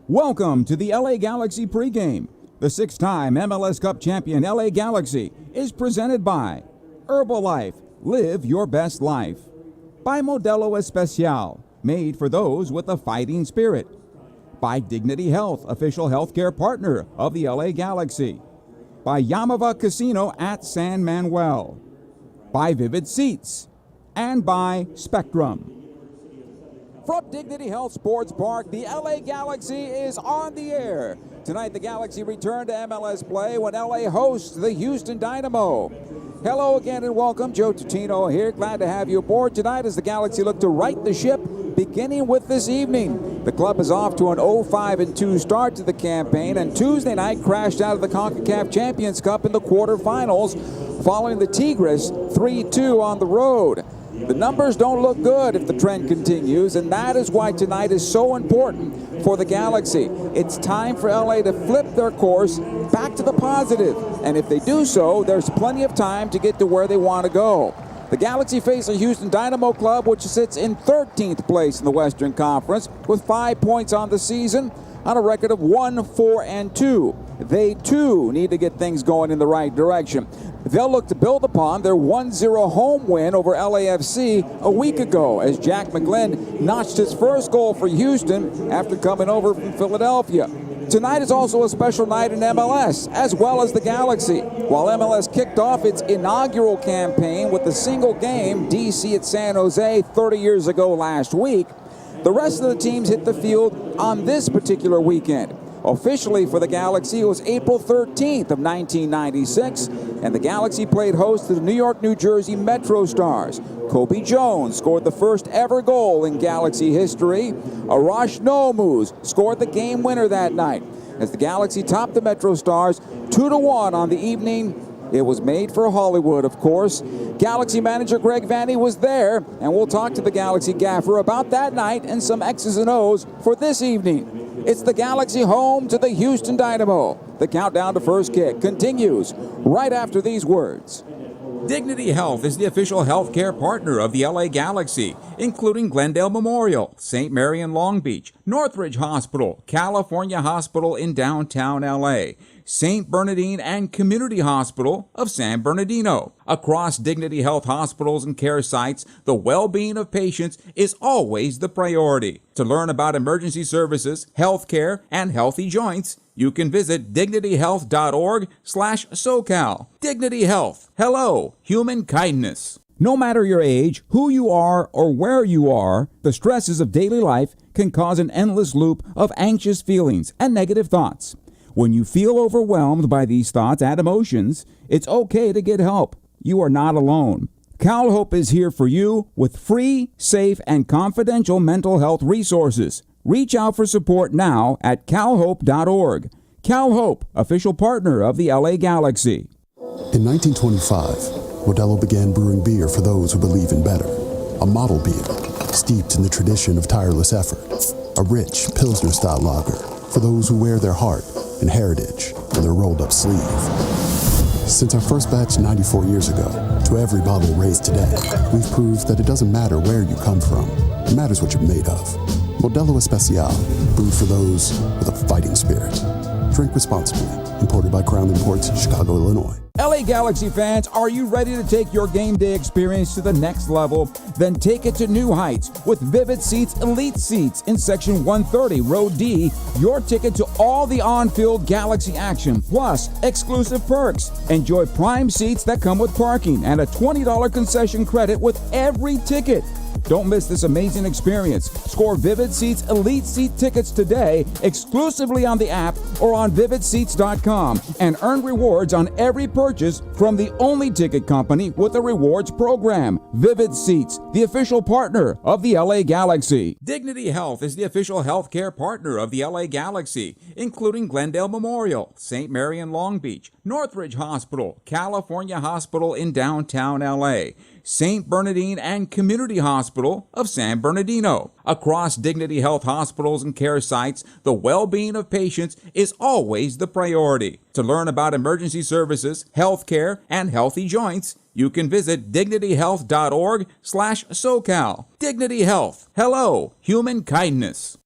Welcome to the LA Galaxy pregame. The six-time MLS Cup champion LA Galaxy is presented by Herbalife, live your best life. By Modelo Especial, made for those with a fighting spirit. By Dignity Health, official healthcare partner of the LA Galaxy. By Yamava Casino at San Manuel. By Vivid Seats. And by Spectrum. From Dignity Health Sports Park, the LA Galaxy is on the air. Tonight, the Galaxy return to MLS play when LA hosts the Houston Dynamo. Hello again and welcome. Joe Tutino here. Glad to have you aboard tonight as the Galaxy look to right the ship, beginning with this evening. The club is off to an 0-5-2 start to the campaign, and Tuesday night crashed out of the CONCACAF Champions Cup in the quarterfinals, following the Tigres 3-2 on the road. The numbers don't look good if the trend continues, and that is why tonight is so important for the Galaxy. It's time for LA to flip their course back to the positive, and if they do so, there's plenty of time to get to where they want to go. The Galaxy face a Houston Dynamo club which sits in 13th place in the Western Conference with 5 points on the season on a record of 1-4-2. They too need to get things going in the right direction. They'll look to build upon their 1-0 home win over LAFC a week ago as Jack McGlynn notched his first goal for Houston after coming over from Philadelphia. Tonight is also a special night in MLS, as well as the Galaxy. While MLS kicked off its inaugural campaign with a single game, DC at San Jose 30 years ago last week, the rest of the teams hit the field on this particular weekend. Officially for the Galaxy, it was April 13th of 1996, and the Galaxy played host to the New York, New Jersey Metro Stars. Kobe Jones scored the first ever goal in Galaxy history. Arash Nomus scored the game winner that night as the Galaxy topped the Metro Stars 2-1 on the evening. It was made for Hollywood, of course. Galaxy manager Greg Vanney was there, and we'll talk to the Galaxy gaffer about that night and some X's and O's for this evening. It's the Galaxy home to the Houston Dynamo. The countdown to first kick continues right after these words. Dignity Health is the official healthcare partner of the LA Galaxy, including Glendale Memorial, St. Mary in Long Beach, Northridge Hospital, California Hospital in downtown LA, St. Bernardine and Community Hospital of San Bernardino. Across Dignity Health hospitals and care sites, the well-being of patients is always the priority. To learn about emergency services, health care, and healthy joints, you can visit dignityhealth.org/SoCal. Dignity Health. Hello, human kindness. No matter your age, who you are, or where you are, the stresses of daily life can cause an endless loop of anxious feelings and negative thoughts. When you feel overwhelmed by these thoughts and emotions, it's okay to get help. You are not alone. CalHope is here for you with free, safe, and confidential mental health resources. Reach out for support now at calhope.org. CalHope, official partner of the LA Galaxy. In 1925, Modelo began brewing beer for those who believe in better. A model beer, steeped in the tradition of tireless effort. A rich, Pilsner-style lager for those who wear their heart and heritage on their rolled-up sleeve. Since our first batch 94 years ago, to every bottle raised today, we've proved that it doesn't matter where you come from. It matters what you're made of. Modelo Especial, brewed for those with a fighting spirit. Drink responsibly. Imported by Crown Imports, Chicago, Illinois. LA Galaxy fans, are you ready to take your game day experience to the next level? Then take it to new heights with Vivid Seats Elite Seats in Section 130, Row D. Your ticket to all the on-field Galaxy action, plus exclusive perks. Enjoy prime seats that come with parking and a $20 concession credit with every ticket. Don't miss this amazing experience. Score Vivid Seats Elite Seat tickets today exclusively on the app or on vividseats.com and earn rewards on every purchase from the only ticket company with a rewards program. Vivid Seats, the official partner of the LA Galaxy. Dignity Health is the official healthcare partner of the LA Galaxy, including Glendale Memorial, St. Mary in Long Beach, Northridge Hospital, California Hospital in downtown LA, St. Bernardine and Community Hospital of San Bernardino. Across Dignity Health hospitals and care sites, the well-being of patients is always the priority. To learn about emergency services, health care, and healthy joints, you can visit dignityhealth.org/SoCal. Dignity Health. Hello, human kindness.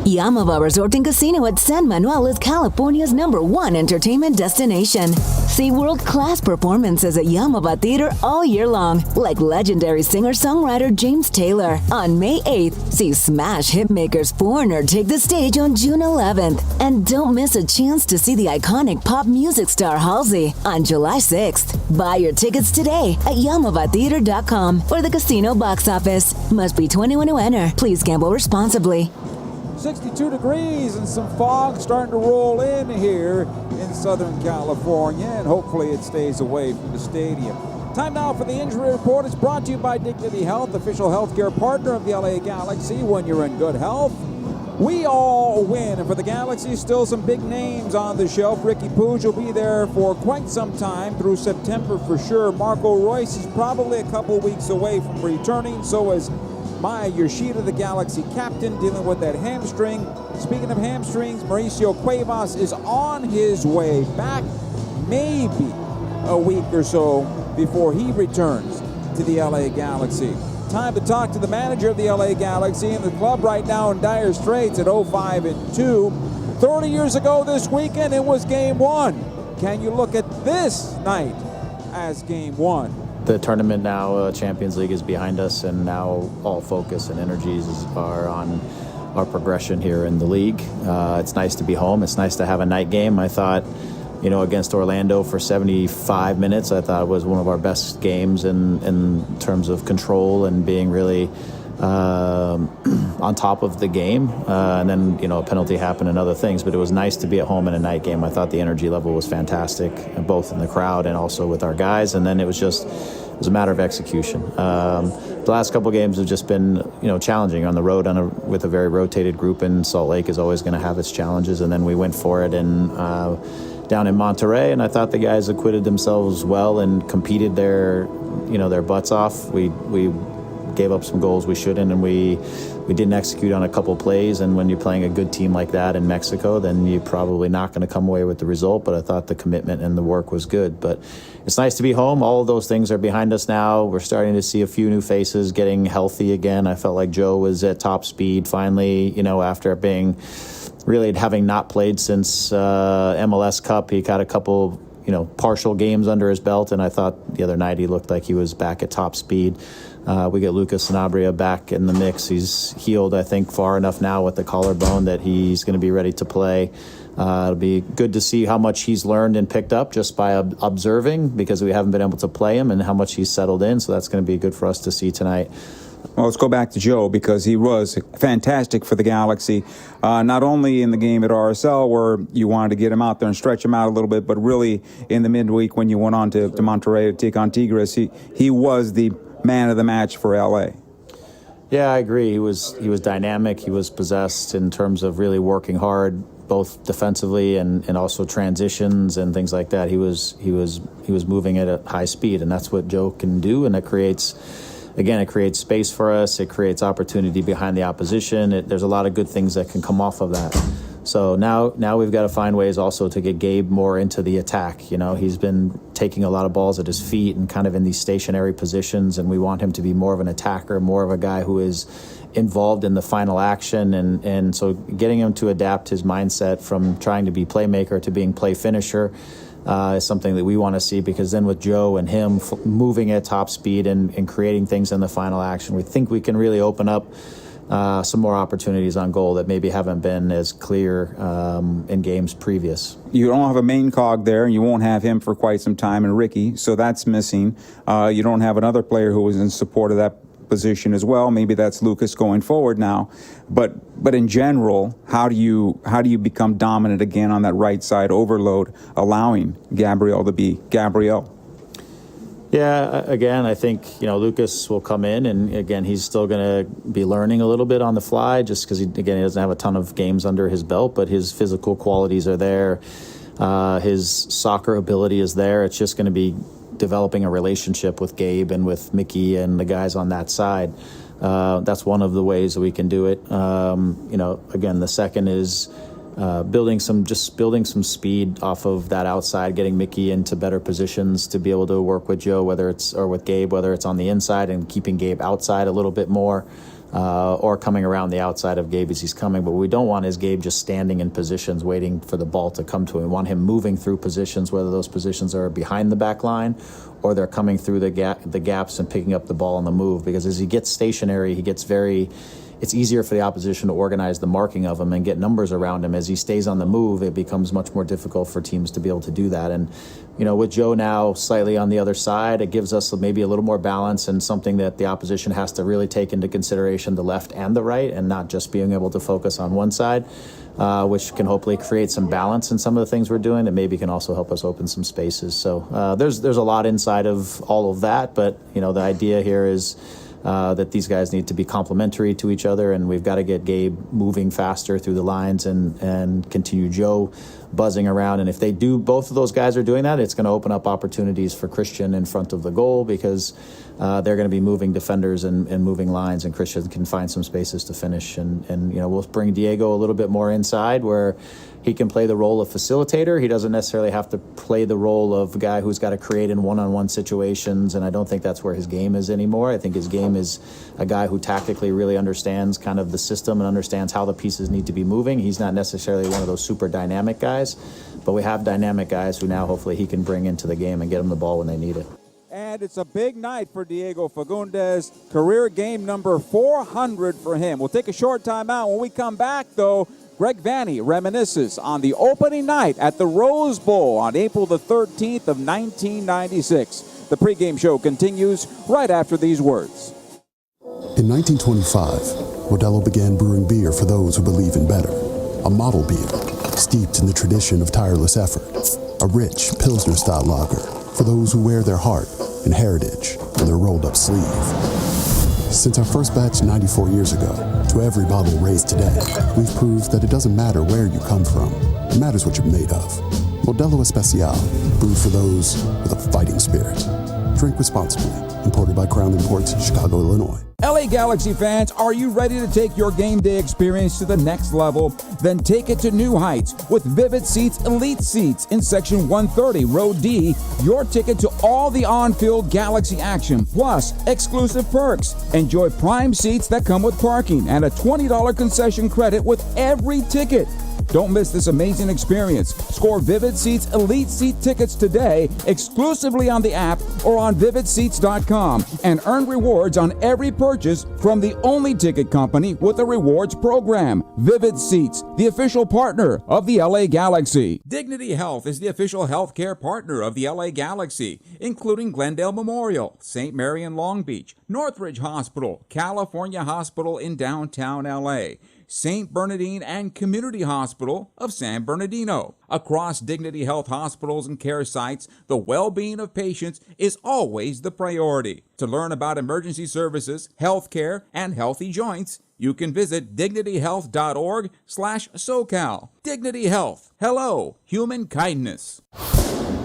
Yamava Resort and Casino at San Manuel is California's #1 entertainment destination. See world-class performances at Yamava Theater all year long, like legendary singer-songwriter James Taylor. On May 8th, see smash hitmakers Foreigner take the stage on June 11th. And don't miss a chance to see the iconic pop music star Halsey on July 6th. Buy your tickets today at YamavaTheater.com or the casino box office. Must be 21 to enter. Please gamble responsibly. 62 degrees and some fog starting to roll in here in Southern California, and hopefully it stays away from the stadium. Time now for the injury report. It's brought to you by Dignity Health, official healthcare partner of the LA Galaxy. When you're in good health, we all win. And for the Galaxy, still some big names on the shelf. Ricky Puig will be there for quite some time, through September for sure. Marco Royce is probably a couple weeks away from returning. So is Maya Yoshida, the Galaxy captain, dealing with that hamstring. Speaking of hamstrings, Mauricio Cuevas is on his way back, maybe a week or so before he returns to the LA Galaxy. Time to talk to the manager of the LA Galaxy, and the club right now in dire straits at 0-5-2. 30 years ago this weekend, it was game one. Can you look at this night as game one? The tournament now, Champions League, is behind us, and now all focus and energies are on our progression here in the league. It's nice to be home. It's nice to have a night game. I thought, against Orlando for 75 minutes, I thought it was one of our best games in terms of control and being really on top of the game. And then, a penalty happened and other things, but it was nice to be at home in a night game. I thought the energy level was fantastic, both in the crowd and also with our guys. And then it was a matter of execution. The last couple games have just been, challenging on the road with a very rotated group, and Salt Lake is always going to have its challenges. And then we went for it down in Monterey, and I thought the guys acquitted themselves well and competed their butts off. We gave up some goals we shouldn't, and we didn't execute on a couple plays. And when you're playing a good team like that in Mexico, then you're probably not going to come away with the result. But I thought the commitment and the work was good. But it's nice to be home. All of those things are behind us now. We're starting to see a few new faces getting healthy again. I felt like Joe was at top speed finally, after having not played since MLS Cup. He got a couple partial games under his belt, and I thought the other night he looked like he was back at top speed. We get Lucas Sanabria back in the mix. He's healed, I think, far enough now with the collarbone that he's going to be ready to play. It'll be good to see how much he's learned and picked up just by observing, because we haven't been able to play him, and how much he's settled in. So that's going to be good for us to see tonight. Well, let's go back to Joe, because he was fantastic for the Galaxy, not only in the game at RSL where you wanted to get him out there and stretch him out a little bit, but really in the midweek when you went on to Monterrey to take on Tigres. He was the man of the match for LA. Yeah, I agree. He was dynamic. He was possessed in terms of really working hard, both defensively and also transitions and things like that. He was moving at a high speed, and that's what Joe can do, and it creates space for us. It creates opportunity behind the opposition. There's a lot of good things that can come off of that. So now we've got to find ways also to get Gabe more into the attack. He's been taking a lot of balls at his feet and kind of in these stationary positions, and we want him to be more of an attacker, more of a guy who is involved in the final action. And so getting him to adapt his mindset from trying to be playmaker to being play finisher is something that we want to see, because then with Joe and him moving at top speed and creating things in the final action, we think we can really open up some more opportunities on goal that maybe haven't been as clear in games previous. You don't have a main cog there, and you won't have him for quite some time, and Ricky, so that's missing. You don't have another player who was in support of that position as well. Maybe that's Lucas going forward now. But in general, how do you become dominant again on that right side overload, allowing Gabriel to be Gabriel? Yeah, again, I think, Lucas will come in, and again, he's still going to be learning a little bit on the fly, just because, he doesn't have a ton of games under his belt, but his physical qualities are there. His soccer ability is there. It's just going to be developing a relationship with Gabe and with Mickey and the guys on that side. That's one of the ways that we can do it. Again, the second is building some speed off of that outside, getting Mickey into better positions to be able to work with Joe, or with Gabe, whether it's on the inside, and keeping Gabe outside a little bit more. or coming around the outside of Gabe as he's coming. But what we don't want is Gabe just standing in positions waiting for the ball to come to him. We want him moving through positions, whether those positions are behind the back line or they're coming through the gaps and picking up the ball on the move. Because as he gets stationary, it's easier for the opposition to organize the marking of him and get numbers around him. As he stays on the move, it becomes much more difficult for teams to be able to do that. And, with Joe now slightly on the other side, it gives us maybe a little more balance and something that the opposition has to really take into consideration, the left and the right, and not just being able to focus on one side, which can hopefully create some balance in some of the things we're doing and maybe can also help us open some spaces. So there's a lot inside of all of that, but, the idea here is that these guys need to be complementary to each other, and we've got to get Gabe moving faster through the lines and continue Joe buzzing around. And if they do, both of those guys are doing that, it's going to open up opportunities for Christian in front of the goal, because they're going to be moving defenders and moving lines, and Christian can find some spaces to finish. And we'll bring Diego a little bit more inside, where he can play the role of facilitator. He doesn't necessarily have to play the role of a guy who's got to create in one-on-one situations, and I don't think that's where his game is anymore. I think his game is a guy who tactically really understands kind of the system and understands how the pieces need to be moving. He's not necessarily one of those super dynamic guys, but we have dynamic guys who now hopefully he can bring into the game and get them the ball when they need it. And it's a big night for Diego Fagundes. Career game number 400 for him. We'll take a short time out. When we come back, though, Greg Vanney reminisces on the opening night at the Rose Bowl on April the 13th of 1996. The pregame show continues right after these words. In 1925, Modelo began brewing beer for those who believe in better. A model beer, steeped in the tradition of tireless effort. A rich Pilsner-style lager for those who wear their heart and heritage in their rolled-up sleeve. Since our first batch 94 years ago, to every bottle raised today, we've proved that it doesn't matter where you come from. It matters what you're made of. Modelo Especial, brewed for those with a fighting spirit. Drink responsibly. Imported by Crown Imports, Chicago, Illinois. LA Galaxy fans, are you ready to take your game day experience to the next level? Then take it to new heights with Vivid Seats Elite Seats in Section 130, Row D. Your ticket to all the on-field Galaxy action, plus exclusive perks. Enjoy prime seats that come with parking and a $20 concession credit with every ticket. Don't miss this amazing experience. Score Vivid Seats Elite Seat tickets today exclusively on the app or on vividseats.com and earn rewards on every purchase from the only ticket company with a rewards program. Vivid Seats, the official partner of the LA Galaxy. Dignity Health is the official healthcare partner of the LA Galaxy, including Glendale Memorial, St. Mary in Long Beach, Northridge Hospital, California Hospital in downtown LA, St. Bernardine and Community Hospital of San Bernardino. Across Dignity Health hospitals and care sites, the well-being of patients is always the priority. To learn about emergency services, health care, and healthy joints, you can visit dignityhealth.org/SoCal. Dignity Health. Hello, human kindness.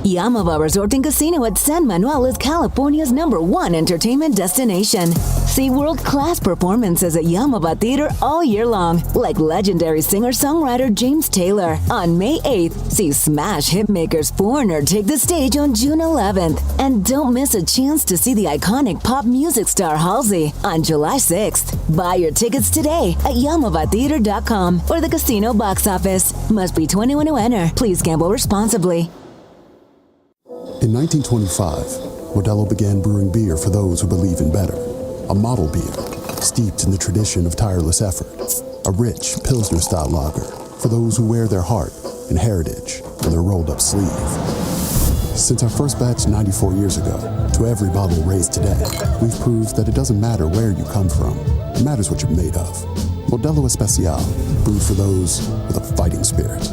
Yamava Resort and Casino at San Manuel is California's #1 entertainment destination. See world-class performances at Yamava Theater all year long, like legendary singer-songwriter James Taylor. On May 8th, see smash hitmakers Foreigner take the stage on June 11th. And don't miss a chance to see the iconic pop music star Halsey on July 6th. Buy your tickets today at YamavaTheater.com or the casino box office. Must be 21 to enter. Please gamble responsibly. In 1925, Modelo began brewing beer for those who believe in better. A model beer, steeped in the tradition of tireless effort. A rich Pilsner-style lager for those who wear their heart and heritage in their rolled-up sleeve. Since our first batch 94 years ago, to every bottle raised today, we've proved that it doesn't matter where you come from. It matters what you're made of. Modelo Especial, brewed for those with a fighting spirit.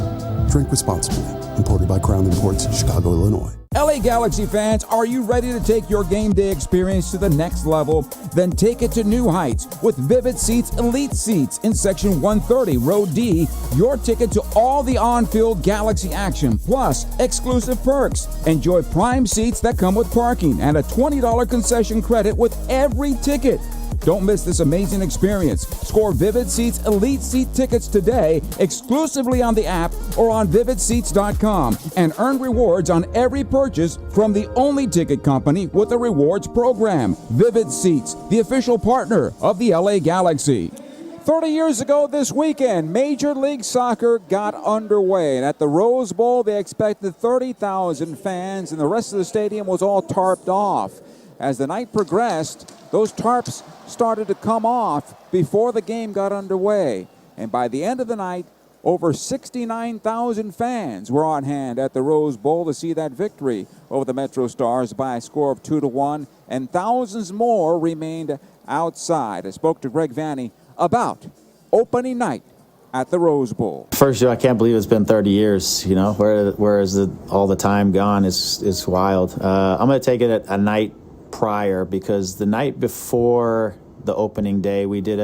Drink responsibly. Imported by Crown Imports, Chicago, Illinois. LA Galaxy fans, are you ready to take your game day experience to the next level? Then take it to new heights with Vivid Seats Elite Seats in Section 130, Row D. Your ticket to all the on-field Galaxy action, plus exclusive perks. Enjoy prime seats that come with parking and a $20 concession credit with every ticket. Don't miss this amazing experience. Score Vivid Seats Elite Seat tickets today exclusively on the app or on vividseats.com and earn rewards on every purchase from the only ticket company with a rewards program. Vivid Seats, the official partner of the LA Galaxy. 30 years ago this weekend, Major League Soccer got underway. And at the Rose Bowl, they expected 30,000 fans, and the rest of the stadium was all tarped off. As the night progressed, those tarps started to come off before the game got underway. And by the end of the night, over 69,000 fans were on hand at the Rose Bowl to see that victory over the Metro Stars by a score of 2-1, and thousands more remained outside. I spoke to Greg Vanney about opening night at the Rose Bowl. First year, I can't believe it's been 30 years, you know, whereas all the time gone is wild. I'm going to take it a night prior, because the night before the opening day, we did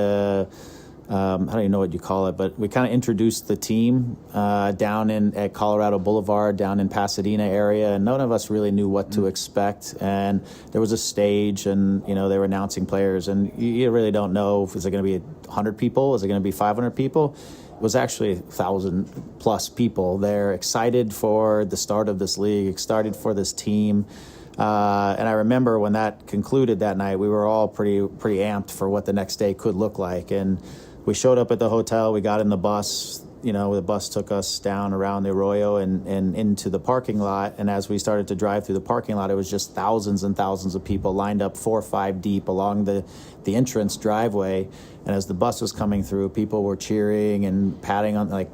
I don't even know what you call it, but we kind of introduced the team down at Colorado Boulevard, down in Pasadena area, and none of us really knew what to expect. And there was a stage, and you know, they were announcing players, and you really don't know if is it going to be 100 people, is it going to be 500 people. It was actually 1,000+ people there, excited for the start of this league, excited for this team. And I remember when that concluded that night, we were all pretty amped for what the next day could look like. And we showed up at the hotel, we got in the bus, you know, the bus took us down around the Arroyo and into the parking lot. And as we started to drive through the parking lot, it was just thousands and thousands of people lined up 4 or 5 deep along the entrance driveway. And as the bus was coming through, people were cheering and patting on, like,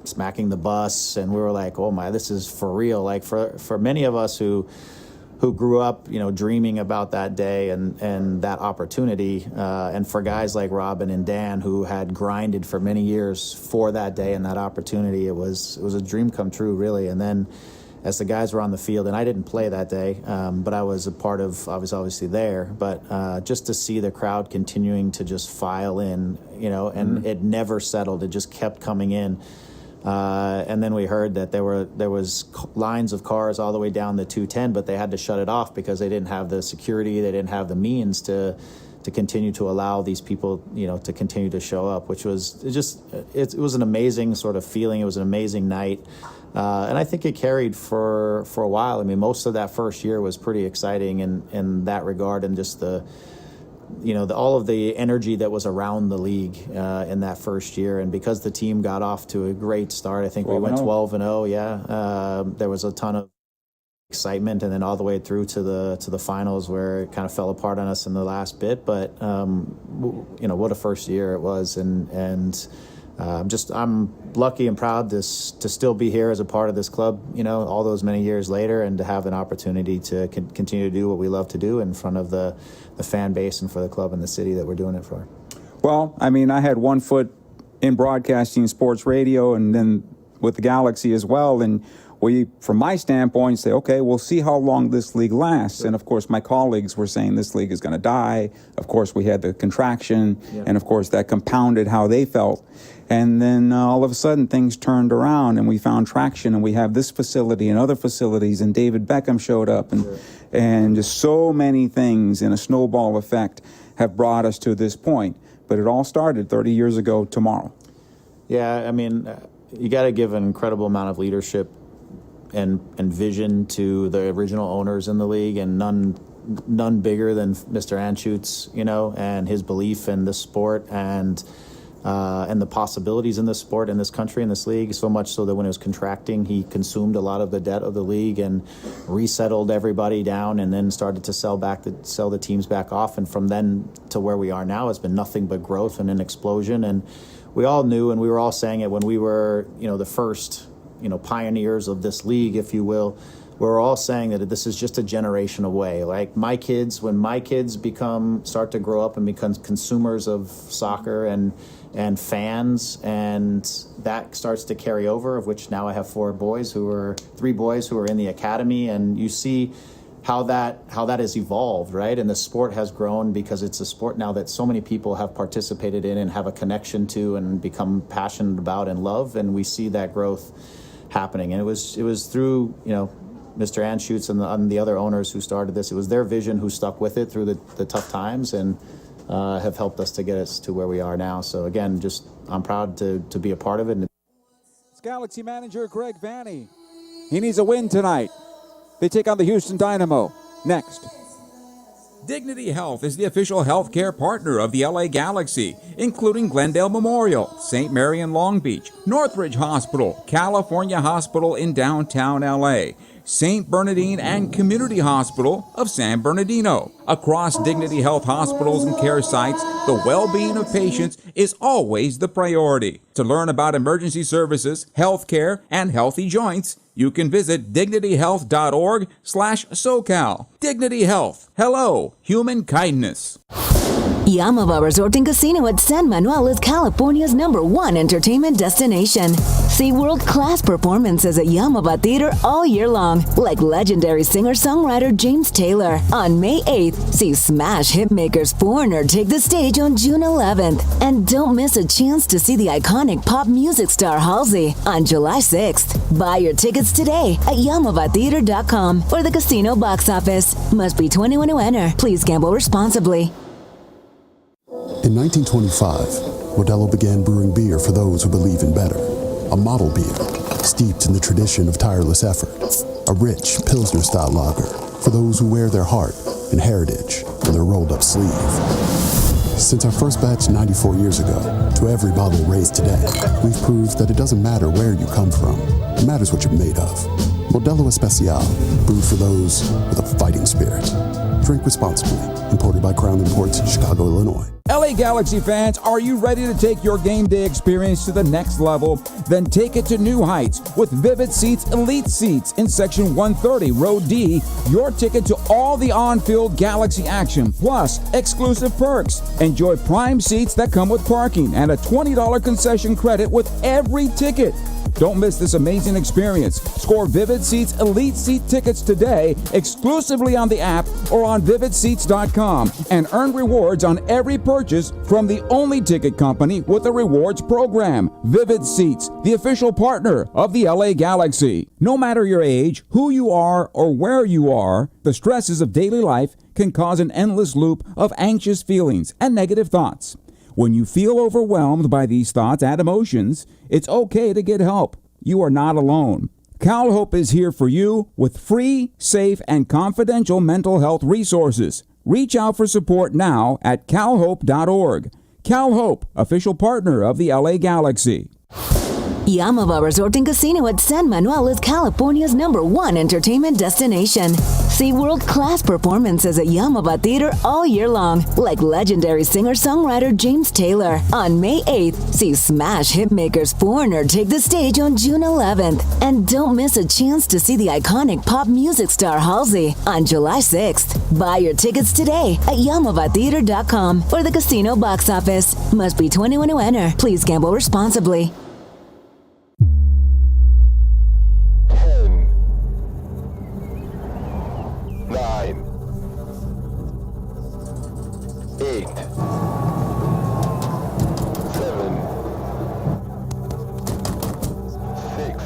smacking the bus. And we were like, oh my, this is for real. Like, for many of us who grew up, you know, dreaming about that day and that opportunity. And for guys like Robin and Dan, who had grinded for many years for that day and that opportunity, it was a dream come true, really. And then as the guys were on the field, and I didn't play that day, but I was I was obviously there, but just to see the crowd continuing to just file in, you know, and it never settled. It just kept coming in. And then we heard that there was lines of cars all the way down the 210, but they had to shut it off because they didn't have the security, they didn't have the means to continue to allow these people, you know, to continue to show up, which was it was an amazing sort of feeling. It was an amazing night, and I think it carried for a while. I mean, most of that first year was pretty exciting in that regard, and just all of the energy that was around the league in that first year. And because the team got off to a great start, I think we went 12-0. Yeah, there was a ton of excitement, and then all the way through to the finals, where it kind of fell apart on us in the last bit. But what a first year it was, and I'm lucky and proud to still be here as a part of this club, you know, all those many years later, and to have an opportunity to continue to do what we love to do in front of the fan base and for the club and the city that we're doing it for. Well, I mean, I had one foot in broadcasting sports radio and then with the Galaxy as well, and we, from my standpoint, say, okay, we'll see how long this league lasts. And, of course, my colleagues were saying this league is going to die. Of course, we had the contraction, and, of course, that compounded how they felt. And then all of a sudden, things turned around, and we found traction, and we have this facility and other facilities, and David Beckham showed up, and just so many things in a snowball effect have brought us to this point. But it all started 30 years ago tomorrow. Yeah, I mean, you got to give an incredible amount of leadership and vision to the original owners in the league, and none bigger than Mr. Anschutz, you know, and his belief in the sport and the possibilities in this sport, in this country, in this league, so much so that when it was contracting, he consumed a lot of the debt of the league and resettled everybody down, and then started to sell the teams back off. And from then to where we are now, it's been nothing but growth and an explosion. And we all knew, and we were all saying it when we were, you know, the first, you know, pioneers of this league, if you will. We're all saying that this is just a generation away. Like my kids, when my kids start to grow up and become consumers of soccer and fans, and that starts to carry over, of which now I have 3 boys who are in the academy, and you see how that has evolved, right? And the sport has grown because it's a sport now that so many people have participated in and have a connection to and become passionate about and love, and we see that growth happening. And it was through, you know, Mr. Anschutz and the other owners who started this. It was their vision who stuck with it through the tough times, and have helped us to get us to where we are now. So again, I'm proud to be a part of it. It's Galaxy manager Greg Vanney. He needs a win tonight. They take on the Houston Dynamo next. Dignity Health is the official healthcare partner of the LA Galaxy, including Glendale Memorial, St. Mary in Long Beach, Northridge Hospital, California Hospital in downtown LA, St. Bernardine and Community Hospital of San Bernardino. Across Dignity Health hospitals and care sites, the well-being of patients is always the priority. To learn about emergency services, health care, and healthy joints, you can visit dignityhealth.org/SoCal. Dignity Health. Hello, human kindness. Yamava Resort and Casino at San Manuel is California's #1 entertainment destination. See world-class performances at Yamava Theater all year long, like legendary singer-songwriter James Taylor. On May 8th, see smash hitmakers Foreigner take the stage on June 11th. And don't miss a chance to see the iconic pop music star Halsey on July 6th. Buy your tickets today at YamavaTheater.com or the casino box office. Must be 21 to enter. Please gamble responsibly. In 1925, Modelo began brewing beer for those who believe in better. A model beer, steeped in the tradition of tireless effort. A rich Pilsner-style lager for those who wear their heart and heritage on their rolled-up sleeve. Since our first batch 94 years ago, to every bottle raised today, we've proved that it doesn't matter where you come from. It matters what you're made of. Modelo Especial, brewed for those with a fighting spirit. Drink responsibly. Imported by Crown Imports, Chicago, Illinois. LA Galaxy fans, are you ready to take your game day experience to the next level? Then take it to new heights with Vivid Seats Elite Seats in Section 130, Row D. Your ticket to all the on-field Galaxy action, plus exclusive perks. Enjoy prime seats that come with parking and a $20 concession credit with every ticket. Don't miss this amazing experience. Score Vivid Seats Elite Seat tickets today, exclusively on the app or on vividseats.com, and earn rewards on every purchase from the only ticket company with a rewards program. Vivid Seats, the official partner of the LA Galaxy. No matter your age, who you are, or where you are, the stresses of daily life can cause an endless loop of anxious feelings and negative thoughts. When you feel overwhelmed by these thoughts and emotions, it's okay to get help. You are not alone. CalHope is here for you with free, safe, and confidential mental health resources. Reach out for support now at calhope.org. CalHope, official partner of the LA Galaxy. Yamava Resort and Casino at San Manuel is California's #1 entertainment destination. See world-class performances at Yamava Theater all year long, like legendary singer-songwriter James Taylor. On May 8th, see smash hitmakers Foreigner take the stage on June 11th. And don't miss a chance to see the iconic pop music star Halsey on July 6th. Buy your tickets today at YamavaTheater.com or the casino box office. Must be 21 to enter. Please gamble responsibly. 9, 8, 7, 6,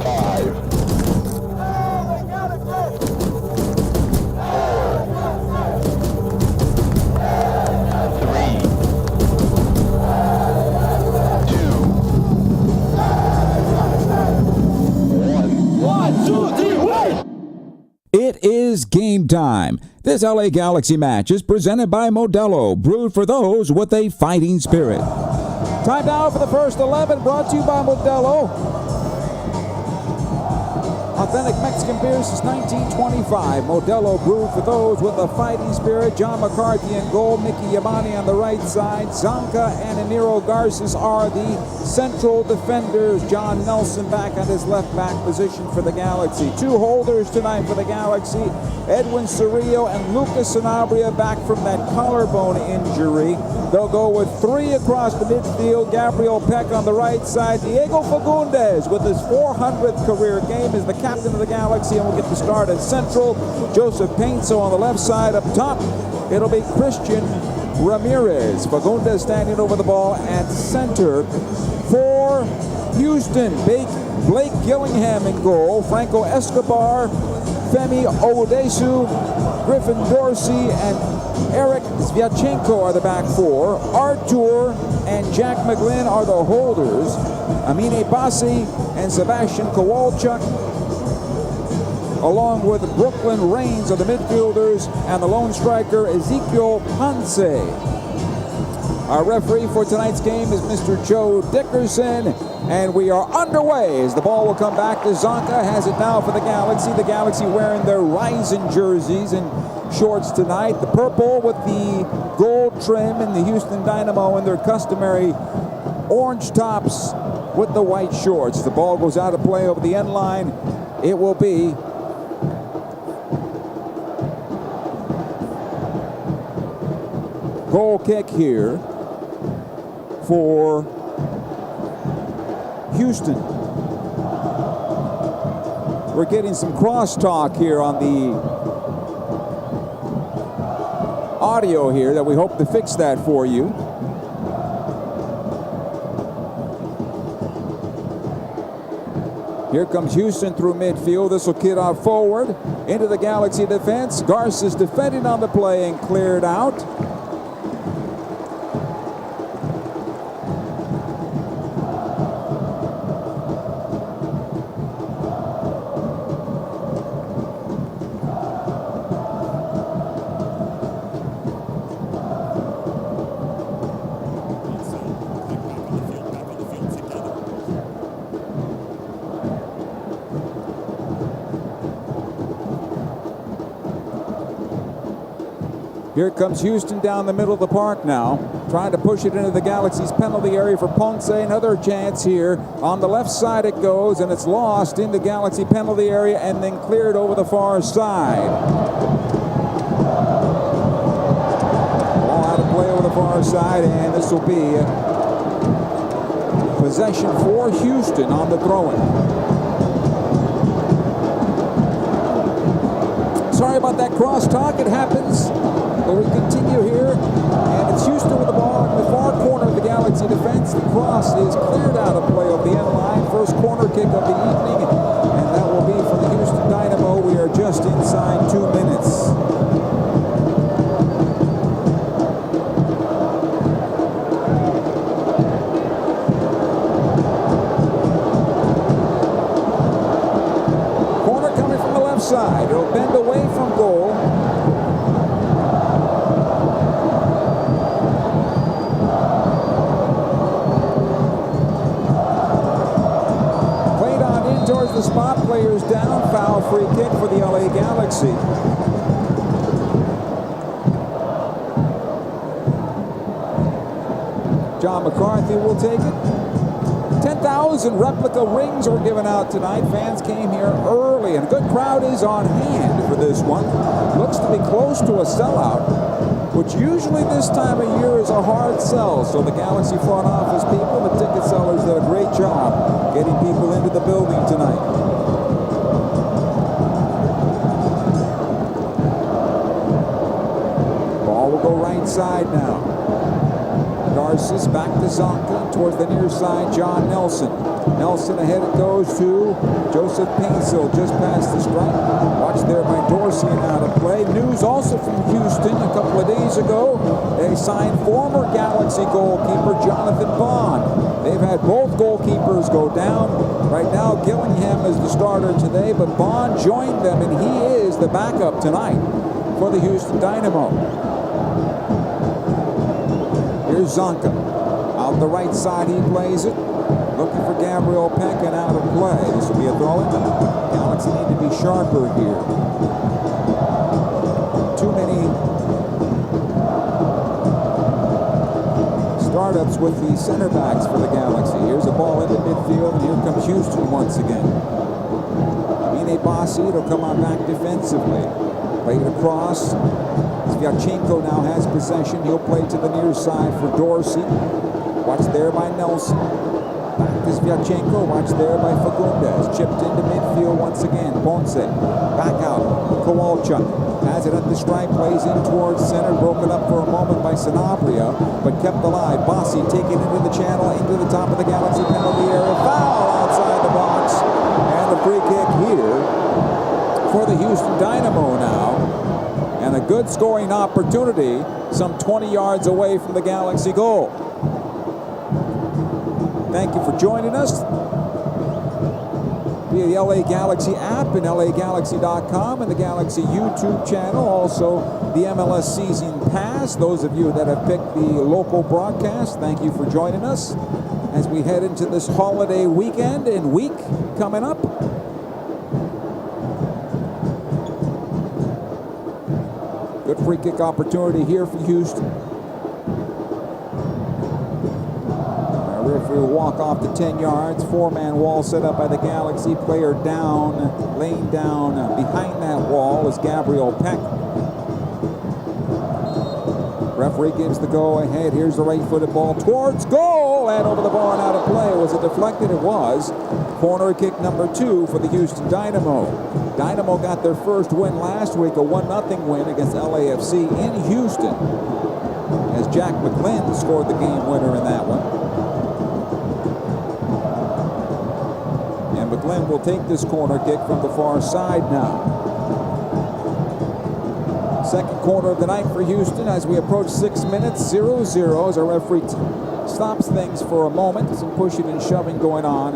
5, 4, 3, 2, 1. It is game time. This LA Galaxy match is presented by Modelo, brewed for those with a fighting spirit. Time now for the first 11, brought to you by Modelo. Authentic Mexican beer since 1925. Modelo, brewed for those with a fighting spirit. John McCarthy in goal, Mickey Yamani on the right side. Zanka and Eniro Garces are the central defenders. John Nelson back on his left back position for the Galaxy. Two holders tonight for the Galaxy. Edwin Cerrillo and Lucas Sanabria back from that collarbone injury. They'll go with three across the midfield. Gabriel Peck on the right side. Diego Fagundes with his 400th career game is the captain of the Galaxy and will get the start at central. Joseph Painso on the left side. Up top, it'll be Christian Ramirez. Fagundes standing over the ball at center. For Houston, Blake Gillingham in goal. Franco Escobar, Femi Owodesu, Griffin Dorsey and Eric Zvyachenko are the back four. Artur and Jack McGlynn are the holders. Amine Bassi and Sebastian Kowalchuk, along with Brooklyn Reigns, are the midfielders, and the lone striker Ezekiel Ponce. Our referee for tonight's game is Mr. Joe Dickerson, and we are underway as the ball will come back to Zonka. Has it now for the Galaxy. The Galaxy wearing their Rising jerseys and shorts tonight. The purple with the gold trim, and the Houston Dynamo in their customary orange tops with the white shorts. The ball goes out of play over the end line. It will be goal kick here for Houston. We're getting some crosstalk here on the audio here that we hope to fix that for you. Here comes Houston through midfield. This will kid off forward into the Galaxy defense. Garces defending on the play and cleared out. Here comes Houston down the middle of the park now, trying to push it into the Galaxy's penalty area for Ponce. Another chance here. On the left side it goes, and it's lost in the Galaxy penalty area and then cleared over the far side. Ball out of play over the far side, and this will be possession for Houston on the throw-in. Sorry about that crosstalk. It happens. But we continue here, and it's Houston with the ball in the far corner of the Galaxy defense. The cross is cleared out of play over the end line. First corner kick of the evening, and that will be for the Houston Dynamo. We are just inside 2 minutes. Corner coming from the left side. It'll bend away from goal. Towards the spot, players down, foul, free kick for the LA Galaxy. John McCarthy will take it. 10,000 replica rings were given out tonight. Fans came here early, and a good crowd is on hand for this one. Looks to be close to a sellout, which usually this time of year is a hard sell. So the Galaxy front office people, the ticket sellers, did a great job getting people into the building tonight. Ball will go right side now. Garces back to Zonka towards the near side. John Nelson. Nelson ahead it goes to Joseph Painsil just past the stripe. Watched there by Dorsey and out of play. News also from Houston a couple of days ago. They signed former Galaxy goalkeeper Jonathan Bond. They've had both goalkeepers go down. Right now Gillingham is the starter today, but Bond joined them, and he is the backup tonight for the Houston Dynamo. Here's Zonka. Out the right side he plays it. Looking for Gabriel Peck and out of play. This will be a throw-in. Galaxy need to be sharper here. Too many startups with the center backs for the Galaxy. Here's a ball into midfield, and here comes Houston once again. Amine Bassi, it'll come on back defensively. Played across. Zvyachenko now has possession. He'll play to the near side for Dorsey. Watched there by Nelson. Back to Zvyachenko. Watched there by Fagundes. Chipped into midfield once again. Ponce. Back out. Kowalchuk has it at the stripe. Plays in towards center. Broken up for a moment by Sanabria, but kept alive. Bassi taking it into the channel, into the top of the Galaxy penalty area. Foul outside the box. And the free kick here for the Houston Dynamo now. And a good scoring opportunity some 20 yards away from the Galaxy goal. Thank you for joining us via the LA Galaxy app and LAGalaxy.com and the Galaxy YouTube channel. Also, the MLS Season Pass. Those of you that have picked the local broadcast, thank you for joining us as we head into this holiday weekend and week coming up. Good free kick opportunity here for Houston. Referee will walk off the 10 yards. Four-man wall set up by the Galaxy. Player down, laying down behind that wall is Gabriel Peck. Referee gives the go-ahead. Here's the right-footed ball towards goal and over the bar and out of play. Was it deflected? It was. Corner kick number 2 for the Houston Dynamo. Dynamo got their first win last week, a 1-0 win against LAFC in Houston, as Jack McGlynn scored the game winner in that one. And McGlynn will take this corner kick from the far side now. Second corner of the night for Houston as we approach 6 minutes, 0-0 as our referee stops things for a moment. Some pushing and shoving going on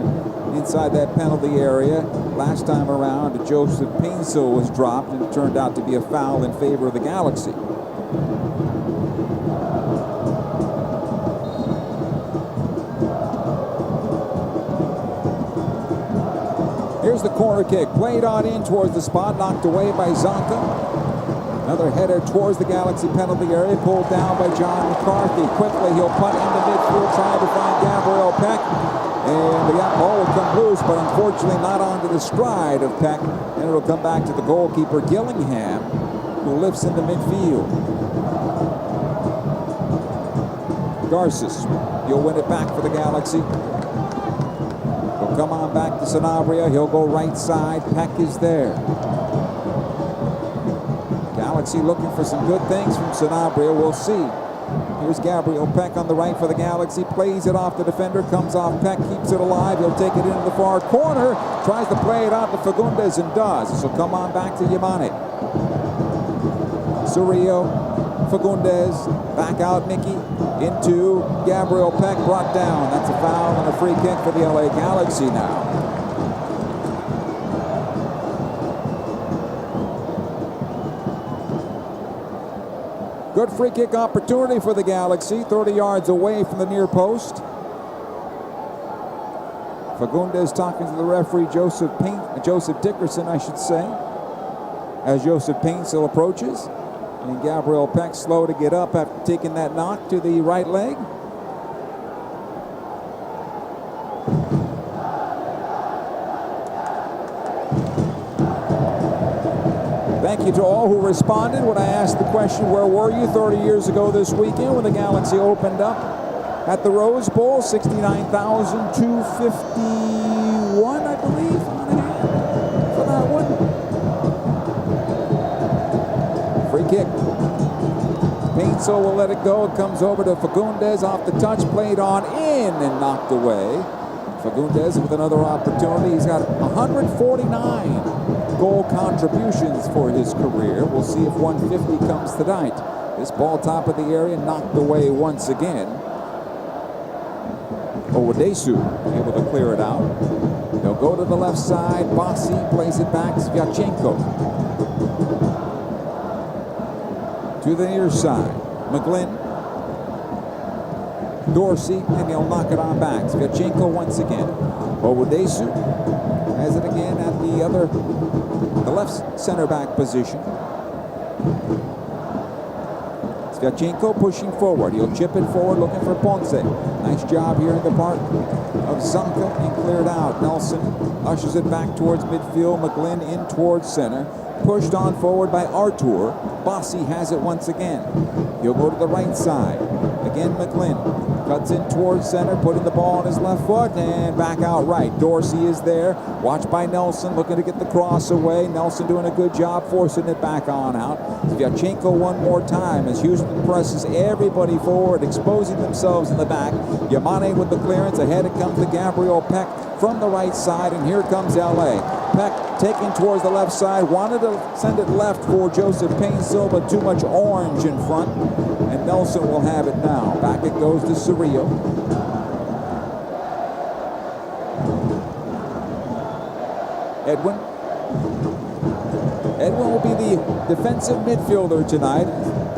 inside that penalty area. Last time around, Joseph Painsil was dropped, and it turned out to be a foul in favor of the Galaxy. Here's the corner kick, played on in towards the spot, knocked away by Zonka. Another header towards the Galaxy penalty area, pulled down by John McCarthy. Quickly, he'll punt into midfield, trying to find Gabriel Peck. And the ball will come loose, but unfortunately not onto the stride of Peck. And it'll come back to the goalkeeper, Gillingham, who lifts into midfield. Garces, he'll win it back for the Galaxy. He'll come on back to Sanabria. He'll go right side. Peck is there. Galaxy looking for some good things from Sanabria. We'll see. Here's Gabriel Peck on the right for the Galaxy. Plays it off the defender. Comes off Peck. Keeps it alive. He'll take it into the far corner. Tries to play it out to Fagundes and does. This will come on back to Yamane. Surio. Fagundes. Back out Mickey. Into Gabriel Peck. Brought down. That's a foul and a free kick for the LA Galaxy now. Good free kick opportunity for the Galaxy, 30 yards away from the near post. Fagundes talking to the referee, Joseph Dickerson, I should say, as Joseph Painsil approaches. And Gabriel Peck slow to get up after taking that knock to the right leg. Thank you to all who responded when I asked the question, where were you 30 years ago this weekend when the Galaxy opened up at the Rose Bowl? 69,251, I believe, on hand for that one. Free kick. Painsil will let it go. It comes over to Fagundes off the touch, played on in and knocked away. Fagundes with another opportunity. He's got 149 goal contributions for his career. We'll see if 150 comes tonight. This ball top of the area knocked away once again. Owadesu able to clear it out. They'll go to the left side. Bossi plays it back. Sviatchenko to the near side. McGlynn. Dorsey, and he'll knock it on back. Sviatchenko once again. Owadesu has it again at the left center back position. Sviatchenko pushing forward. He'll chip it forward, looking for Ponce. Nice job here in the part of Zonka and cleared out. Nelson ushers it back towards midfield. McGlynn in towards center. Pushed on forward by Artur. Bossi has it once again. He'll go to the right side. Again, McGlynn cuts in towards center, putting the ball on his left foot and back out right. Dorsey is there, watched by Nelson, looking to get the cross away. Nelson doing a good job forcing it back on out. Sviatchenko one more time as Houston presses everybody forward, exposing themselves in the back. Yamane with the clearance. Ahead it comes to Gabriel Peck from the right side, and here comes LA. Peck taking towards the left side. Wanted to send it left for Joseph Painsil, but too much orange in front. And Nelson will have it now. Back it goes to Cerrillo. Edwin. Edwin will be the defensive midfielder tonight.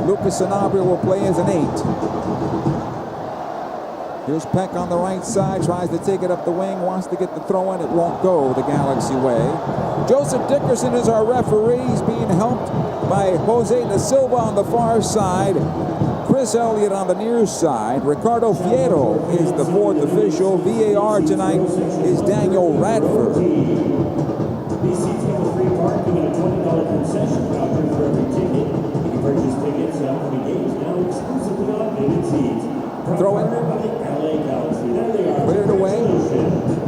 Lucas Sanabria will play as an 8. Here's Peck on the right side, tries to take it up the wing, wants to get the throw in. It won't go the Galaxy way. Joseph Dickerson is our referee. He's being helped by Jose Da Silva on the far side. Chris Elliott on the near side. Ricardo Fierro is the fourth official. VAR tonight is Daniel Radford. These seats come with free parking and a $20 concession voucher for every ticket. You can purchase tickets at the games now exclusively on Vivid Seats. Throw in. By the LA Galaxy. There they are. Cleared away.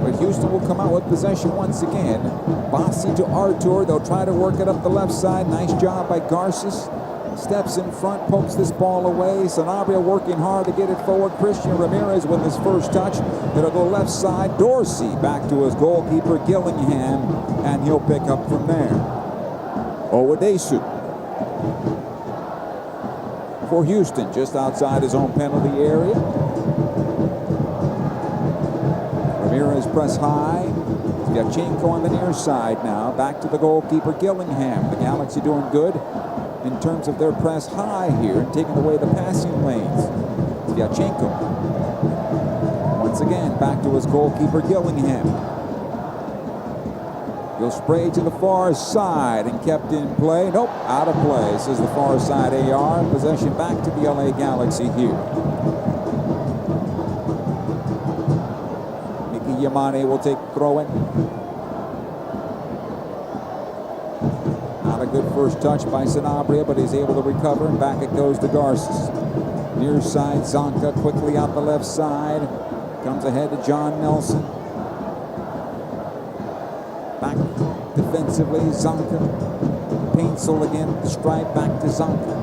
But Houston will come out with possession once again. Bossi to Artur. They'll try to work it up the left side. Nice job by Garces. Steps in front, pokes this ball away. Sanabria working hard to get it forward. Christian Ramirez with his first touch. It'll go left side. Dorsey back to his goalkeeper, Gillingham, and he'll pick up from there. Owadesu for Houston, just outside his own penalty area. Ramirez press high. Yachenko on the near side now. Back to the goalkeeper, Gillingham. The Galaxy doing good in terms of their press high here and taking away the passing lanes. Yachenko. Once again, back to his goalkeeper, Gillingham. He'll spray to the far side and kept in play. Nope, out of play. This is the far side AR. Possession back to the LA Galaxy here. Miki Yamane will take throw in. Not a good first touch by Sanabria, but he's able to recover, and back it goes to Garces. Near side, Zonka quickly out the left side. Comes ahead to John Nelson. Back defensively, Zonka. Painsil again at the stripe, back to Zonka.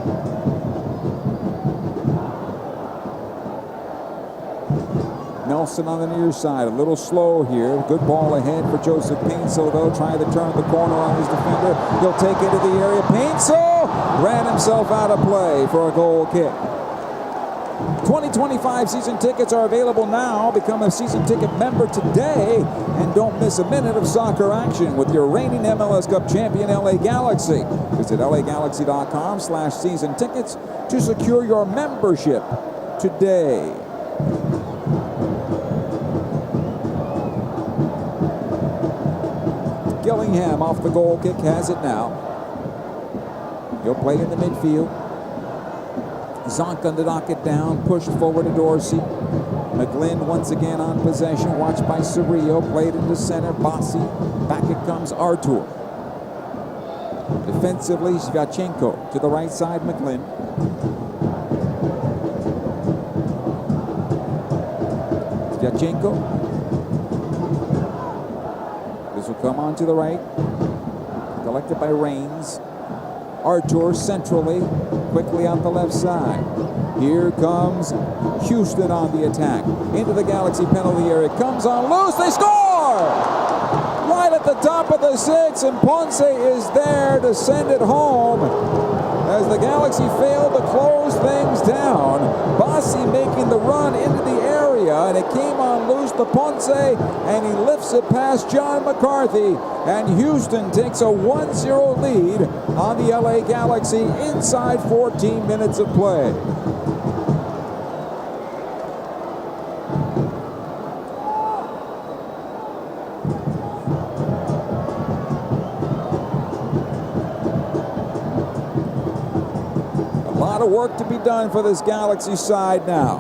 Nelson on the near side, a little slow here. Good ball ahead for Joseph Painsil, though, trying to turn the corner on his defender. He'll take it to the area. Painsil ran himself out of play for a goal kick. 2025 season tickets are available now. Become a season ticket member today and don't miss a minute of soccer action with your reigning MLS Cup champion LA Galaxy. Visit lagalaxy.com/season tickets to secure your membership today. Gillingham off the goal kick has it now. He'll play in the midfield. Zonka to knock it down, pushed forward to Dorsey. McGlynn once again on possession, watched by Cerrillo, played into center. Bossi, back it comes Artur. Defensively, Yachenko to the right side, McGlynn. Yachenko. This will come on to the right. Collected by Rains. Artur centrally, quickly out the left side. Here comes Houston on the attack. Into the Galaxy penalty area. Comes on loose. They score! Right at the top of the 6, and Ponce is there to send it home. As the Galaxy failed to close things down, Bossi making the run into the area, and it came on loose to Ponce, and he lifts it past John McCarthy, and Houston takes a 1-0 lead on the LA Galaxy inside 14 minutes of play. A lot of work to be done for this Galaxy side now.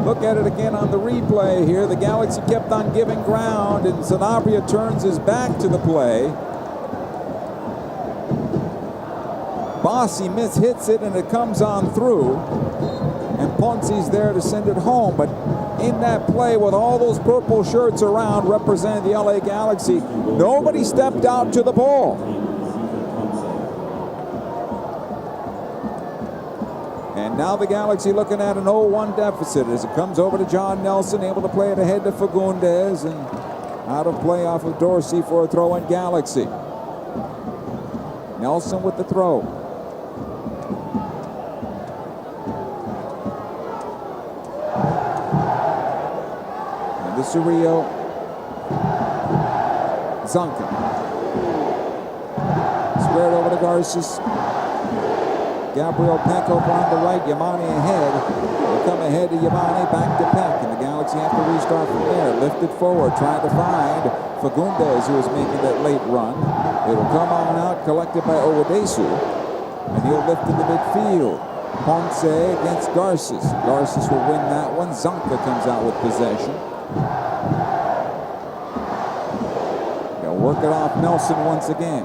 Look at it again on the replay here. The Galaxy kept on giving ground, and Sanabria turns his back to the play. Bossi hits it, and it comes on through. And Ponce's there to send it home. But in that play, with all those purple shirts around representing the LA Galaxy, nobody stepped out to the ball. And now the Galaxy looking at an 0-1 deficit as it comes over to John Nelson, able to play it ahead to Fagundes, and out of play off of Dorsey for a throw in Galaxy. Nelson with the throw. And the Cerrillo. Zonka. Squared over to Garces. Gabriel Peck over on the right. Yamane ahead. Will come ahead to Yamane. Back to Peck. And the Galaxy have to restart from there. Lifted forward. Trying to find Fagundes, who is making that late run. It'll come on out. Collected by Owadesu. And he'll lift in the midfield. Ponce against Garces. Garces will win that one. Zonka comes out with possession. They'll work it off Nelson once again.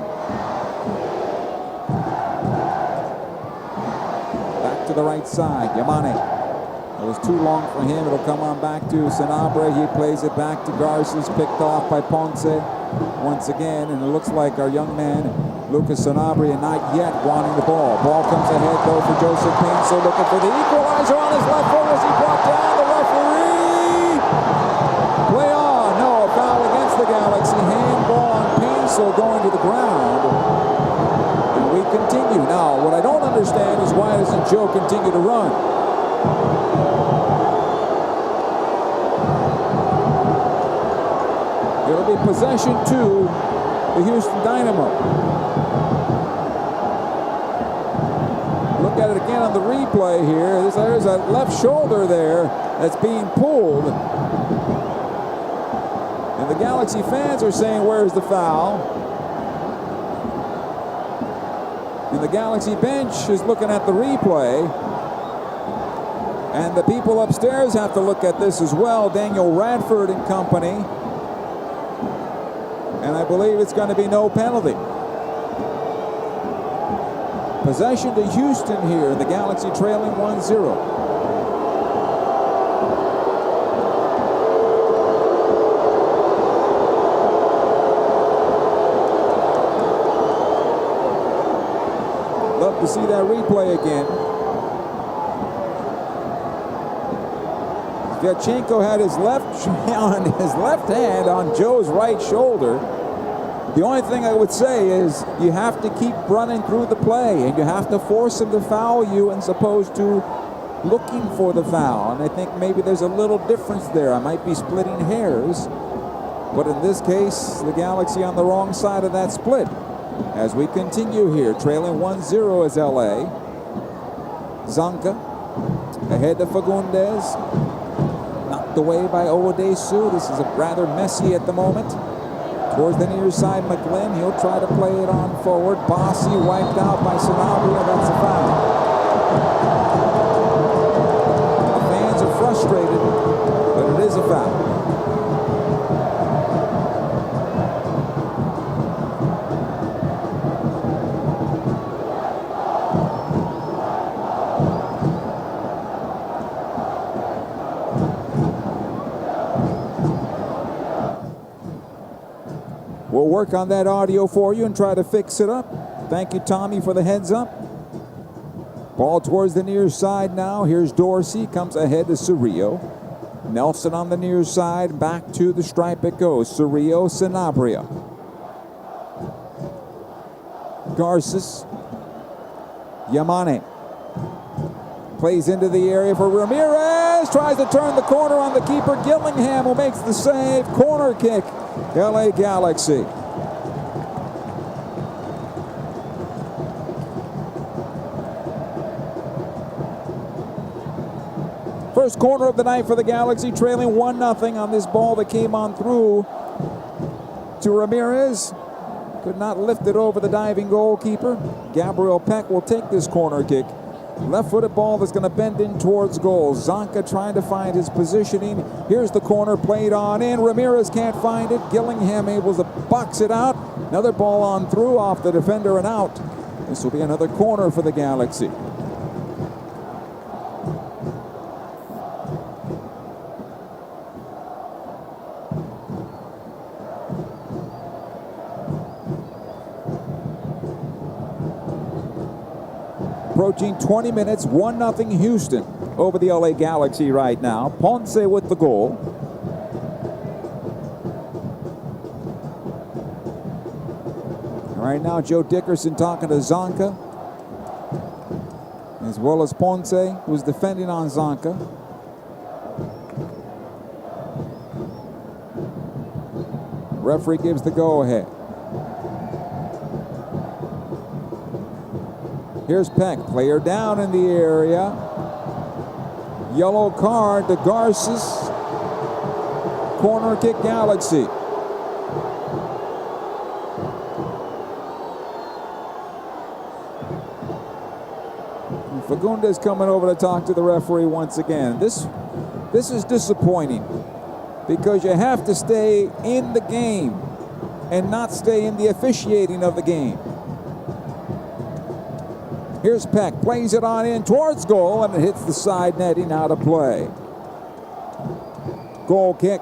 To the right side, Yamane. It was too long for him. It'll come on back to Sanabria. He plays it back to Garces, picked off by Ponce once again. And it looks like our young man, Lucas Sanabria, not yet wanting the ball. Ball comes ahead, though, for Joseph Painsil, looking for the equalizer on his left foot as he brought down the referee. Play on. No, a foul against the Galaxy. Handball on Painsil going to the ground. We continue. Now, what I don't understand is why doesn't Joe continue to run? It'll be possession to the Houston Dynamo. Look at it again on the replay here. There's a left shoulder there that's being pulled. And the Galaxy fans are saying, where's the foul? And the Galaxy bench is looking at the replay. And the people upstairs have to look at this as well. Daniel Radford and company. And I believe it's going to be no penalty. Possession to Houston here. The Galaxy trailing 1-0. Love to see that replay again. Vyachenko had his left hand on Joe's right shoulder. The only thing I would say is you have to keep running through the play, and you have to force him to foul you as opposed to looking for the foul. And I think maybe there's a little difference there. I might be splitting hairs, but in this case, the Galaxy on the wrong side of that split. As we continue here, trailing 1-0 is LA. Zonka ahead to Fagundes. Knocked away by Owadesu. This is rather messy at the moment. Towards the near side, McGlynn. He'll try to play it on forward. Bossy wiped out by Sanabria. That's a foul. The fans are frustrated, but it is a foul. We'll work on that audio for you and try to fix it up. Thank you, Tommy, for the heads up. Ball towards the near side now. Here's Dorsey. Comes ahead to Cerrillo. Nelson on the near side. Back to the stripe it goes. Cerrillo, Sanabria. Garces. Yamane. Plays into the area for Ramirez. Tries to turn the corner on the keeper. Gillingham who makes the save. Corner kick. LA Galaxy. First corner of the night for the Galaxy, trailing 1-0 on this ball that came on through to Ramirez. Could not lift it over the diving goalkeeper. Gabriel Peck will take this corner kick. Left-footed ball that's going to bend in towards goal. Zonka trying to find his positioning. Here's the corner played on in. Ramirez can't find it. Gillingham able to box it out. Another ball on through off the defender and out. This will be another corner for the Galaxy. approaching 20 minutes. 1-0 Houston over the LA Galaxy right now. Ponce with the goal. Right now, Joe Dickerson talking to Zonka, as well as Ponce, who's defending on Zonka. Referee gives the go-ahead. Here's Peck, player down in the area. Yellow card to Garces. Corner kick Galaxy. Fagundes coming over to talk to the referee once again. This is disappointing because you have to stay in the game and not stay in the officiating of the game. Here's Peck, plays it on in towards goal, and it hits the side netting out of play. Goal kick.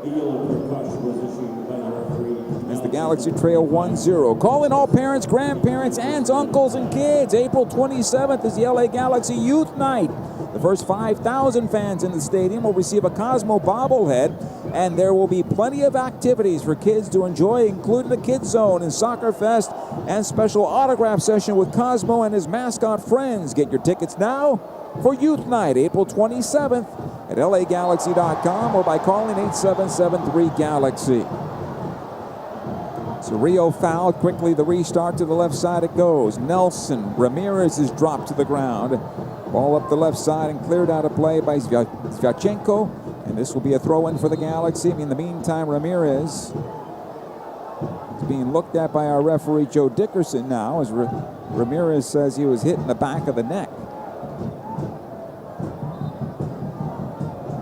A yellow card caution was issued by the referee. As the Galaxy trail 1-0. Calling all parents, grandparents, aunts, uncles, and kids. April 27th is the LA Galaxy Youth Night. The first 5,000 fans in the stadium will receive a Cosmo bobblehead, and there will be plenty of activities for kids to enjoy, including the Kids Zone and Soccer Fest and special autograph session with Cosmo and his mascot friends. Get your tickets now for Youth Night, April 27th at lagalaxy.com or by calling 8773-GALAXY. Rio foul. Quickly the restart to the left side it goes. Nelson Ramirez is dropped to the ground. Ball up the left side and cleared out of play by Sviatchenko. And this will be a throw-in for the Galaxy. In the meantime, Ramirez is being looked at by our referee Joe Dickerson now as Ramirez says he was hit in the back of the neck.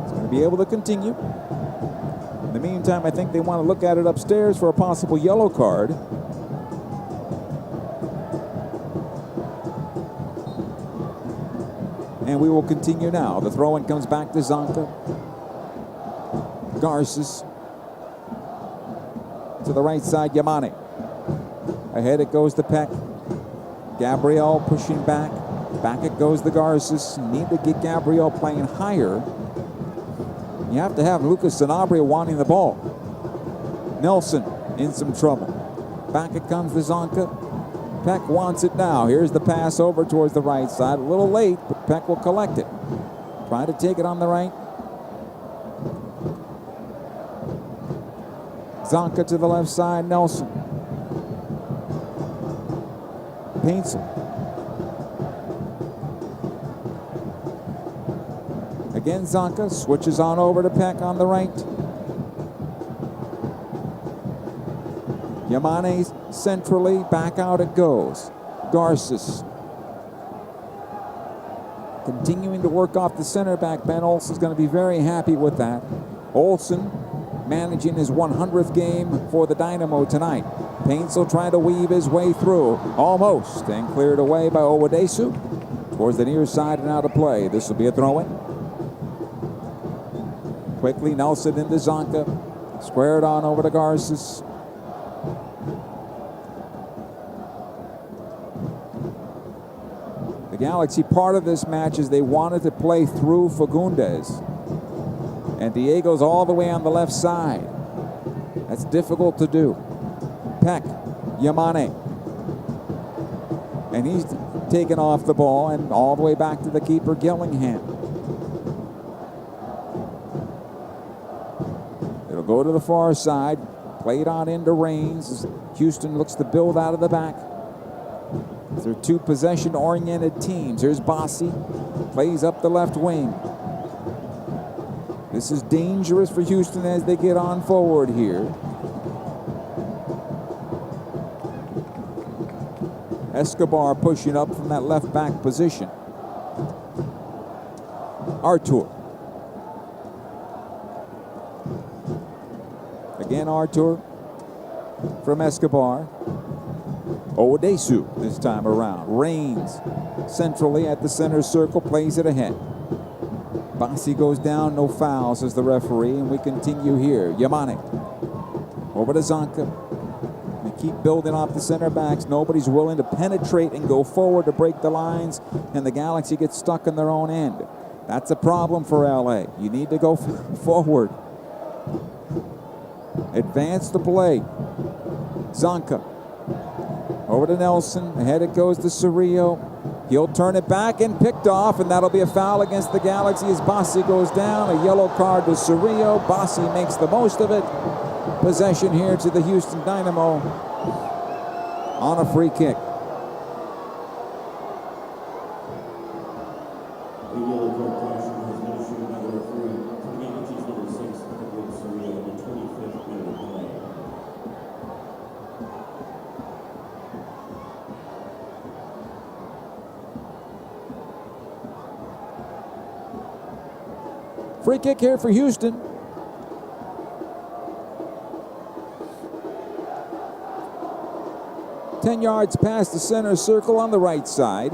He's going to be able to continue. In the meantime, I think they want to look at it upstairs for a possible yellow card. And we will continue now. The throw-in comes back to Zonka. Garces. To the right side, Yamane. Ahead it goes to Peck. Gabriel pushing back. Back it goes to Garces. Need to get Gabriel playing higher. You have to have Lucas Sanabria wanting the ball. Nelson in some trouble. Back it comes to Zonka. Peck wants it now. Here's the pass over towards the right side. A little late, but Peck will collect it. Try to take it on the right. Zonka to the left side. Nelson. Paintsel. Again, Zonka switches on over to Peck on the right. Yamane centrally, back out it goes. Garces continuing to work off the center back. Ben Olsen's going to be very happy with that. Olsen managing his 100th game for the Dynamo tonight. Paintsel trying to weave his way through. Almost, and cleared away by Owadesu. Towards the near side and out of play. This will be a throw-in. Quickly, Nelson into Zonka. Squared on over to Garces. The Galaxy, part of this match is they wanted to play through Fagundes. And Diego's all the way on the left side. That's difficult to do. Peck, Yamane. And he's taken off the ball and all the way back to the keeper, Gillingham. It'll go to the far side. Played on into Reigns as Houston looks to build out of the back. They're two possession-oriented teams. Here's Bassi. Plays up the left wing. This is dangerous for Houston as they get on forward here. Escobar pushing up from that left back position. Artur. Again, Artur from Escobar. Owadesu this time around. Reigns centrally at the center circle, plays it ahead. Bassi goes down, no foul, says the referee, and we continue here. Yamane over to Zonka. keep building off the center backs. Nobody's willing to penetrate and go forward to break the lines, and the Galaxy gets stuck in their own end. That's a problem for LA. You need to go forward. Advance the play. Zonka. Over to Nelson. Ahead it goes to Cerrillo. He'll turn it back and picked off, and that'll be a foul against the Galaxy as Bassi goes down. A yellow card to Cerrillo. Bassi makes the most of it. Possession here to the Houston Dynamo on a free kick. A yellow card caution has been issued by the referee. The Galaxy's number 6, Pregame Cerrillo, in the 25th minute of play. Free kick here for Houston. Ten yards past the center circle on the right side.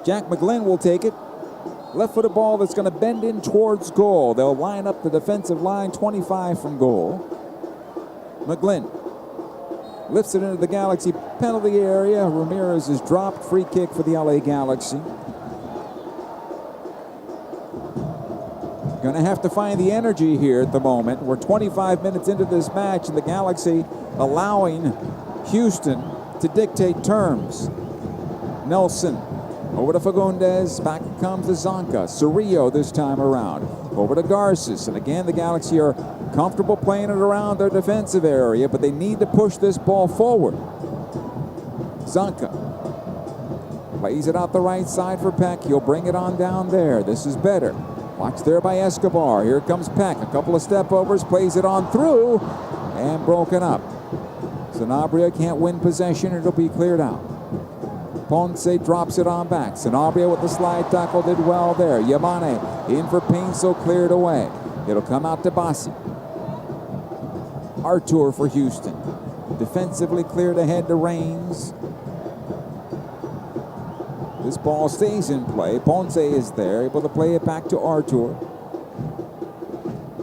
Jack McGlynn will take it. Left-footed ball that's going to bend in towards goal. They'll line up the defensive line 25 from goal. McGlynn lifts it into the Galaxy penalty area. Ramirez is dropped. Free kick for the LA Galaxy. Going to have to find the energy here at the moment. We're 25 minutes into this match, and the Galaxy allowing Houston to dictate terms. Nelson over to Fagundes. Back comes to Zonka. Cerrillo this time around. Over to Garces. And again, the Galaxy are comfortable playing it around their defensive area, but they need to push this ball forward. Zonka plays it out the right side for Peck. He'll bring it on down there. This is better. Watch there by Escobar. Here comes Peck. A couple of step overs. Plays it on through. And broken up. Sanabria can't win possession. It'll be cleared out. Ponce drops it on back. Sanabria with the slide tackle did well there. Yamane in for Painso, cleared away. It'll come out to Bassi. Artur for Houston. Defensively cleared ahead to Reigns. This ball stays in play. Ponce is there, able to play it back to Artur.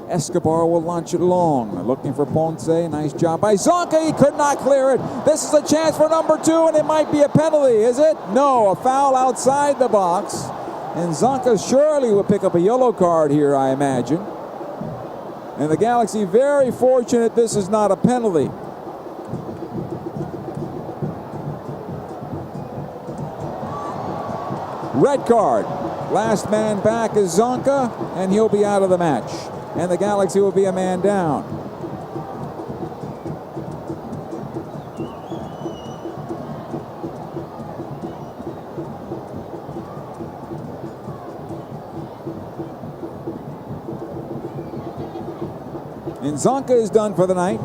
Escobar will launch it long. Looking for Ponce. Nice job by Zonka. He could not clear it. This is a chance for number 2, and it might be a penalty, is it? No, a foul outside the box. And Zonka surely will pick up a yellow card here, I imagine. And the Galaxy very fortunate this is not a penalty. Red card. Last man back is Zonka, and he'll be out of the match. And the Galaxy will be a man down. And Zonka is done for the night.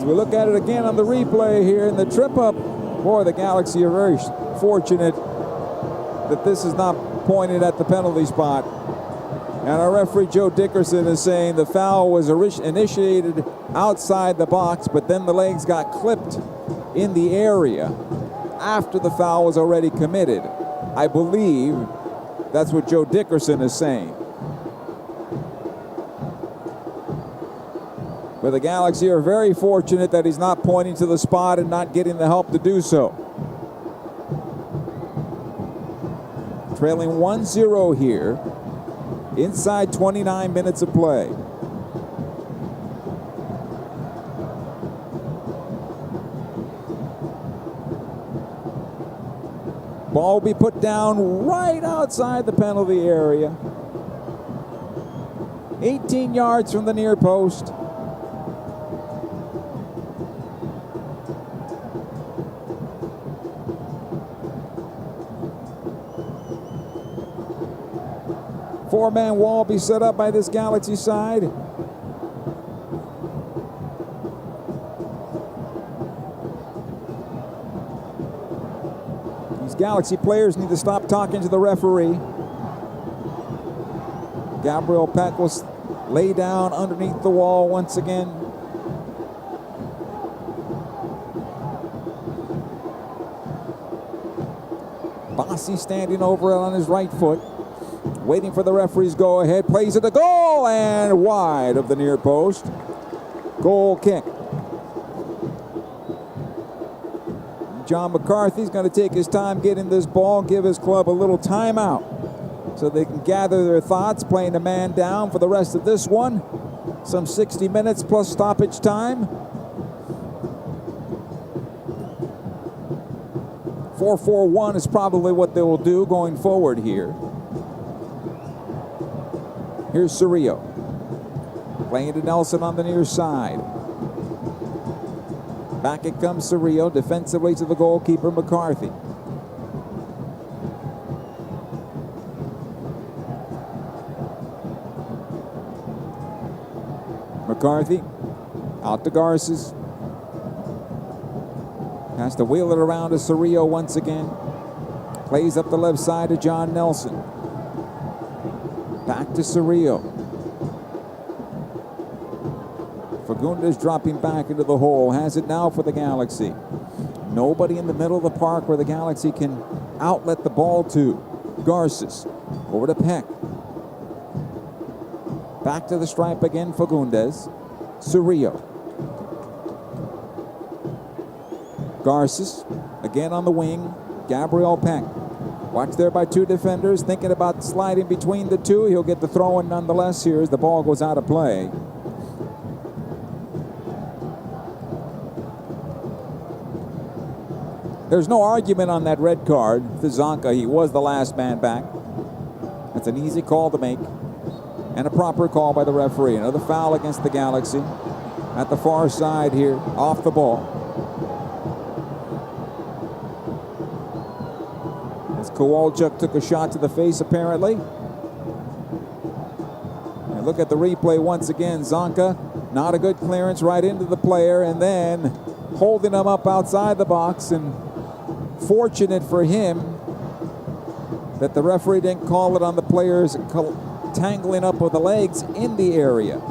We look at it again on the replay here in the trip up. Boy, the Galaxy are very fortunate that this is not pointed at the penalty spot. And our referee Joe Dickerson is saying the foul was initiated outside the box, but then the legs got clipped in the area after the foul was already committed. I believe that's what Joe Dickerson is saying. But the Galaxy are very fortunate that he's not pointing to the spot and not getting the help to do so. Trailing 1-0 here, inside 29 minutes of play. Ball will be put down right outside the penalty area. 18 yards from the near post. Four-man wall be set up by this Galaxy side. These Galaxy players need to stop talking to the referee. Gabriel Peck will lay down underneath the wall once again. Bossy standing over it on his right foot, waiting for the referee's go ahead, plays it to goal and wide of the near post. Goal kick. John McCarthy's going to take his time getting this ball, give his club a little timeout so they can gather their thoughts, playing a man down for the rest of this one. Some 60 minutes plus stoppage time. 4-4-1 is probably what they will do going forward here. Here's Cerrillo. Playing to Nelson on the near side. Back it comes Cerrillo, defensively to the goalkeeper, McCarthy. McCarthy out to Garces. Has to wheel it around to Cerrillo once again. Plays up the left side to John Nelson. Back to Cerrillo. Fagundes dropping back into the hole. Has it now for the Galaxy. Nobody in the middle of the park where the Galaxy can outlet the ball to. Garces over to Peck. Back to the stripe again, Fagundes. Cerrillo. Garces again on the wing. Gabriel Peck. Watch there by two defenders. Thinking about sliding between the two. He'll get the throw in nonetheless here as the ball goes out of play. There's no argument on that red card for Zonka. He was the last man back. That's an easy call to make. And a proper call by the referee. Another foul against the Galaxy. At the far side here. Off the ball. As Kowalczyk took a shot to the face apparently. And look at the replay once again. Zonka, not a good clearance right into the player. And then holding him up outside the box. And fortunate for him that the referee didn't call it on the players tangling up with the legs in the area.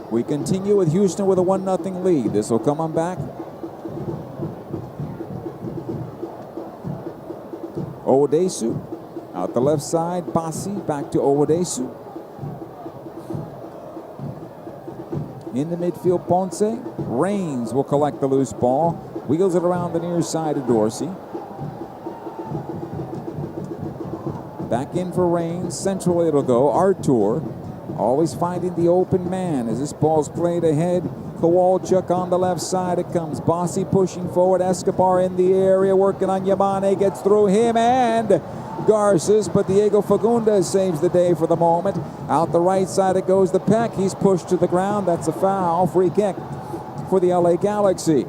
We continue with Houston with a 1-0 lead. This will come on back. Owodesu out the left side. Bassi back to Owodesu. In the midfield, Ponce. Reigns will collect the loose ball. Wheels it around the near side of Dorsey. Back in for Reigns. Centrally it'll go. Artur always finding the open man as this ball's played ahead. Kowalczyk on the left side. It comes. Bossy pushing forward. Escobar in the area working on Yamane. Gets through him and Garces, but Diego Fagundes saves the day for the moment. Out the right side it goes to Peck. He's pushed to the ground. That's a foul. Free kick for the LA Galaxy.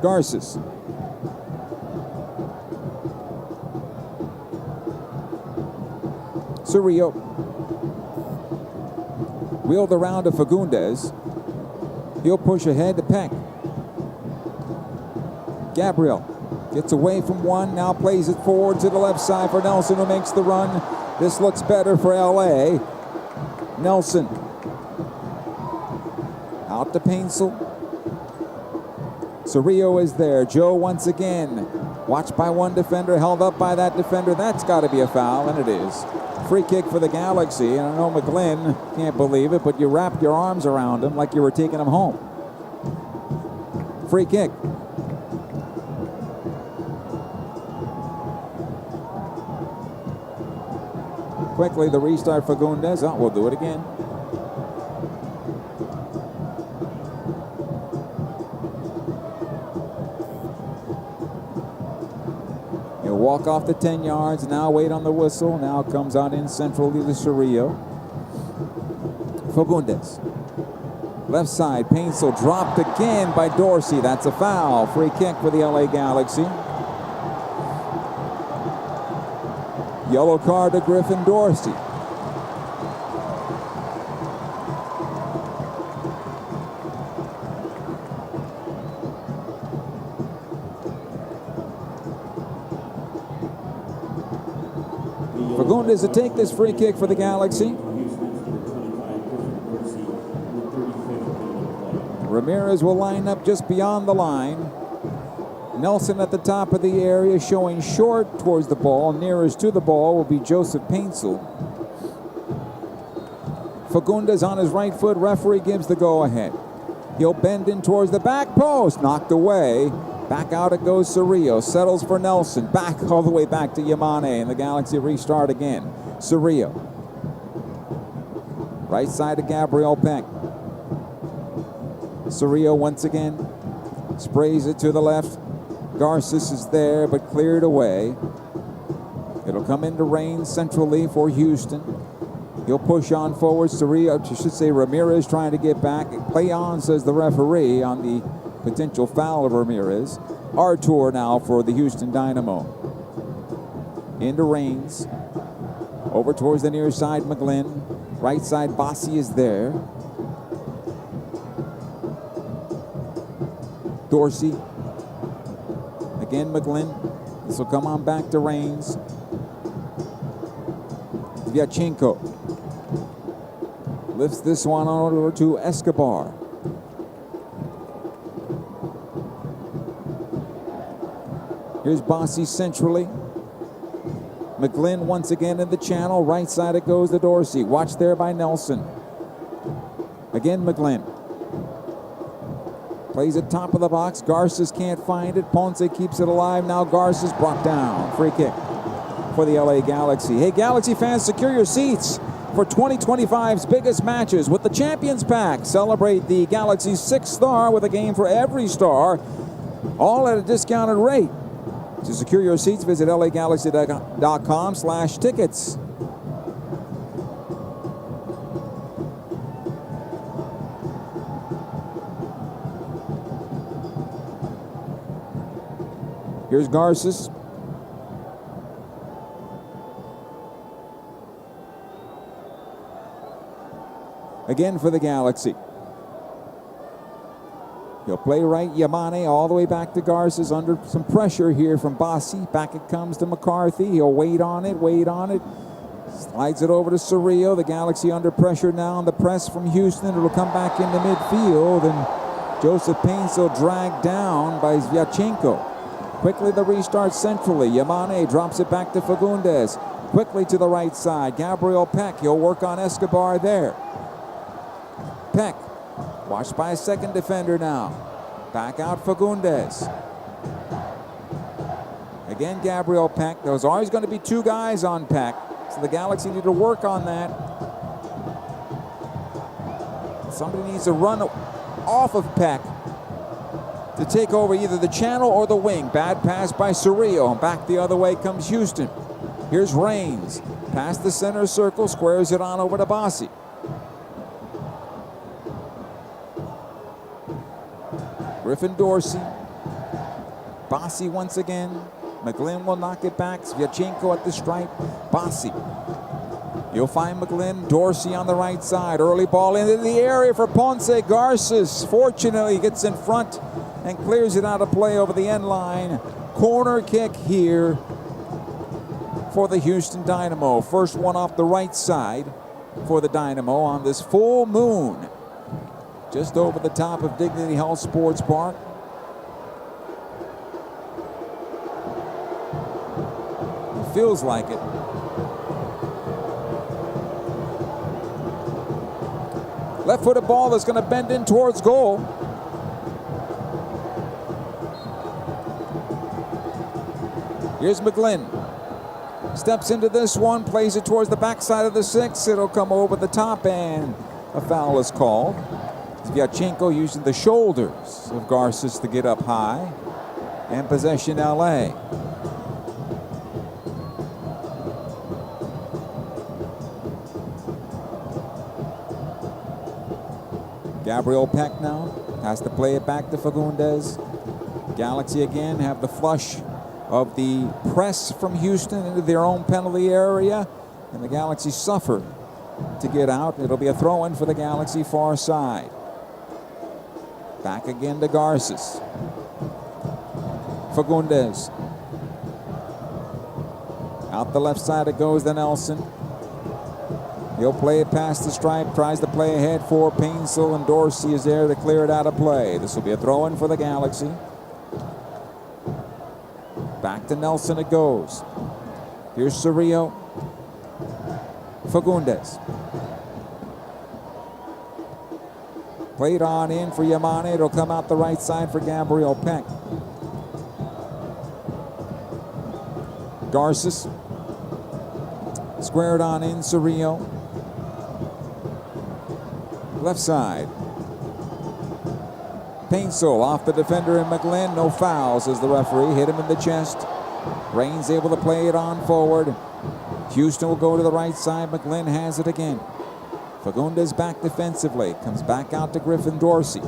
Garces. Cerrillo. Wheeled around to Fagundes. He'll push ahead to Peck. Gabriel gets away from one. Now plays it forward to the left side for Nelson, who makes the run. This looks better for LA. Nelson. Out to Paintsel. Cerrillo is there. Joe once again. Watched by one defender, held up by that defender. That's got to be a foul, and it is. Free kick for the Galaxy. And I know McGlynn can't believe it, but you wrapped your arms around him like you were taking him home. Free kick. Quickly, the restart for Fagundes. Oh, we'll do it again. Walk off the 10 yards, now wait on the whistle. Now comes on in centrally to Cerrillo. Fagundes. Left side, Paintsel dropped again by Dorsey. That's a foul. Free kick for the LA Galaxy. Yellow card to Griffin Dorsey. Fagundes to take this free kick for the Galaxy. Ramirez will line up just beyond the line. Nelson at the top of the area, showing short towards the ball. Nearest to the ball will be Joseph Paintsel. Fagundes on his right foot. Referee gives the go-ahead. He'll bend in towards the back post. Knocked away. Back out it goes Cerrillo. Settles for Nelson. Back all the way back to Yamane. And the Galaxy restart again. Cerrillo. Right side to Gabriel Peck. Cerrillo once again. Sprays it to the left. Garces is there, but cleared away. It'll come into range centrally for Houston. He'll push on forward. Cerrillo, I should say Ramirez trying to get back. Play on, says the referee, on the potential foul of Ramirez. Artur now for the Houston Dynamo. Into Reigns. Over towards the near side, McGlynn. Right side, Bassi is there. Dorsey. Again, McGlynn. This will come on back to Reigns. Vyachenko lifts this one over to Escobar. Here's Bassi centrally. McGlynn once again in the channel. Right side it goes to Dorsey. Watched there by Nelson. Again, McGlynn. Plays at top of the box. Garces can't find it. Ponce keeps it alive. Now Garces brought down. Free kick for the LA Galaxy. Hey, Galaxy fans, secure your seats for 2025's biggest matches with the Champions Pack. Celebrate the Galaxy's 6th star with a game for every star, all at a discounted rate. To secure your seats, visit lagalaxy.com/tickets. Here's Garces. Again for the Galaxy. He'll play right. Yamane all the way back to Garces under some pressure here from Bassi. Back it comes to McCarthy. He'll wait on it. Slides it over to Cerrillo. The Galaxy under pressure now on the press from Houston. It'll come back into midfield. And Joseph Paintsel dragged down by Vyachenko. Quickly the restart centrally. Yamane drops it back to Fagundes. Quickly to the right side. Gabriel Peck. He'll work on Escobar there. Peck. Watched by a second defender now. Back out Fagundes. Again, Gabriel Peck. There was always going to be two guys on Peck. So the Galaxy need to work on that. Somebody needs to run off of Peck to take over either the channel or the wing. Bad pass by Cerrillo. And back the other way comes Houston. Here's Reigns. Past the center circle. Squares it on over to Bassi. Griffin Dorsey. Bassi once again. McGlynn will knock it back. Vyachenko at the stripe. Bassi. You'll find McGlynn. Dorsey on the right side. Early ball into the area for Ponce. Garces fortunately gets in front and clears it out of play over the end line. Corner kick here for the Houston Dynamo. First one off the right side for the Dynamo on this full moon. Just over the top of Dignity Health Sports Park. It feels like it. Left-footed ball that's going to bend in towards goal. Here's McGlynn. Steps into this one, plays it towards the backside of the 6. It'll come over the top, and a foul is called. Vyachenko using the shoulders of Garces to get up high. And possession LA. Gabriel Peck now has to play it back to Fagundes. Galaxy again have the flush of the press from Houston into their own penalty area. And the Galaxy suffer to get out. It'll be a throw-in for the Galaxy far side. Back again to Garces. Fagundes. Out the left side it goes to Nelson. He'll play it past the stripe, tries to play ahead for Painsel, and Dorsey is there to clear it out of play. This will be a throw-in for the Galaxy. Back to Nelson it goes. Here's Cerrillo. Fagundes. Played on in for Yamane. It'll come out the right side for Gabriel Peck. Garces. Squared on in, Cerrillo. Left side. Painsel off the defender in McGlynn. No fouls as the referee hit him in the chest. Rain's able to play it on forward. Houston will go to the right side. McGlynn has it again. Fagundes back defensively. Comes back out to Griffin Dorsey.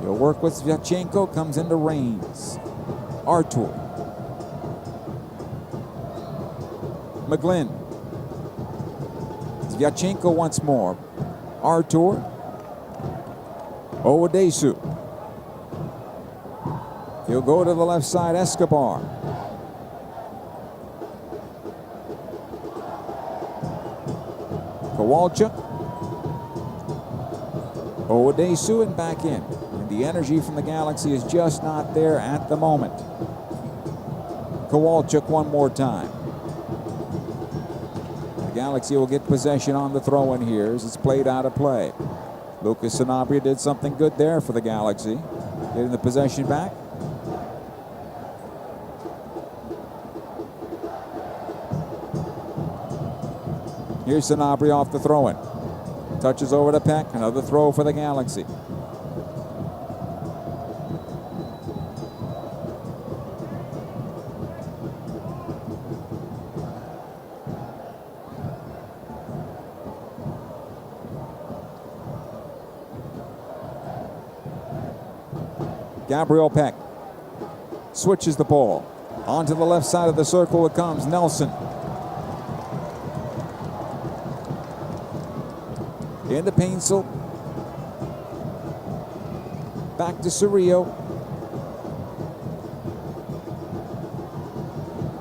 He'll work with Vyachenko. Comes into Reigns. Artur. McGlynn. Vyachenko once more. Artur. Owodesu. He'll go to the left side. Escobar. Kowalczyk. Owodesu and back in. And the energy from the Galaxy is just not there at the moment. Kowalczyk one more time. Galaxy will get possession on the throw-in here as it's played out of play. Lucas Sanabria did something good there for the Galaxy. Getting the possession back. Here's Sanabria off the throw-in. Touches over to Peck. Another throw for the Galaxy. Gabriel Peck switches the ball. Onto the left side of the circle it comes. Nelson. Into Painsel. Back to Cerrillo.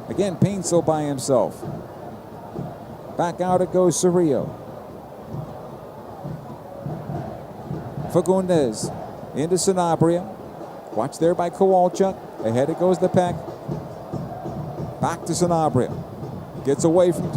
Again, Painsel by himself. Back out it goes Cerrillo. Fagundes. Into Sanabria. Watch there by Kowalczyk. Ahead it goes to Peck. Back to Sanabria. Gets away from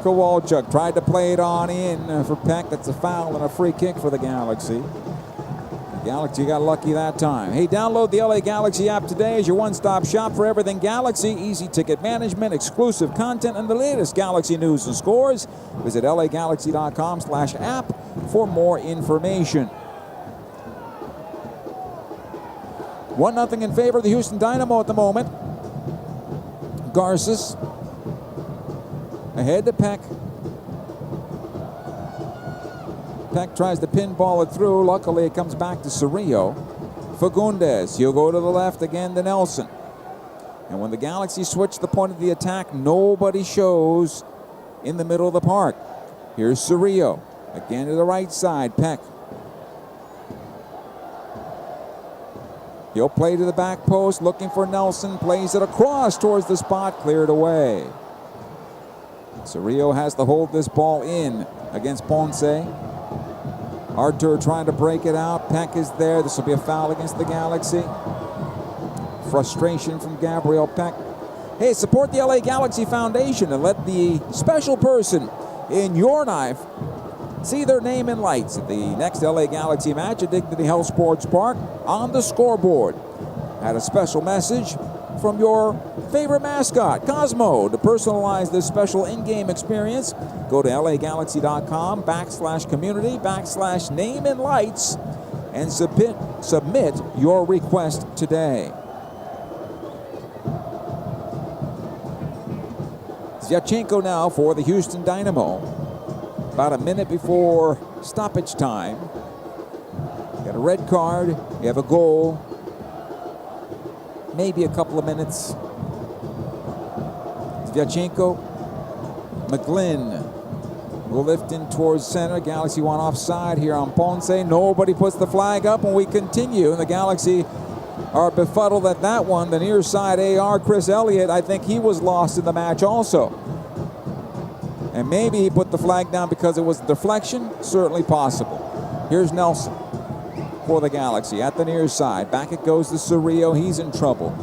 Kowalczyk. Tried to play it on in for Peck. That's a foul and a free kick for the Galaxy. The Galaxy got lucky that time. Hey, download the LA Galaxy app today as your one-stop shop for everything Galaxy. Easy ticket management, exclusive content, and the latest Galaxy news and scores. Visit lagalaxy.com/app for more information. 1-0 in favor of the Houston Dynamo at the moment. Garces. Ahead to Peck. Peck tries to pinball it through. Luckily, it comes back to Cerrillo. Fagundes. He'll go to the left again to Nelson. And when the Galaxy switch the point of the attack, nobody shows in the middle of the park. Here's Cerrillo. Again to the right side. Peck. He'll play to the back post, looking for Nelson. Plays it across towards the spot, cleared away. Cerrillo has to hold this ball in against Ponce. Artur trying to break it out. Peck is there. This will be a foul against the Galaxy. Frustration from Gabriel Peck. Hey, support the LA Galaxy Foundation and let the special person in your life see their name in lights at the next LA Galaxy match at Dignity Health Sports Park on the scoreboard. Had a special message from your favorite mascot, Cosmo. To personalize this special in-game experience, go to lagalaxy.com/community/name in lights and submit your request today. Vyachenko now for the Houston Dynamo. About a minute before stoppage time. You got a red card. You have a goal. Maybe a couple of minutes. Vyachenko. McGlynn will lift in towards center. Galaxy one offside here on Ponce. Nobody puts the flag up, and we continue. And the Galaxy are befuddled at that one. The near side AR, Chris Elliott, I think he was lost in the match also. And maybe he put the flag down because it was a deflection. Certainly possible. Here's Nelson for the Galaxy at the near side. Back it goes to Cerrillo. He's in trouble.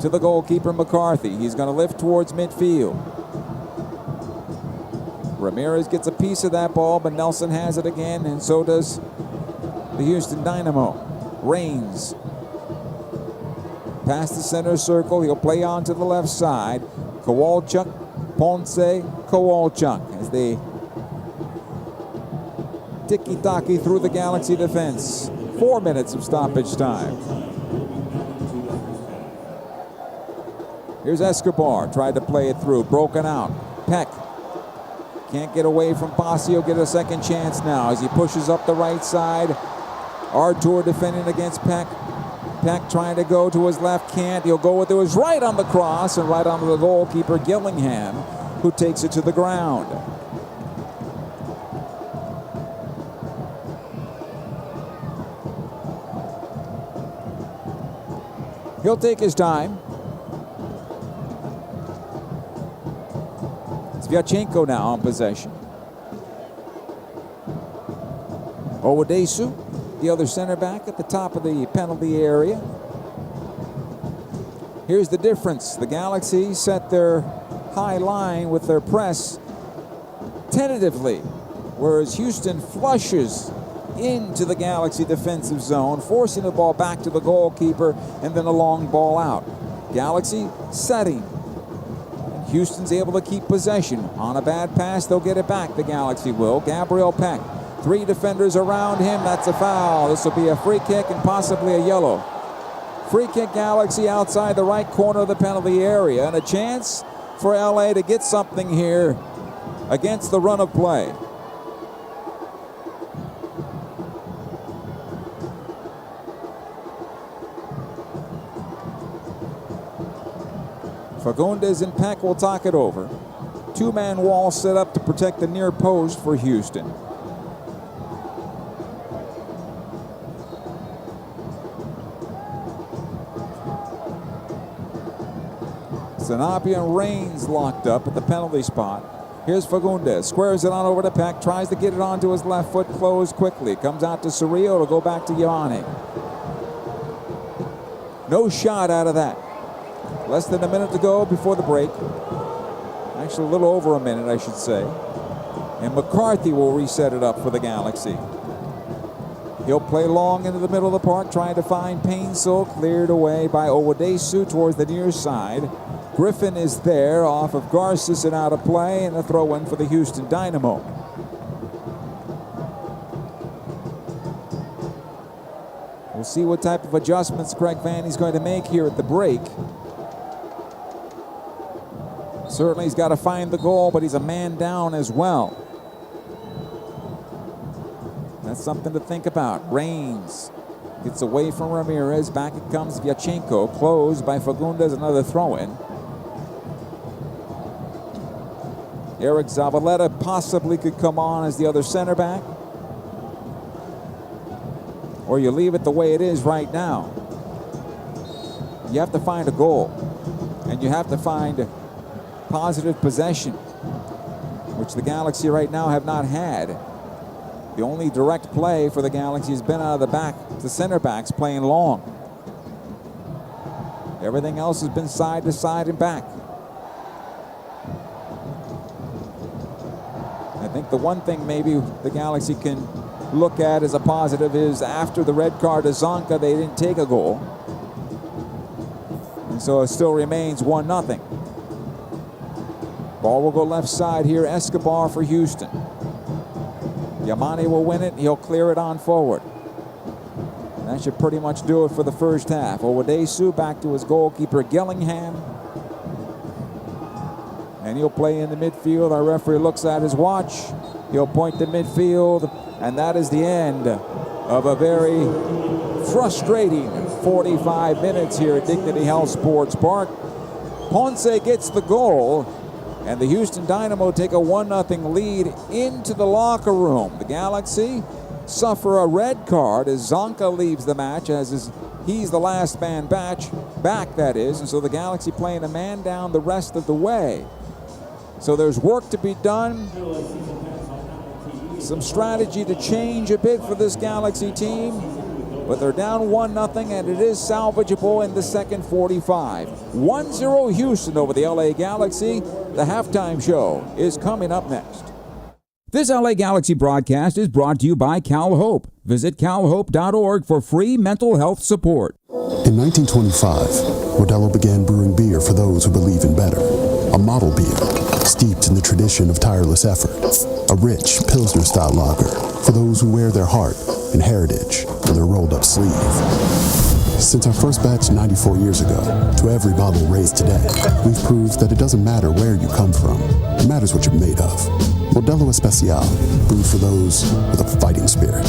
To the goalkeeper, McCarthy. He's going to lift towards midfield. Ramirez gets a piece of that ball, but Nelson has it again, and so does the Houston Dynamo. Reigns. Past the center circle. He'll play on to the left side. Kowalczyk, Ponce, Kowalczyk as they ticky-tacky through the Galaxy defense. 4 minutes of stoppage time. Here's Escobar, tried to play it through, broken out. Peck can't get away from Passi. He'll get a second chance now as he pushes up the right side. Artur defending against Peck. Peck trying to go to his left, can't. He'll go with his right on the cross and right onto the goalkeeper, Gillingham, who takes it to the ground. He'll take his time. Vyachenko now on possession. Owodesu, the other center back, at the top of the penalty area. Here's the difference. The Galaxy set their high line with their press tentatively, whereas Houston flushes into the Galaxy defensive zone, forcing the ball back to the goalkeeper and then a long ball out. Galaxy setting. Houston's able to keep possession. On a bad pass, they'll get it back. The Galaxy will. Gabriel Peck. 3 defenders around him. That's a foul. This will be a free kick and possibly a yellow. Free kick, Galaxy outside the right corner of the penalty area. And a chance for LA to get something here against the run of play. Fagundes and Peck will talk it over. 2-man wall set up to protect the near post for Houston. Sanabia and Reigns locked up at the penalty spot. Here's Fagundes, squares it on over to Peck, tries to get it onto his left foot, closed quickly. Comes out to Cerrillo to go back to Ioane. No shot out of that. Less than a minute to go before the break. Actually, a little over a minute, I should say. And McCarthy will reset it up for the Galaxy. He'll play long into the middle of the park, trying to find Painsil, cleared away by Owodesu towards the near side. Griffin is there, off of Garces and out of play, and a throw-in for the Houston Dynamo. We'll see what type of adjustments Greg Vanny's going to make here at the break. Certainly he's got to find the goal, but he's a man down as well. That's something to think about. Reigns gets away from Ramirez. Back it comes Vyachenko. Closed by Fagundes. Another throw-in. Eric Zavaleta possibly could come on as the other center back. Or you leave it the way it is right now. You have to find a goal. And you have to find positive possession, which the Galaxy right now have not had. The only direct play for the Galaxy has been out of the back, the center backs playing long. Everything else has been side to side and back. I think the one thing maybe the Galaxy can look at as a positive is after the red card to Zonka, they didn't take a goal. And so it still remains 1-0. Ball will go left side here. Escobar for Houston. Yamane will win it. He'll clear it on forward. And that should pretty much do it for the first half. Owodesu back to his goalkeeper, Gillingham. And he'll play in the midfield. Our referee looks at his watch. He'll point to midfield. And that is the end of a very frustrating 45 minutes here at Dignity Health Sports Park. Ponce gets the goal. And the Houston Dynamo take a 1-0 lead into the locker room. The Galaxy suffer a red card as Zonka leaves the match, as is He's the last man back, that is, and so the Galaxy playing a man down the rest of the way. So there's work to be done. Some strategy to change a bit for this Galaxy team. But they're down 1-0, and it is salvageable in the second 45. 1-0 Houston over the LA Galaxy. The halftime show is coming up next. This LA Galaxy broadcast is brought to you by CalHope. Visit calhope.org for free mental health support. In 1925, Modelo began brewing beer for those who believe in better. A model beer, steeped in the tradition of tireless effort. A rich, Pilsner-style lager for those who wear their heart and heritage on their rolled-up sleeve. Since our first batch 94 years ago, to every bottle raised today, we've proved that it doesn't matter where you come from. It matters what you're made of. Modelo Especial, brewed for those with a fighting spirit.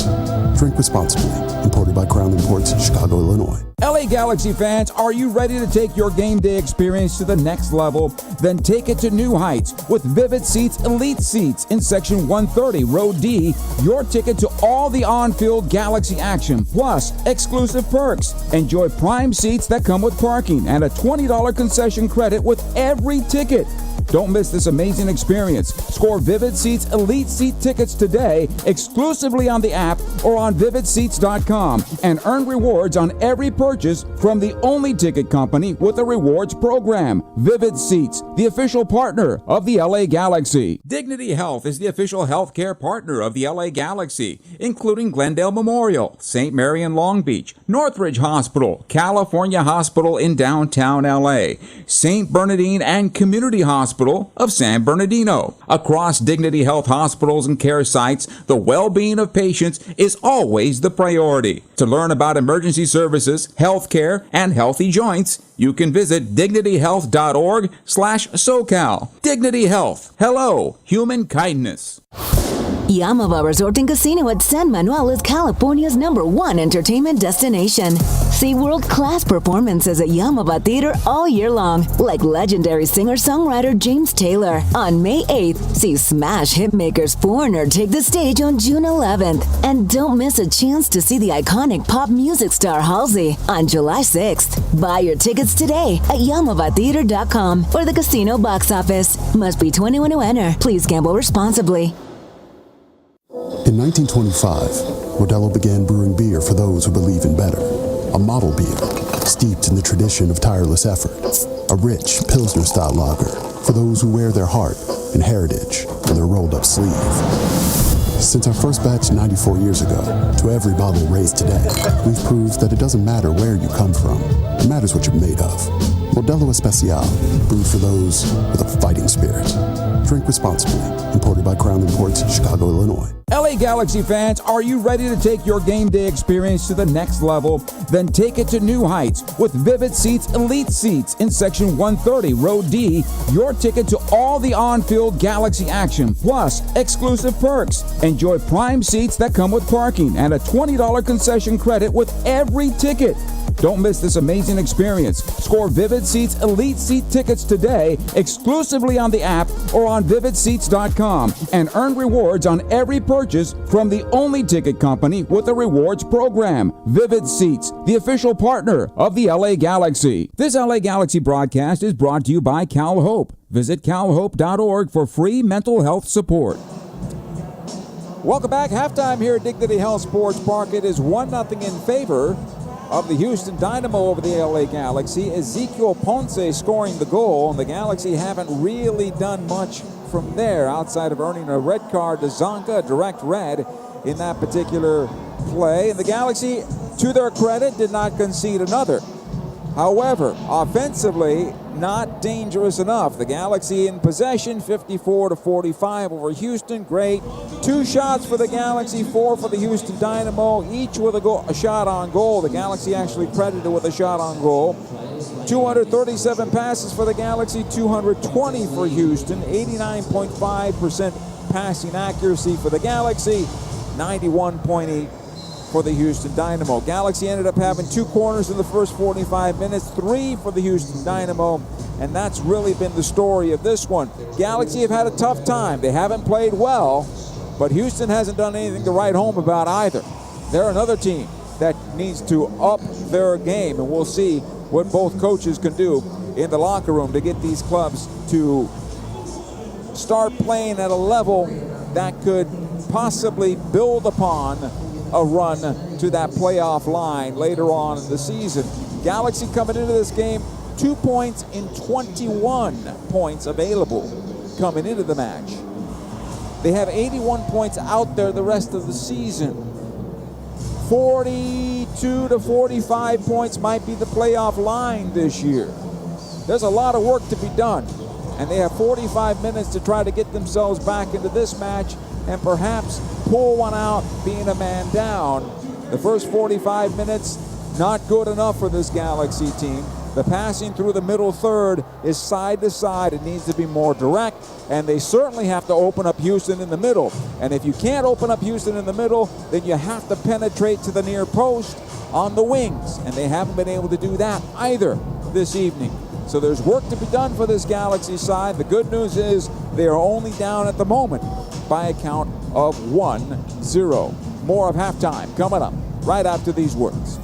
Drink responsibly. Imported by Crown Imports, Chicago, Illinois. LA Galaxy fans, are you ready to take your game day experience to the next level? Then take it to new heights with Vivid Seats Elite Seats in Section 130, Row D. Your ticket to all the on-field Galaxy action, plus exclusive perks. Enjoy prime seats that come with parking and a $20 concession credit with every ticket. Don't miss this amazing experience. Score Vivid Seats Elite Seat tickets today exclusively on the app or on vividseats.com and earn rewards on every purchase from the only ticket company with a rewards program. Vivid Seats, the official partner of the LA Galaxy. Dignity Health is the official healthcare partner of the LA Galaxy, including Glendale Memorial, St. Mary in Long Beach, Northridge Hospital, California Hospital in downtown LA, St. Bernardine and Community Hospital of San Bernardino. Across Dignity Health hospitals and care sites, the well-being of patients is always the priority. To learn about emergency services, health care, and healthy joints, you can visit dignityhealth.org/SoCal. Dignity Health. Hello, human kindness. Yamava Resort and Casino at San Manuel is California's #1 entertainment destination. See world-class performances at Yamava Theater all year long, like legendary singer-songwriter James Taylor. On May 8th, see smash hitmakers Foreigner take the stage on June 11th. And don't miss a chance to see the iconic pop music star Halsey on July 6th. Buy your tickets today at YamavaTheater.com or the casino box office. Must be 21 to enter. Please gamble responsibly. In 1925, Modelo began brewing beer for those who believe in better. A model beer, steeped in the tradition of tireless effort. A rich, Pilsner-style lager for those who wear their heart and heritage on their rolled-up sleeve. Since our first batch 94 years ago, to every bottle raised today, we've proved that it doesn't matter where you come from. It matters what you're made of. Modelo Especial, brewed for those with a fighting spirit. Drink responsibly. Imported by Crown Imports, Chicago, Illinois. LA Galaxy fans, are you ready to take your game day experience to the next level? Then take it to new heights with Vivid Seats Elite Seats in Section 130, Row D. Your ticket to all the on-field Galaxy action, plus exclusive perks. Enjoy prime seats that come with parking and a $20 concession credit with every ticket. Don't miss this amazing experience. Score Vivid Seats Elite Seat tickets today exclusively on the app or on vividseats.com and earn rewards on every purchase from the only ticket company with a rewards program. Vivid Seats, the official partner of the LA Galaxy. This LA Galaxy broadcast is brought to you by CalHope. Visit calhope.org for free mental health support. Welcome back. Halftime here at Dignity Health Sports Park. It is 1-0 in favor of the Houston Dynamo over the LA Galaxy. Ezekiel Ponce scoring the goal, and the Galaxy haven't really done much from there outside of earning a red card to Zonka, a direct red in that particular play. And the Galaxy, to their credit, did not concede another. However, offensively, not dangerous enough. The Galaxy in possession, 54-45 over Houston. Great. 2 shots for the Galaxy, 4 for the Houston Dynamo, each with a shot on goal. The Galaxy actually credited with a shot on goal. 237 passes for the Galaxy, 220 for Houston. 89.5% passing accuracy for the Galaxy, 91.8 for the Houston Dynamo. Galaxy ended up having 2 corners in the first 45 minutes, 3 for the Houston Dynamo, and that's really been the story of this one. Galaxy have had a tough time. They haven't played well, but Houston hasn't done anything to write home about either. They're another team that needs to up their game, and we'll see what both coaches can do in the locker room to get these clubs to start playing at a level that could possibly build upon a run to that playoff line later on in the season. Galaxy coming into this game 2 points in 21 points available coming into the match. They have 81 points out there the rest of the season. 42 to 45 points might be the playoff line this year. There's a lot of work to be done, and they have 45 minutes to try to get themselves back into this match and perhaps pull one out being a man down. The first 45 minutes, not good enough for this Galaxy team. The passing through the middle third is side to side. It needs to be more direct, and they certainly have to open up Houston in the middle. And if you can't open up Houston in the middle, then you have to penetrate to the near post on the wings, and they haven't been able to do that either this evening. So there's work to be done for this Galaxy side. The good news is they are only down at the moment by a count of 1-0. More of halftime coming up right after these words.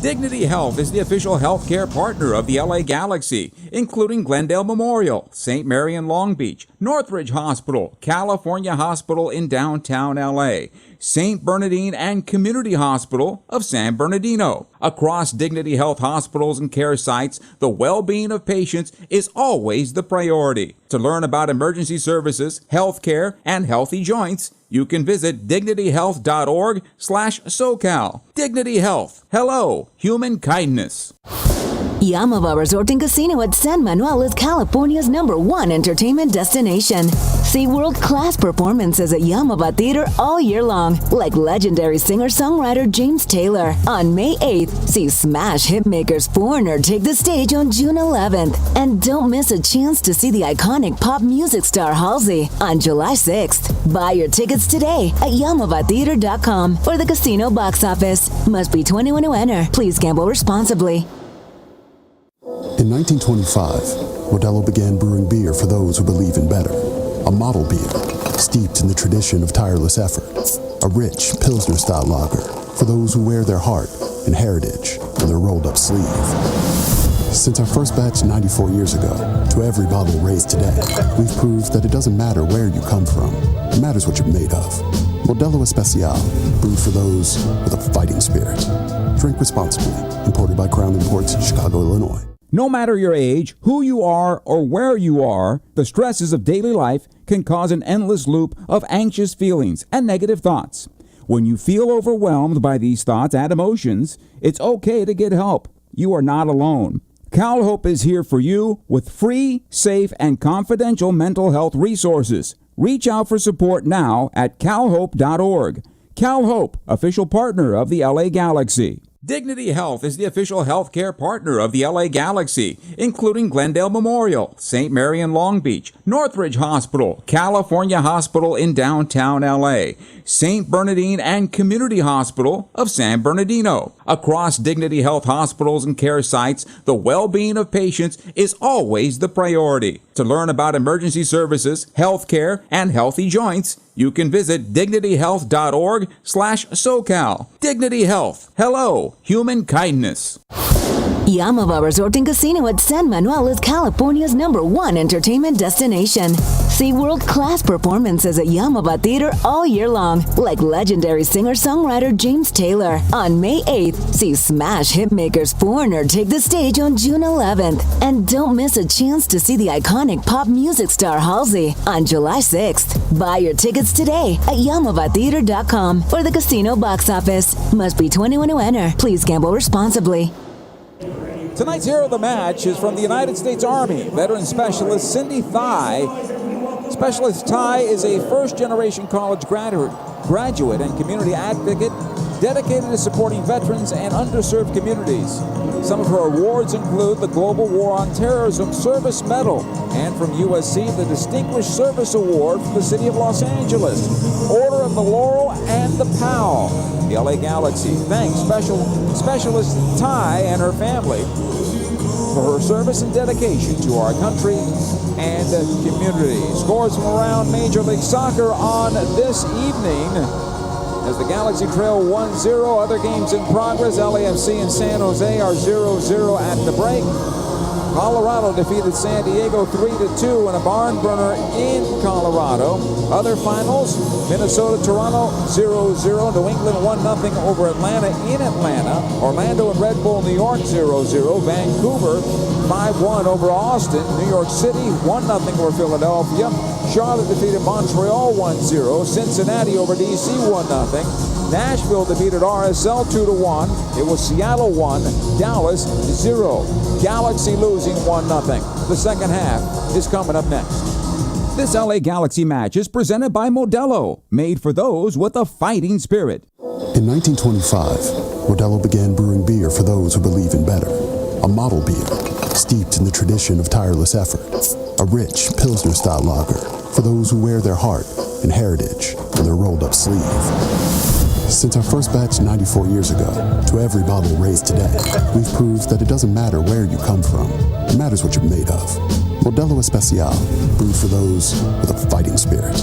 Dignity Health is the official healthcare partner of the LA Galaxy, including Glendale Memorial, St. Mary in Long Beach, Northridge Hospital, California Hospital in downtown LA, St. Bernardine and Community Hospital of San Bernardino. Across Dignity Health hospitals and care sites, the well-being of patients is always the priority. To learn about emergency services, health care, and healthy joints, you can visit dignityhealth.org/SoCal. Dignity Health. Hello, human kindness. Yamava Resort and Casino at San Manuel is California's #1 entertainment destination. See world-class performances at Yamava Theater all year long, like legendary singer-songwriter James Taylor. On May 8th, see smash hitmakers Foreigner take the stage on June 11th. And don't miss a chance to see the iconic pop music star Halsey on July 6th. Buy your tickets today at YamavaTheater.com or the casino box office. Must be 21 to enter. Please gamble responsibly. In 1925, Modelo began brewing beer for those who believe in better. A model beer, steeped in the tradition of tireless effort. A rich Pilsner-style lager for those who wear their heart and heritage on their rolled-up sleeve. Since our first batch 94 years ago, to every bottle raised today, we've proved that it doesn't matter where you come from. It matters what you're made of. Modelo Especial, brewed for those with a fighting spirit. Drink responsibly. Imported by Crown Imports, Chicago, Illinois. No matter your age, who you are, or where you are, the stresses of daily life can cause an endless loop of anxious feelings and negative thoughts. When you feel overwhelmed by these thoughts and emotions, it's okay to get help. You are not alone. CalHope is here for you with free, safe, and confidential mental health resources. Reach out for support now at calhope.org. CalHope, official partner of the LA Galaxy. Dignity Health is the official healthcare partner of the LA Galaxy, including Glendale Memorial, St. Mary in Long Beach, Northridge Hospital, California Hospital in downtown LA, St. Bernardine and Community Hospital of San Bernardino. Across Dignity Health hospitals and care sites, the well-being of patients is always the priority. To learn about emergency services, health care, and healthy joints, you can visit dignityhealth.org/SoCal. Dignity Health. Hello, human kindness. Yamava Resort and Casino at San Manuel is California's #1 entertainment destination. See world-class performances at Yamava Theater all year long, like legendary singer-songwriter James Taylor. On May 8th, see smash hitmakers Foreigner take the stage on June 11th. And don't miss a chance to see the iconic pop music star Halsey on July 6th. Buy your tickets today at YamavaTheater.com or the casino box office. Must be 21 to enter. Please gamble responsibly. Tonight's hero of the match is from the United States Army, veteran specialist Cindy Thai. Specialist Thai is a first-generation college graduate and community advocate dedicated to supporting veterans and underserved communities. Some of her awards include the Global War on Terrorism Service Medal and from USC, the Distinguished Service Award from the City of Los Angeles, Order of the Laurel, and the POW. The LA Galaxy thanks Specialist Thai and her family for her service and dedication to our country and community. Scores from around Major League Soccer on this evening. as the Galaxy trail 1-0. Other games in progress. LAFC and San Jose are 0-0 at the break. Colorado defeated San Diego 3-2 in a barn burner in Colorado. Other finals, Minnesota-Toronto 0-0. New England 1-0 over Atlanta in Atlanta. Orlando and Red Bull New York 0-0. Vancouver 5-1 over Austin. New York City 1-0 over Philadelphia. Charlotte defeated Montreal 1-0. Cincinnati over DC 1-0. Nashville defeated RSL 2-1. It was Seattle 1, Dallas 0. Galaxy losing 1-0. The second half is coming up next. This LA Galaxy match is presented by Modelo, made for those with a fighting spirit. In 1925, Modelo began brewing beer for those who believe in better. A model beer, steeped in the tradition of tireless effort. A rich Pilsner-style lager for those who wear their heart and heritage on their rolled-up sleeve. Since our first batch 94 years ago, to every bottle raised today, we've proved that it doesn't matter where you come from. It matters what you're made of. Modelo Especial, brewed for those with a fighting spirit.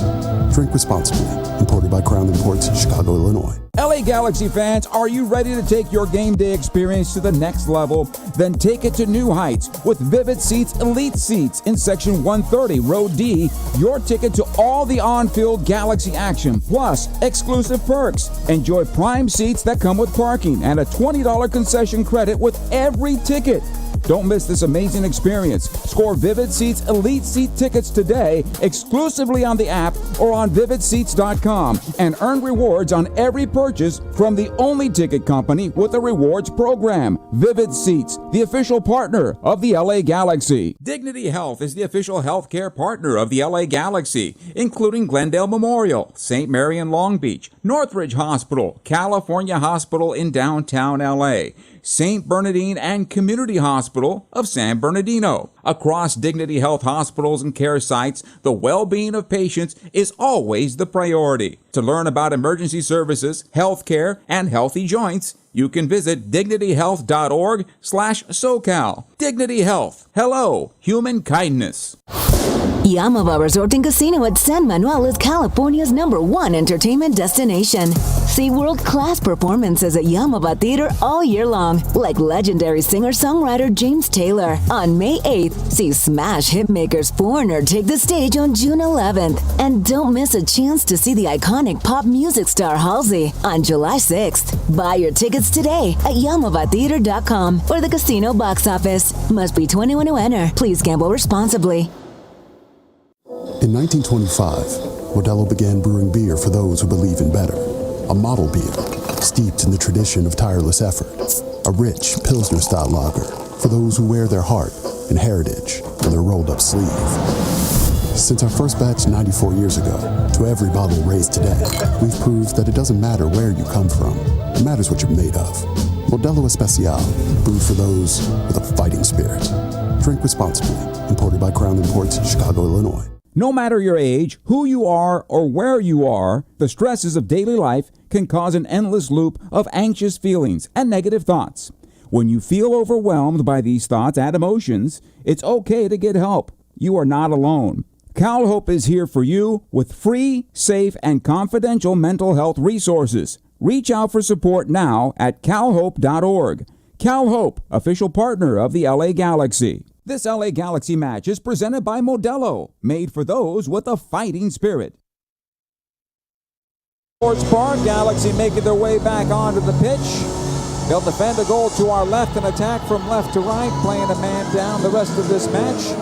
Drink responsibly. Imported by Crown Imports, Chicago, Illinois. LA Galaxy fans, are you ready to take your game day experience to the next level? Then take it to new heights with Vivid Seats Elite Seats in Section 130, Row D. Your ticket to all the on-field Galaxy action, plus exclusive perks. Enjoy prime seats that come with parking and a $20 concession credit with every ticket. Don't miss this amazing experience. Score Vivid Seats Elite Seat tickets today exclusively on the app or on vividseats.com and earn rewards on every purchase from the only ticket company with a rewards program. Vivid Seats, the official partner of the LA Galaxy. Dignity Health is the official healthcare partner of the LA Galaxy, including Glendale Memorial, St. Mary in Long Beach, Northridge Hospital, California Hospital in downtown LA, St. Bernardine and Community Hospital of San Bernardino. Across Dignity Health hospitals and care sites, the well-being of patients is always the priority. To learn about emergency services, health care, and healthy joints, you can visit dignityhealth.org/SoCal. Dignity Health. Hello, human kindness. Yamava Resort and Casino at San Manuel is California's #1 entertainment destination. See world-class performances at Yamava Theater all year long, like legendary singer-songwriter James Taylor. On May 8th, see smash hitmakers Foreigner take the stage on June 11th. And don't miss a chance to see the iconic pop music star Halsey on July 6th. Buy your tickets today at YamavaTheater.com or the casino box office. Must be 21 to enter. Please gamble responsibly. In 1925, Modelo began brewing beer for those who believe in better. A model beer, steeped in the tradition of tireless effort. A rich Pilsner-style lager for those who wear their heart and heritage on their rolled-up sleeve. Since our first batch 94 years ago, to every bottle raised today, we've proved that it doesn't matter where you come from. It matters what you're made of. Modelo Especial, brewed for those with a fighting spirit. Drink responsibly. Imported by Crown Imports, Chicago, Illinois. No matter your age, who you are, or where you are, the stresses of daily life can cause an endless loop of anxious feelings and negative thoughts. When you feel overwhelmed by these thoughts and emotions, it's okay to get help. You are not alone. CalHope is here for you with free, safe, and confidential mental health resources. Reach out for support now at calhope.org. CalHope, official partner of the LA Galaxy. This LA Galaxy match is presented by Modelo, made for those with a fighting spirit. Sports Park, Galaxy making their way back onto the pitch. They'll defend a goal to our left and attack from left to right, playing a man down the rest of this match.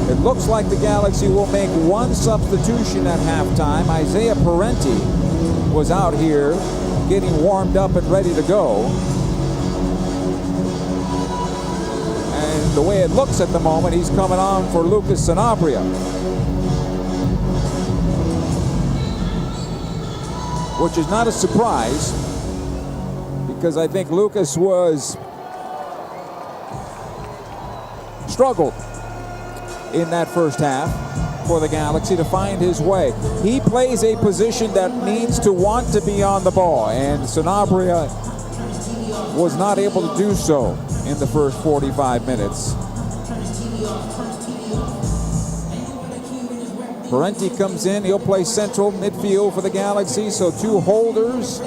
It looks like the Galaxy will make one substitution at halftime. Isaiah Parenti was out here getting warmed up and ready to go. And the way it looks at the moment, he's coming on for Lucas Sanabria, which is not a surprise because I think Lucas struggled in that first half for the Galaxy to find his way. He plays a position that needs to want to be on the ball, and Sanabria was not able to do so in the first 45 minutes. Parenti comes in. He'll play central midfield for the Galaxy, so two holders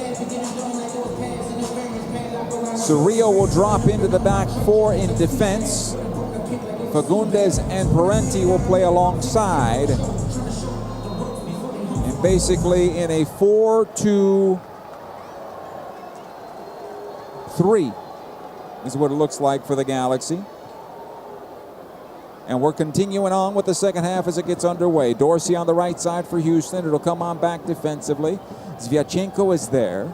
Cerrillo will drop into the back four in defense. Fagundes and Parenti will play alongside. And basically in a 4-2-3 is what it looks like for the Galaxy. And we're continuing on with the second half as it gets underway. Dorsey on the right side for Houston. It'll come on back defensively. Zvyachenko is there.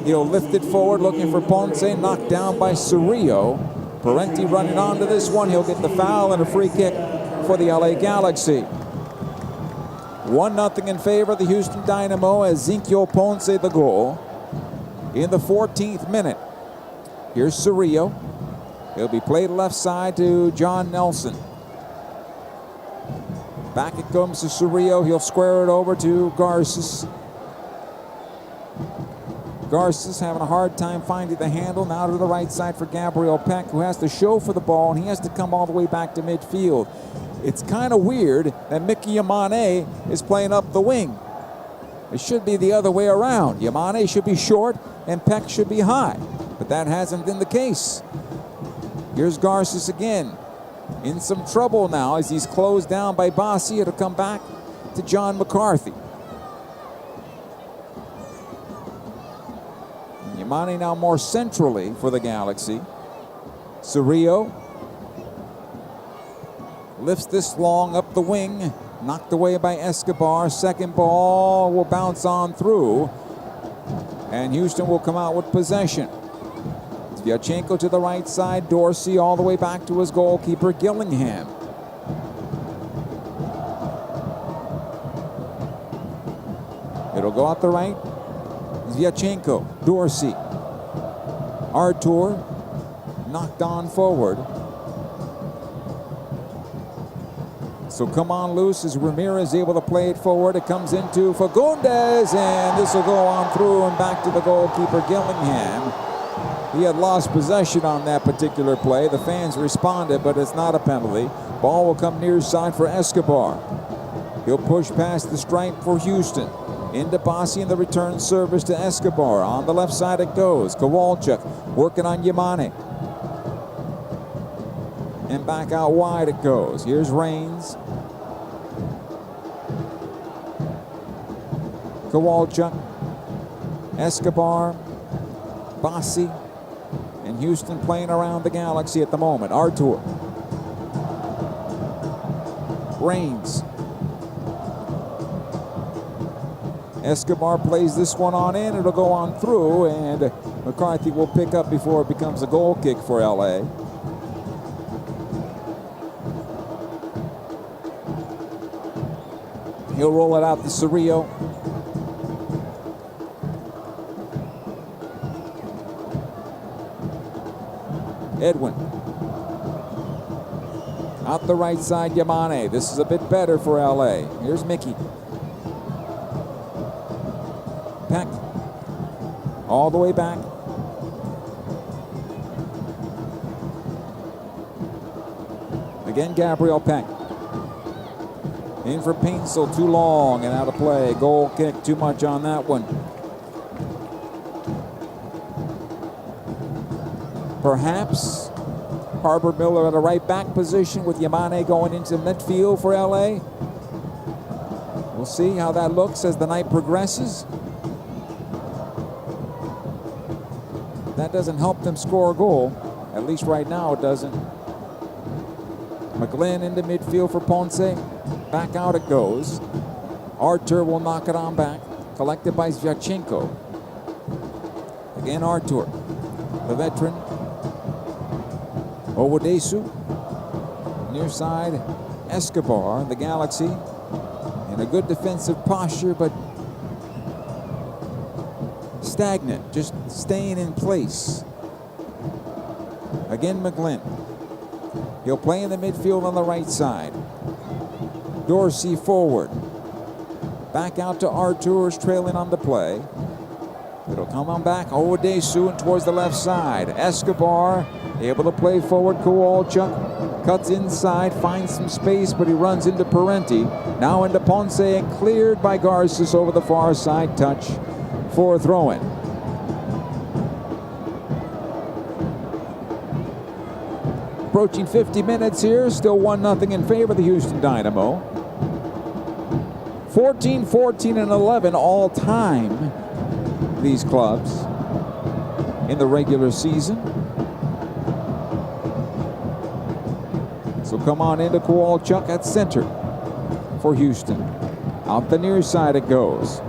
He'll lift it forward looking for Ponce, knocked down by Cerrillo. Parenti running onto this one. He'll get the foul and a free kick for the LA Galaxy. 1-0 in favor of the Houston Dynamo as Ezequiel Ponce the goal. In the 14th minute, here's Cerrillo. He'll be played left side to John Nelson. Back it comes to Cerrillo. He'll square it over to Garces. Garces having a hard time finding the handle. Now to the right side for Gabriel Peck, who has to show for the ball, and he has to come all the way back to midfield. It's kind of weird that Mickey Yamane is playing up the wing. It should be the other way around. Yamane should be short, and Peck should be high. But that hasn't been the case. Here's Garces again. In some trouble now as he's closed down by Bassi. It'll come back to John McCarthy. Yamane now more centrally for the Galaxy. Cerrillo lifts this long up the wing. Knocked away by Escobar. Second ball will bounce on through. And Houston will come out with possession. Zvyachenko to the right side. Dorsey all the way back to his goalkeeper, Gillingham. It'll go out the right. Zvyachenko, Dorsey. Artur knocked on forward. So come on loose as Ramirez able to play it forward. It comes into Fagundes, and this will go on through and back to the goalkeeper, Gillingham. He had lost possession on that particular play. The fans responded, but it's not a penalty. Ball will come near side for Escobar. He'll push past the stripe for Houston. Into Bassi and the return service to Escobar. On the left side it goes. Kowalczyk working on Yamane. And back out wide it goes. Here's Reigns. Kowalczyk. Escobar. Bassi. And Houston playing around the Galaxy at the moment. Artur. Reigns. Escobar plays this one on in. It'll go on through, and McCarthy will pick up before it becomes a goal kick for LA. He'll roll it out to Cerrillo. Edwin. Out the right side, Yamane. This is a bit better for LA. Here's Mickey. Peck. All the way back. Again, Gabriel Peck. In for Paintsel, too long and out of play. Goal kick, too much on that one. Perhaps Harbor Miller at a right back position with Yamane going into midfield for LA. We'll see how that looks as the night progresses. That doesn't help them score a goal. At least right now it doesn't. McGlynn into midfield for Ponce. Back out it goes. Artur will knock it on back. Collected by Zvyachenko. Again Artur. The veteran. Owodesu. Near side Escobar. The Galaxy in a good defensive posture, but stagnant, just staying in place. Again McGlynn. He'll play in the midfield on the right side. Dorsey forward. Back out to Artur's trailing on the play. It'll come on back. Owodesu and towards the left side. Escobar able to play forward. Kowalczyk cuts inside, finds some space, but he runs into Parenti. Now into Ponce and cleared by Garces over the far side. Touch for a throw-in. Approaching 50 minutes here, still 1-0 in favor of the Houston Dynamo. 14, 14, and 11 all time, these clubs in the regular season. So come on into Kowalchuk at center for Houston. Out the near side it goes.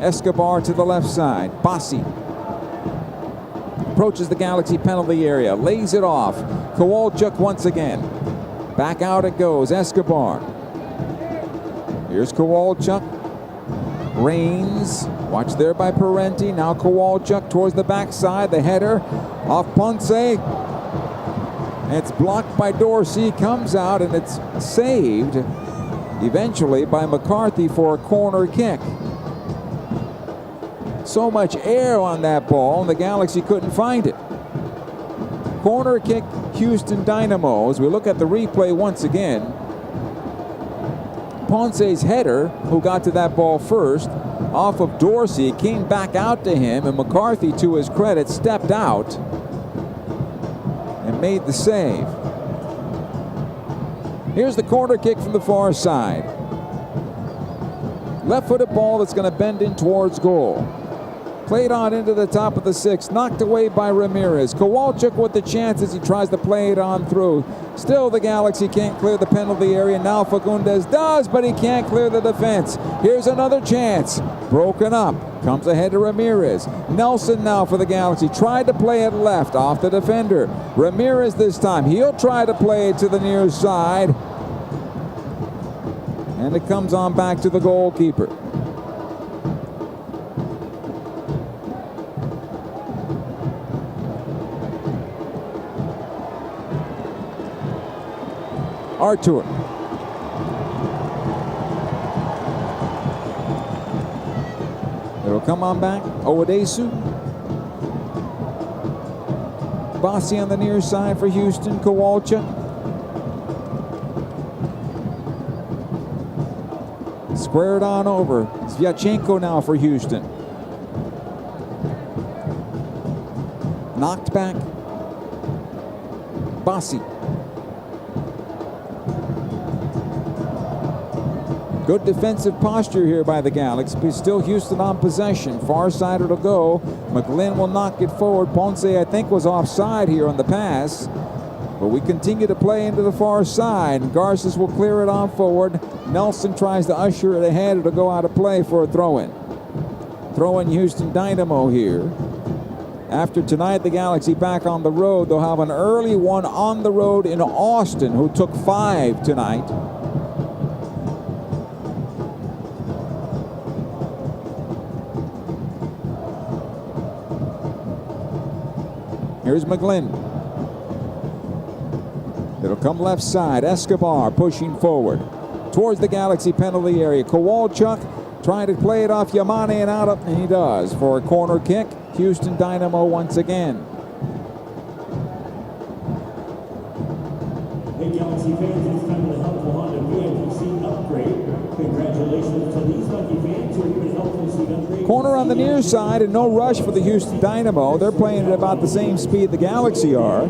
Escobar to the left side. Bassi approaches the Galaxy penalty area, lays it off. Kowalchuk once again. Back out it goes. Escobar. Here's Kowalchuk. Reigns. Watch there by Parenti. Now Kowalchuk towards the backside. The header off Ponce. It's blocked by Dorsey. Comes out and it's saved eventually by McCarthy for a corner kick. So much air on that ball, and the Galaxy couldn't find it. Corner kick, Houston Dynamo. As we look at the replay once again, Ponce's header, who got to that ball first, off of Dorsey, came back out to him, and McCarthy, to his credit, stepped out and made the save. Here's the corner kick from the far side. Left-footed ball that's going to bend in towards goal. Played on into the top of the sixth, knocked away by Ramirez. Kowalchuk with the chance as he tries to play it on through. Still the Galaxy can't clear the penalty area. Now Fagundes does, but he can't clear the defense. Here's another chance. Broken up. Comes ahead to Ramirez. Nelson now for the Galaxy. Tried to play it left off the defender. Ramirez this time. He'll try to play it to the near side. And it comes on back to the goalkeeper. Artur. It'll come on back. Owadesu. Bassi on the near side for Houston. Kowalchuk. Squared on over. Sviatchenko now for Houston. Knocked back. Bassi. Good defensive posture here by the Galaxy, but still Houston on possession. Far side it'll go. McGlynn will knock it forward. Ponce, I think, was offside here on the pass. But we continue to play into the far side. Garces will clear it on forward. Nelson tries to usher it ahead. It'll go out of play for a throw-in. Throw-in Houston Dynamo here. After tonight, the Galaxy back on the road. They'll have an early one on the road in Austin, who took 5 tonight. Here's McGlynn. It'll come left side. Escobar pushing forward towards the Galaxy penalty area. Kowalchuk trying to play it off Yamane and out up, and he does for a corner kick. Houston Dynamo once again. Hey Galaxy fans, it's time for the helpful Honda VIPC upgrade. Congratulations to these lucky fans who are here to help receive upgrade. Corner on the near side and no rush for the Houston Dynamo. They're playing at about the same speed the Galaxy are.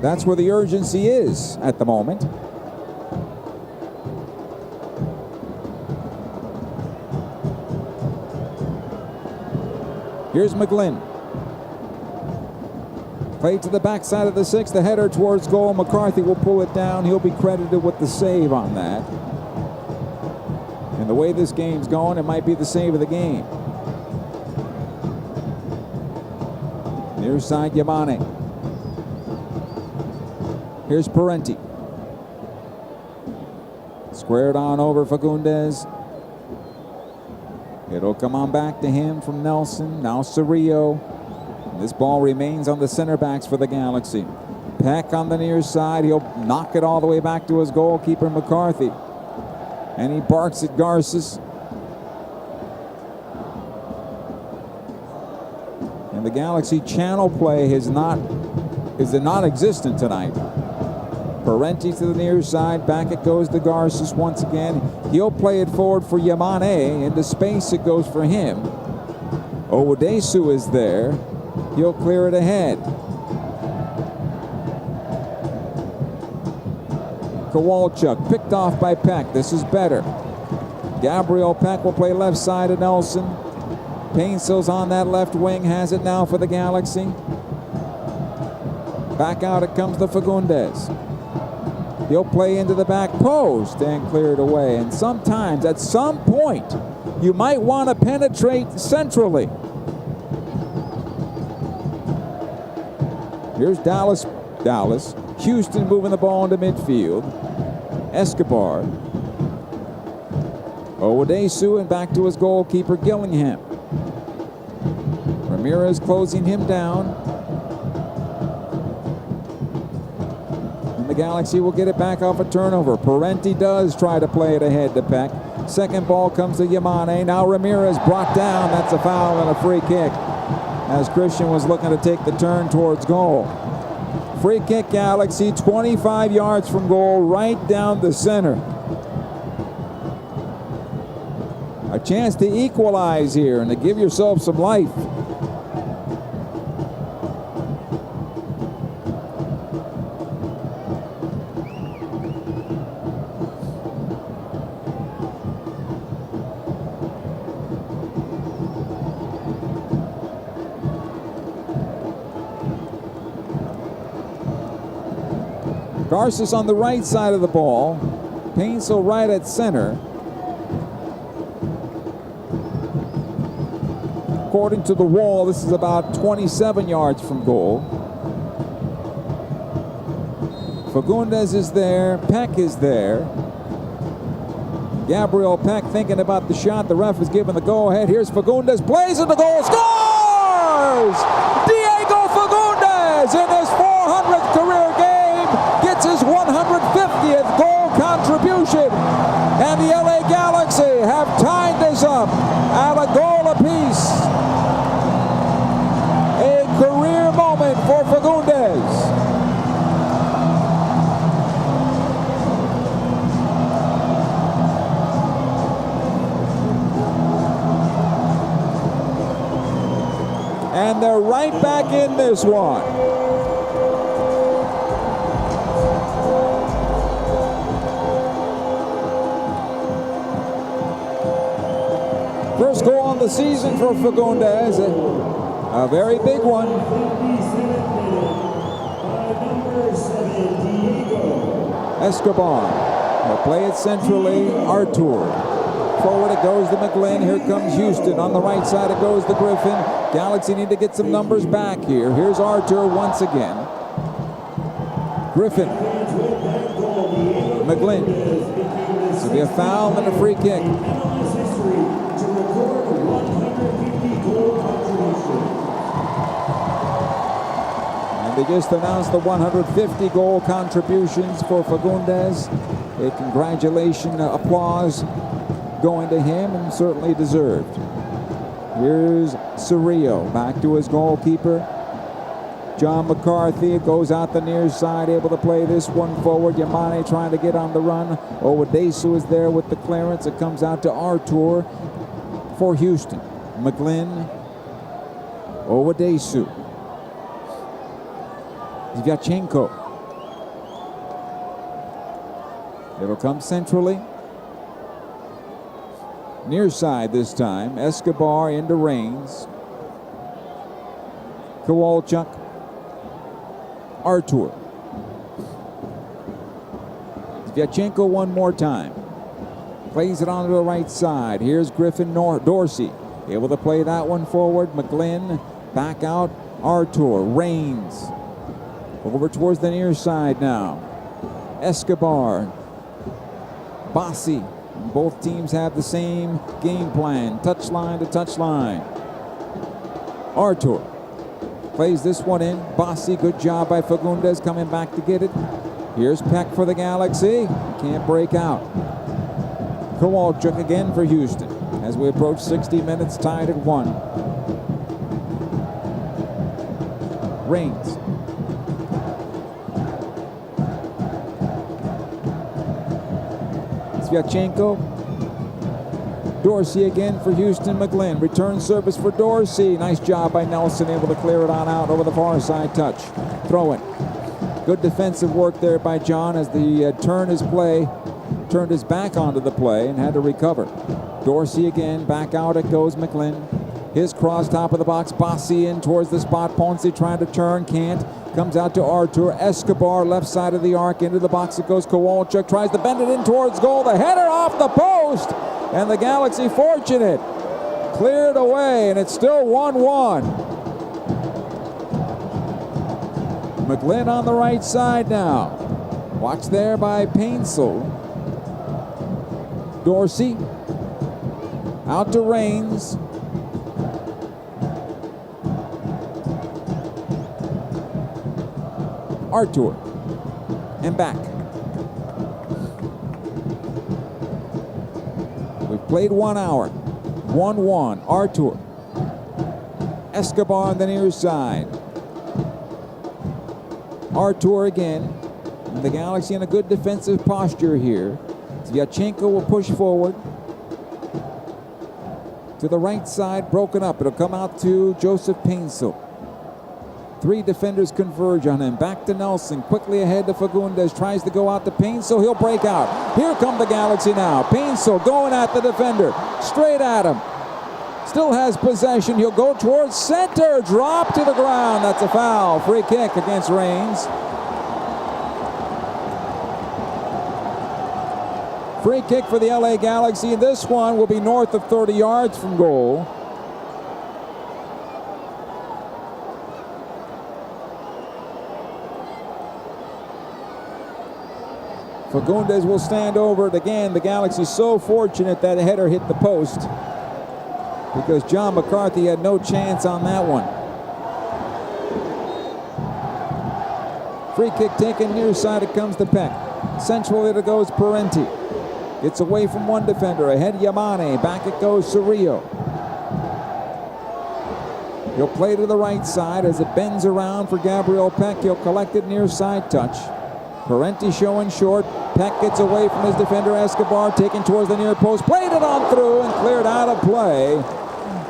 That's where the urgency is at the moment. Here's McGlynn. Played to the backside of the sixth. The header towards goal. McCarthy will pull it down. He'll be credited with the save on that. And the way this game's going, it might be the save of the game. Near side, Yamane. Here's Parenti. Squared on over Fagundes. It'll come on back to him from Nelson. Now Cerrillo. This ball remains on the center backs for the Galaxy. Peck on the near side. He'll knock it all the way back to his goalkeeper, McCarthy. And he barks at Garces. And the Galaxy channel play is non-existent tonight. Parenti to the near side. Back it goes to Garces once again. He'll play it forward for Yamane. Into space it goes for him. Owadesu is there. He'll clear it ahead. Kowalchuk picked off by Peck. This is better. Gabriel Peck will play left side of Nelson. Painsil's on that left wing, has it now for the Galaxy. Back out it comes to Fagundes. He'll play into the back post and clear it away. And sometimes, at some point, you might want to penetrate centrally. Here's Dallas. Houston moving the ball into midfield. Escobar. Owodesu and back to his goalkeeper, Gillingham. Ramirez closing him down. And the Galaxy will get it back off a turnover. Parenti does try to play it ahead to Peck. Second ball comes to Yamane. Now Ramirez brought down. That's a foul and a free kick, as Christian was looking to take the turn towards goal. Free kick, Galaxy, 25 yards from goal, right down the center. A chance to equalize here and to give yourself some life. Garces on the right side of the ball. Painsil right at center. According to the wall, this is about 27 yards from goal. Fagundes is there. Peck is there. Gabriel Peck thinking about the shot. The ref is giving the go-ahead. Here's Fagundes. Plays in the goal. Scores! Diego Fagundes in his 400th career game. Gets his 150th goal contribution. And the LA Galaxy have tied this up at a goal apiece. A career moment for Fagundes. And they're right back in this one. First goal on the season for Fagundes. A very big one. Escobar will play it centrally. Artur. Forward it goes to McGlynn. Here comes Houston. On the right side it goes to Griffin. Galaxy need to get some numbers back here. Here's Artur once again. Griffin. McGlynn. This will be a foul and a free kick. And they just announced the 150 goal contributions for Fagundes. A congratulation, applause going to him, and certainly deserved. Here's Cerrillo back to his goalkeeper, John McCarthy. It goes out the near side, able to play this one forward. Yamane trying to get on the run. Owodesu is there with the clearance. It comes out to Artur for Houston. McGlynn, Owodesu, Zvyachenko. It'll come centrally. Near side this time. Escobar into Reigns. Kowalchuk. Artur. Zvyachenko one more time. Plays it onto the right side. Here's Griffin Dorsey. Able to play that one forward. McGlynn back out. Artur. Reigns. Over towards the near side now. Escobar. Bassi. Both teams have the same game plan. Touchline to touchline. Artur plays this one in. Bassi, good job by Fagundes coming back to get it. Here's Peck for the Galaxy. Can't break out. Kowalchuk again for Houston as we approach 60 minutes, tied at 1. Reigns. Zvyachenko. Dorsey again for Houston. McGlynn. Return service for Dorsey. Nice job by Nelson, able to clear it on out over the far side touch. Throw it. Good defensive work there by John as the turned his back onto the play and had to recover. Dorsey again, back out it goes McLean. His cross, top of the box, Bassi in towards the spot. Ponce trying to turn, can't. Comes out to Artur. Escobar, left side of the arc, into the box it goes. Kowalczyk tries to bend it in towards goal. The header off the post, and the Galaxy fortunate. Cleared away, and it's still 1-1. McLean on the right side now. Watched there by Painsel. Dorsey. Out to Rains. Artur. And back. We've played 1 hour. 1-1. Artur. Escobar on the near side. Artur again. And the Galaxy in a good defensive posture here. Yachenko will push forward. To the right side, broken up. It'll come out to Joseph Painsel. 3 defenders converge on him. Back to Nelson. Quickly ahead to Fagundes. Tries to go out to Painsel. He'll break out. Here come the Galaxy now. Painsel going at the defender. Straight at him. Still has possession. He'll go towards center. Drop to the ground. That's a foul. Free kick against Rains. Free kick for the LA Galaxy. This one will be north of 30 yards from goal. Fagundes will stand over it again. The Galaxy so fortunate that header hit the post because John McCarthy had no chance on that one. Free kick taken near side. It comes to Peck. Centrally it goes Parenti. It's away from one defender. Ahead Yamane. Back it goes Cerrillo. He'll play to the right side as it bends around for Gabriel Peck. He'll collect it near side touch. Parenti showing short. Peck gets away from his defender Escobar, taken towards the near post, played it on through and cleared out of play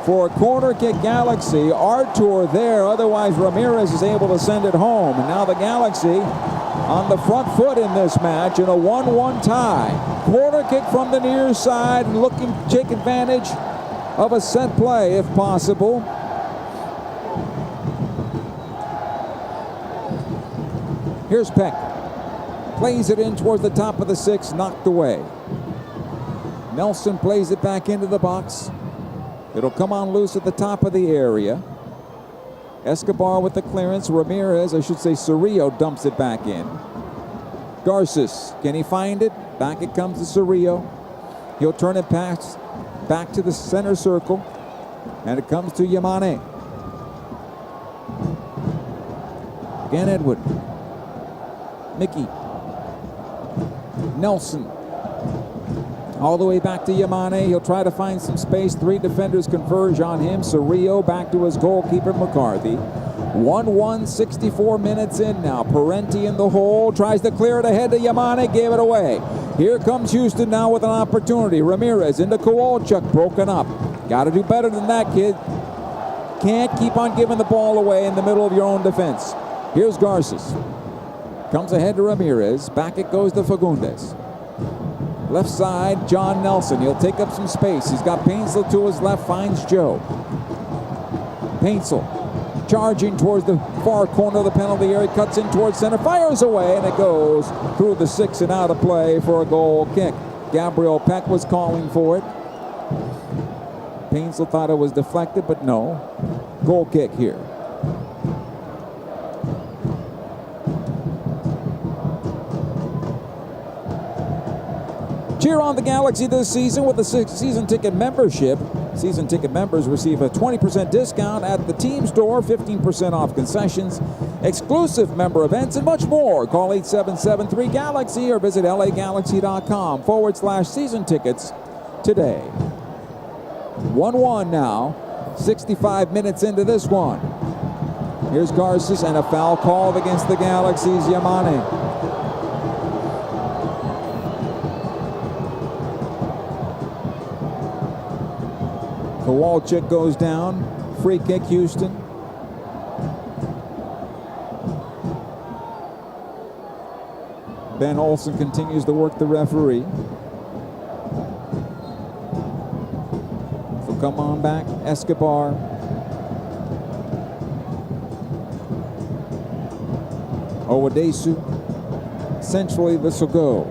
for a corner kick Galaxy. Artur there, otherwise Ramirez is able to send it home. And now the Galaxy on the front foot in this match in a 1-1 tie. Corner kick from the near side and looking to take advantage of a set play if possible. Here's Peck. Plays it in towards the top of the 6, knocked away. Nelson plays it back into the box. It'll come on loose at the top of the area. Escobar with the clearance. Ramirez, I should say Cerrillo, dumps it back in. Garces, can he find it? Back it comes to Cerrillo. He'll turn it back to the center circle. And it comes to Yamane. Again, Edward. Mickey. Nelson. All the way back to Yamane. He'll try to find some space. 3 defenders converge on him. Cerrillo back to his goalkeeper, McCarthy. 1-1, 64 minutes in now. Parenti in the hole. Tries to clear it ahead to Yamane. Gave it away. Here comes Houston now with an opportunity. Ramirez into Kowalczyk. Broken up. Got to do better than that, kid. Can't keep on giving the ball away in the middle of your own defense. Here's Garces. Comes ahead to Ramirez. Back it goes to Fagundes. Left side, John Nelson. He'll take up some space. He's got Painsel to his left, finds Joe. Painsel charging towards the far corner of the penalty area, cuts in towards center, fires away, and it goes through the 6 and out of play for a goal kick. Gabriel Peck was calling for it. Painsel thought it was deflected, but no. Goal kick here. Cheer on the Galaxy this season with a season ticket membership. Season ticket members receive a 20% discount at the team store, 15% off concessions, exclusive member events, and much more. Call 877-3GALAXY or visit lagalaxy.com/season tickets today. 1-1 now, 65 minutes into this one. Here's Garces and a foul called against the Galaxy's Yamane. Kowalczyk goes down. Free kick, Houston. Ben Olsen continues to work the referee. So come on back, Escobar. Owadesu. Centrally, this will go.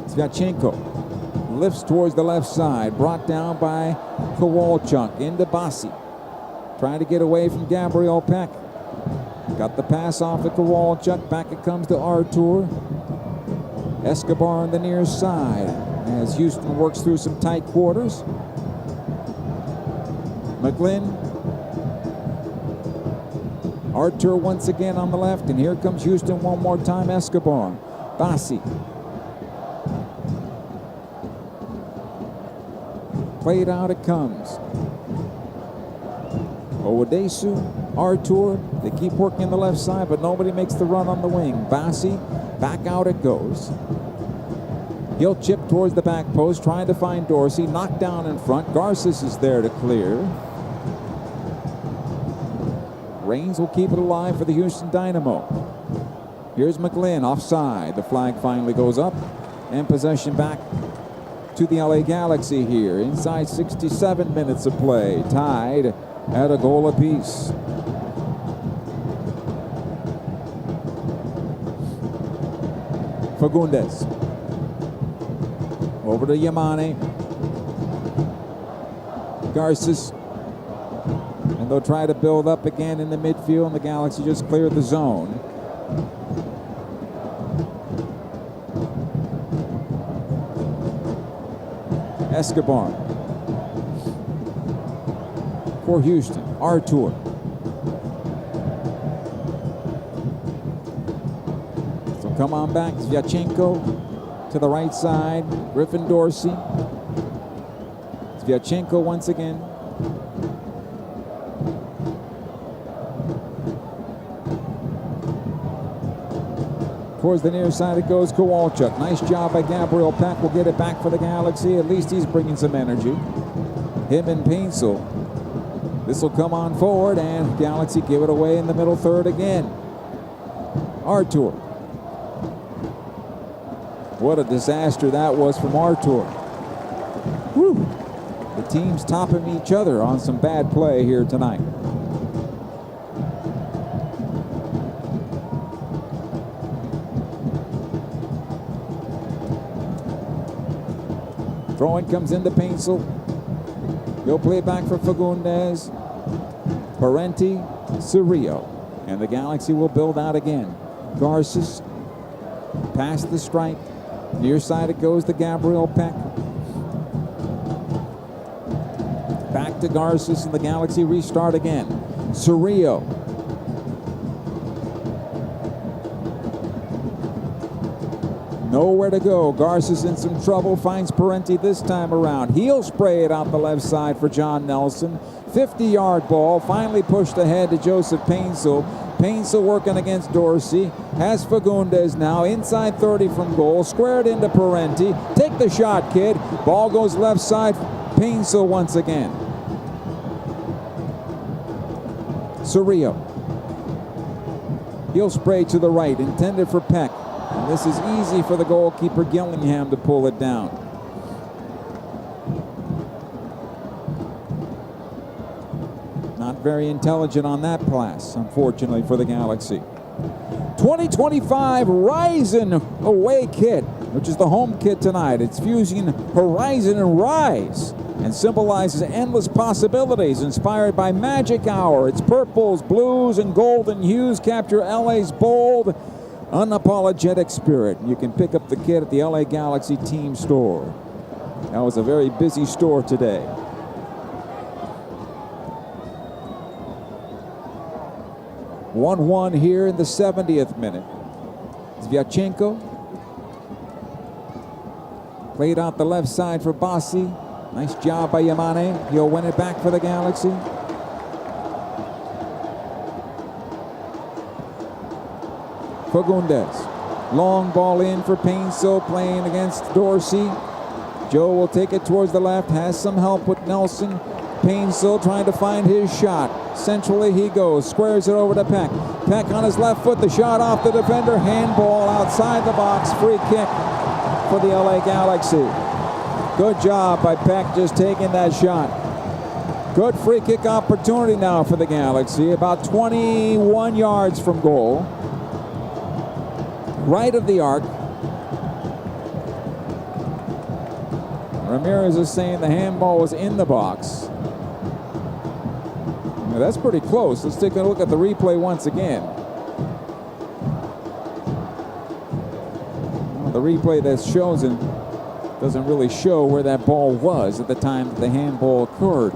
Sviatchenko lifts towards the left side, brought down by Kowalchuk into Bassi. Trying to get away from Gabriel Peck. Got the pass off to Kowalchuk. Back it comes to Artur. Escobar on the near side as Houston works through some tight quarters. McGlynn. Artur once again on the left, and here comes Houston one more time. Escobar. Bassi. Played out it comes. Owadesu, Artur, they keep working the left side, but nobody makes the run on the wing. Bassi, back out it goes. He'll chip towards the back post, trying to find Dorsey. Knocked down in front. Garces is there to clear. Raines will keep it alive for the Houston Dynamo. Here's McGlynn offside. The flag finally goes up, and possession back to the LA Galaxy here. Inside 67 minutes of play. Tied at a goal apiece. Fagundes. Over to Yamane. Garces. And they'll try to build up again in the midfield, and the Galaxy just cleared the zone. Escobar. For Houston, Artur. So come on back, Sviatchenko to the right side. Griffin Dorsey. Sviatchenko once again. Towards the near side it goes, Kowalchuk. Nice job by Gabriel Peck. Will get it back for the Galaxy. At least he's bringing some energy. Him and Paintsel. This will come on forward, and Galaxy give it away in the middle third again. Artur. What a disaster that was from Artur. Whew. The teams topping each other on some bad play here tonight. Throwing comes into Paintsel. He'll play it back for Fagundes. Parenti, Cerrillo. And the Galaxy will build out again. Garces. Past the stripe. Near side it goes to Gabriel Peck. Back to Garces, and the Galaxy restart again. Cerrillo. Nowhere to go. Garces in some trouble. Finds Parenti this time around. He'll spray it out the left side for John Nelson. 50-yard ball. Finally pushed ahead to Joseph Paintsel. Paintsel working against Dorsey. Has Fagundes now. Inside 30 from goal. Squared into Parenti. Take the shot, kid. Ball goes left side. Paintsel once again. Cerrillo. He'll spray to the right. Intended for Peck. And this is easy for the goalkeeper Gillingham to pull it down. Not very intelligent on that pass, unfortunately, for the Galaxy. 2025 Ryzen away kit, which is the home kit tonight. It's fusing Horizon and Rise and symbolizes endless possibilities inspired by Magic Hour. Its purples, blues, and golden hues capture LA's bold, unapologetic spirit. You can pick up the kit at the LA Galaxy team store. That was a very busy store today. (1-1) here in the 70th minute. Sviatchenko played out the left side for Bassi. Nice job by Yamane. He'll win it back for the Galaxy. Fagundes. Long ball in for Paintsel, playing against Dorsey. Joe will take it towards the left, has some help with Nelson. Painsil trying to find his shot. Centrally he goes, squares it over to Peck. Peck on his left foot, the shot off the defender, handball outside the box, free kick for the LA Galaxy. Good job by Peck just taking that shot. Good free kick opportunity now for the Galaxy, about 21 yards from goal. Right of the arc. Ramirez is saying the handball was in the box. Now, that's pretty close. Let's take a look at the replay once again. Well, the replay that's chosen doesn't really show where that ball was at the time that the handball occurred.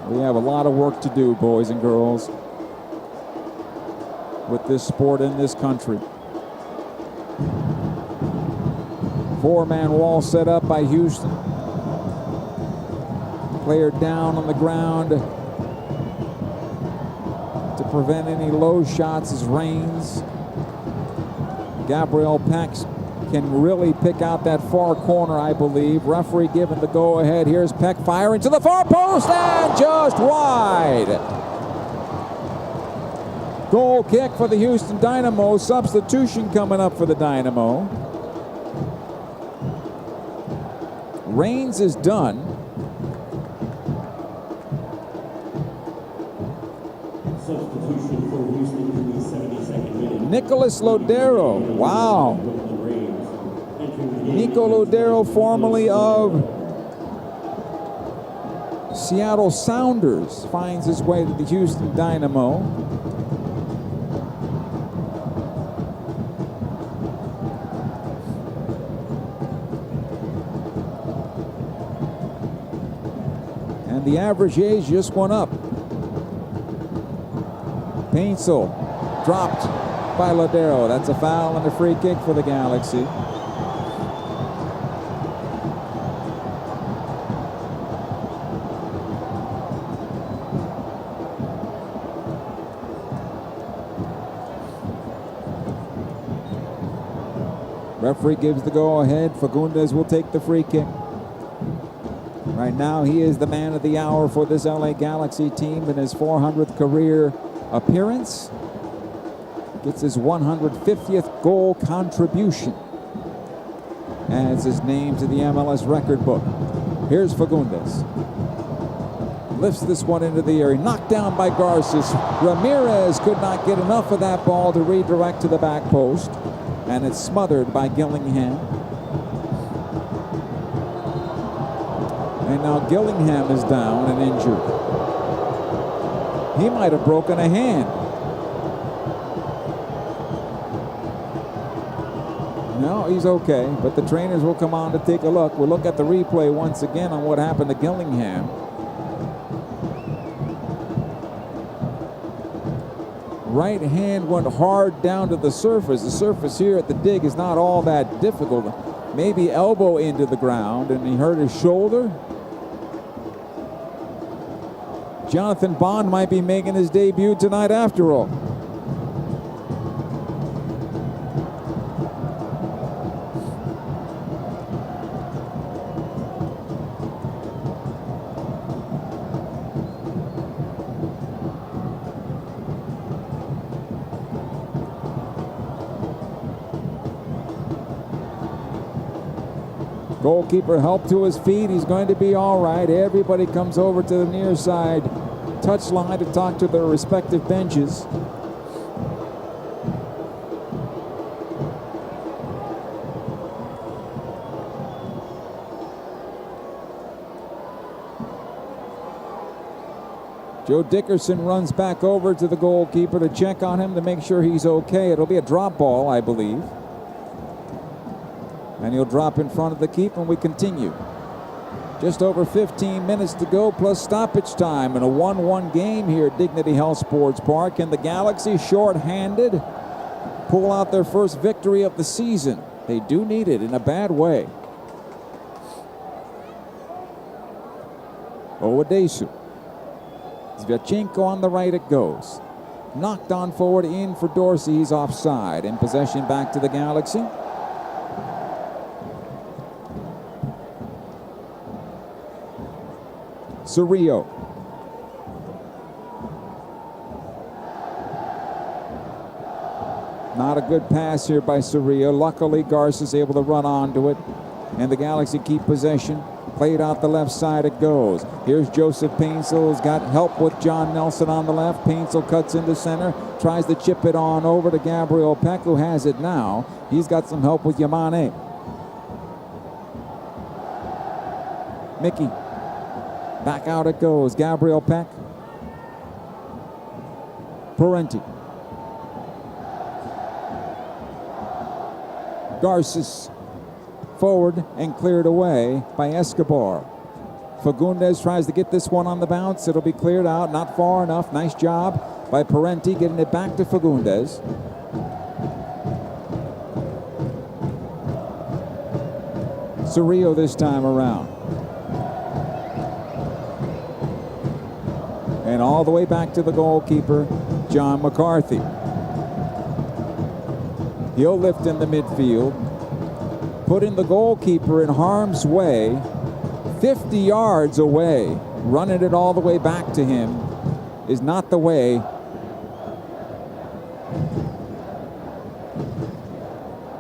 We have a lot of work to do, boys and girls, with this sport in this country. Four-man wall set up by Houston. Player down on the ground to prevent any low shots as Reigns. Gabriel Peck can really pick out that far corner, I believe. Referee giving the go-ahead. Here's Peck firing to the far post and just wide. Goal kick for the Houston Dynamo. Substitution coming up for the Dynamo. Reigns is done. Substitution for Houston in the 72nd minute. Nicholas Lodero. Wow. Nico Lodero, formerly of Seattle Sounders, finds his way to the Houston Dynamo. And the average age just went up. Painsil dropped by Lodero. That's a foul and a free kick for the Galaxy. Referee gives the go-ahead. Fagundes will take the free kick. Right now, he is the man of the hour for this LA Galaxy team in his 400th career appearance. Gets his 150th goal contribution. Adds his name to the MLS record book. Here's Fagundes. Lifts this one into the air. Knocked down by Garces. Ramirez could not get enough of that ball to redirect to the back post. And it's smothered by Gillingham. And now Gillingham is down and injured. He might have broken a hand. No, he's okay, but the trainers will come on to take a look. We'll look at the replay once again on what happened to Gillingham. Right hand went hard down to the surface. The surface here at the dig is not all that difficult. Maybe elbow into the ground, and he hurt his shoulder. Jonathan Bond might be making his debut tonight after all. Goalkeeper helped to his feet. He's going to be all right. Everybody comes over to the near side touchline to talk to their respective benches. Joe Dickerson runs back over to the goalkeeper to check on him to make sure he's okay. It'll be a drop ball, I believe. And he'll drop in front of the keeper, and we continue. Just over 15 minutes to go, plus stoppage time in a 1-1 game here at Dignity Health Sports Park. And the Galaxy, short-handed, pull out their first victory of the season. They do need it in a bad way. Owadesu. Zvachenko on the right, it goes. Knocked on forward, in for Dorsey. He's offside. In possession back to the Galaxy. Cerrillo. Not a good pass here by Cerrillo. Luckily, Garces able to run onto it, and the Galaxy keep possession. Played out the left side it goes. Here's Joseph Painsil, who's got help with John Nelson on the left. Painsil cuts into center, tries to chip it on over to Gabriel Peck, who has it now. He's got some help with Yamane. Mickey. Back out it goes. Gabriel Peck. Parenti. Garces. Forward and cleared away by Escobar. Fagundes tries to get this one on the bounce. It'll be cleared out. Not far enough. Nice job by Parenti getting it back to Fagundes. Cerrillo this time around. And all the way back to the goalkeeper, John McCarthy. He'll lift in the midfield. Putting the goalkeeper in harm's way, 50 yards away. Running it all the way back to him is not the way.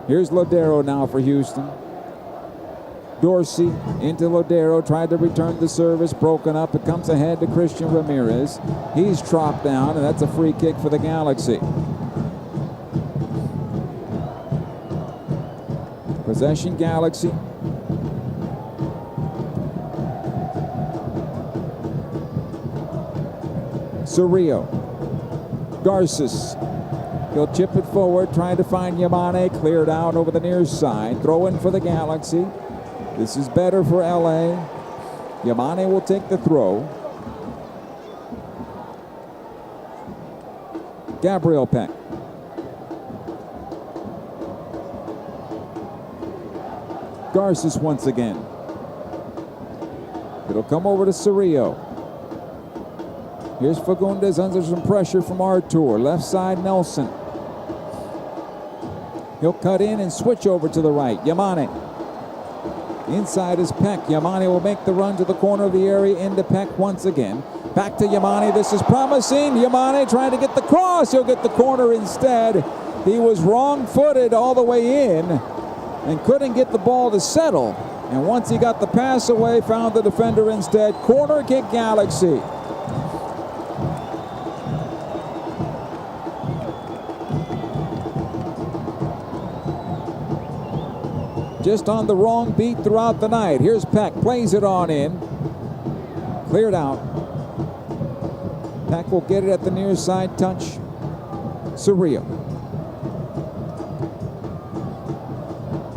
Here's Lodero now for Houston. Dorsey into Lodero, tried to return the service, broken up. It comes ahead to Christian Ramirez. He's dropped down, and that's a free kick for the Galaxy. Possession Galaxy. Cerrillo. Garces. He'll chip it forward, trying to find Yamane. Cleared out over the near side. Throw in for the Galaxy. This is better for LA. Yamane will take the throw. Gabriel Peck. Garces once again. It'll come over to Cerrillo. Here's Fagundes under some pressure from Artur. Left side, Nelson. He'll cut in and switch over to the right. Yamane. Inside is Peck. Yamane will make the run to the corner of the area into Peck once again. Back to Yamane. This is promising. Yamane trying to get the cross. He'll get the corner instead. He was wrong-footed all the way in and couldn't get the ball to settle. And once he got the pass away, found the defender instead. Corner kick Galaxy. Just on the wrong beat throughout the night. Here's Peck, plays it on in. Cleared out. Peck will get it at the near side touch. Cerrillo.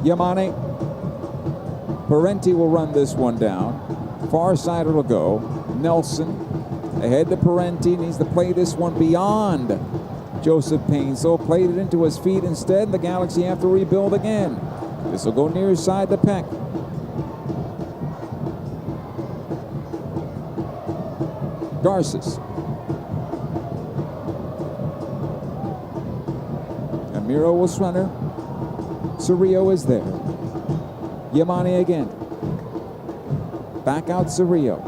Yamane. Parenti will run this one down. Far side it'll go. Nelson ahead to Parenti. Needs to play this one beyond Joseph Painsil. Played it into his feet instead. The Galaxy have to rebuild again. This will go near side to Peck. Garces. Amiro will runner. Cerrillo is there. Yamane again. Back out Cerrillo.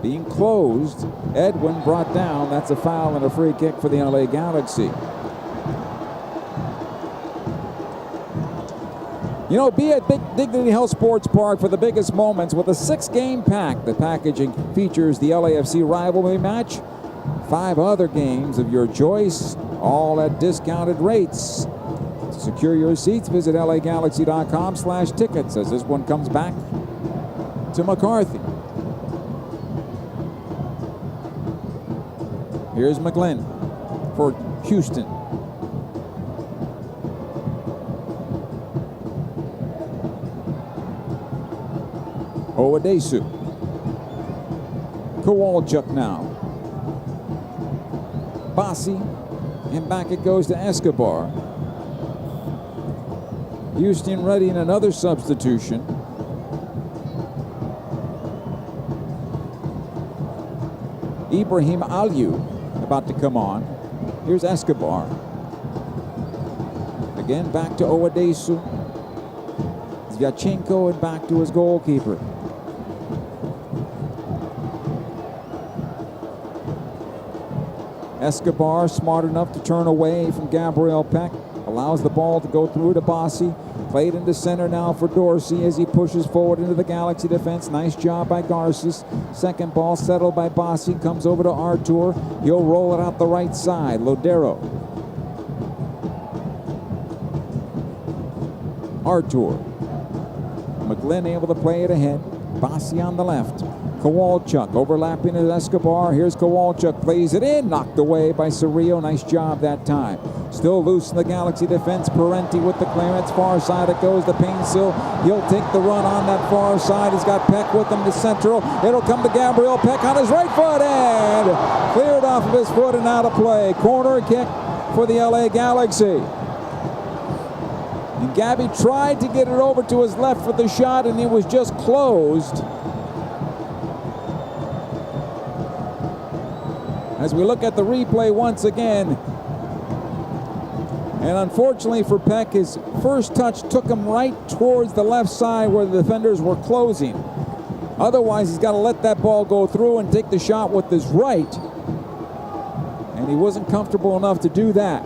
Being closed. Edwin brought down. That's a foul and a free kick for the LA Galaxy. You know, be at Dignity Health Sports Park for the biggest moments with a 6-game pack. The packaging features the LAFC rivalry match, 5 other games of your choice, all at discounted rates. To secure your seats, visit lagalaxy.com/tickets as this one comes back to McCarthy. Here's McGlynn for Houston. Owadesu. Kowalczyk now. Bassi. And back it goes to Escobar. Houston ready in another substitution. Ibrahim Aliou about to come on. Here's Escobar. Again back to Owadesu. Yachenko and back to his goalkeeper. Escobar smart enough to turn away from Gabriel Peck. Allows the ball to go through to Bossi. Played into center now for Dorsey as he pushes forward into the Galaxy defense. Nice job by Garces. Second ball settled by Bossi. Comes over to Artur. He'll roll it out the right side. Lodero. Artur. McGlynn able to play it ahead. Bossi on the left. Kowalchuk overlapping at Escobar. Here's Kowalchuk. Plays it in. Knocked away by Cerrillo. Nice job that time. Still loose in the Galaxy defense. Parenti with the clearance. Far side it goes to Painsil. He'll take the run on that far side. He's got Peck with him to central. It'll come to Gabriel Peck on his right foot and cleared off of his foot and out of play. Corner kick for the LA Galaxy. And Gabby tried to get it over to his left for the shot, and it was just closed. As we look at the replay once again, and unfortunately for Peck, his first touch took him right towards the left side where the defenders were closing. Otherwise, he's got to let that ball go through and take the shot with his right. And he wasn't comfortable enough to do that.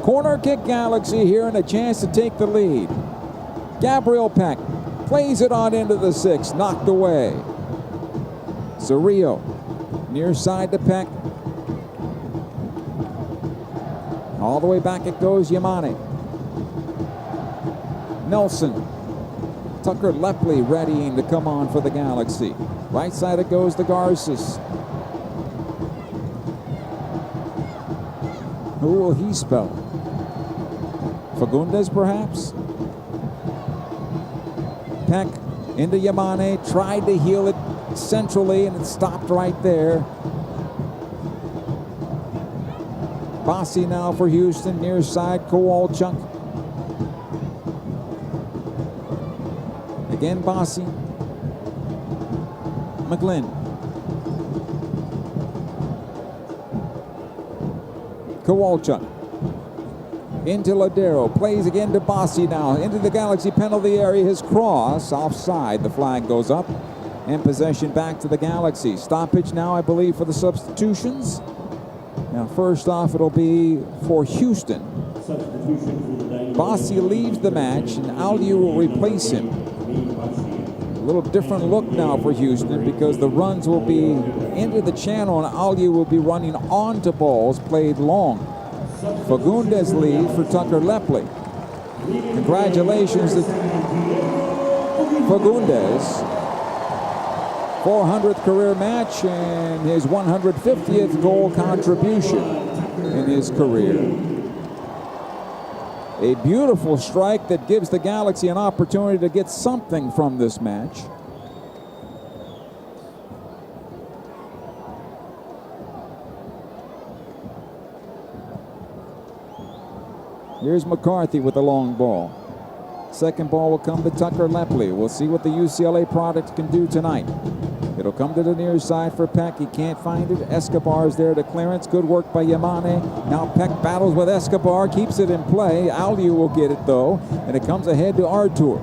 Corner kick Galaxy here and a chance to take the lead. Gabriel Peck plays it on into the 6, knocked away. Cerrillo, near side to Peck. All the way back it goes, Yamane. Nelson. Tucker Lepley readying to come on for the Galaxy. Right side it goes to Garces. Who will he spell? Fagundes, perhaps? Peck into Yamane, tried to heel it centrally, and it stopped right there. Bossi now for Houston, near side, Kowalchuk. Again, Bossi. McGlynn. Kowalchuk. Into Lodero, plays again to Bossi now, into the Galaxy penalty area, his cross, offside, the flag goes up, and possession back to the Galaxy. Stoppage now, I believe, for the substitutions. Now, first off, it'll be for Houston. Bossi leaves the match, and Aliu will replace him. A little different look now for Houston because the runs will be into the channel, and Aliu will be running onto balls played long. Fagundes lead for Tucker Lepley. Congratulations to Fagundes. 400th career match and his 150th goal contribution in his career. A beautiful strike that gives the Galaxy an opportunity to get something from this match. Here's McCarthy with the long ball. Second ball will come to Tucker Lepley. We'll see what the UCLA product can do tonight. It'll come to the near side for Peck. He can't find it. Escobar's there to clearance. Good work by Yamane. Now Peck battles with Escobar, keeps it in play. Aliu will get it though, and it comes ahead to Artur.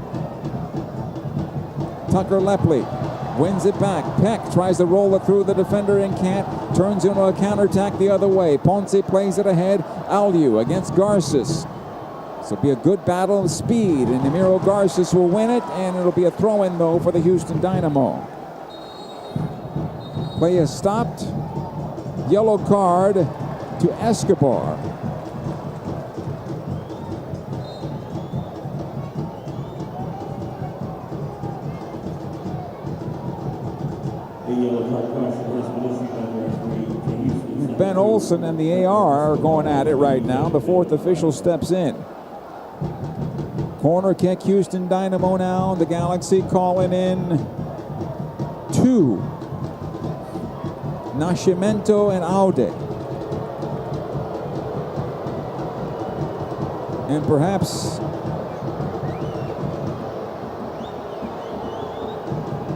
Tucker Lepley wins it back. Peck tries to roll it through the defender and can't. Turns into a counterattack the other way. Ponce plays it ahead. Aliu against Garces. So it'll be a good battle of speed, and Emiro Garces will win it, and it'll be a throw-in though for the Houston Dynamo. Play is stopped. Yellow card to Escobar. Ben Olsen and the AR are going at it right now. The fourth official steps in. Corner kick, Houston Dynamo now. The Galaxy calling in 2. Nascimento and Aude. And perhaps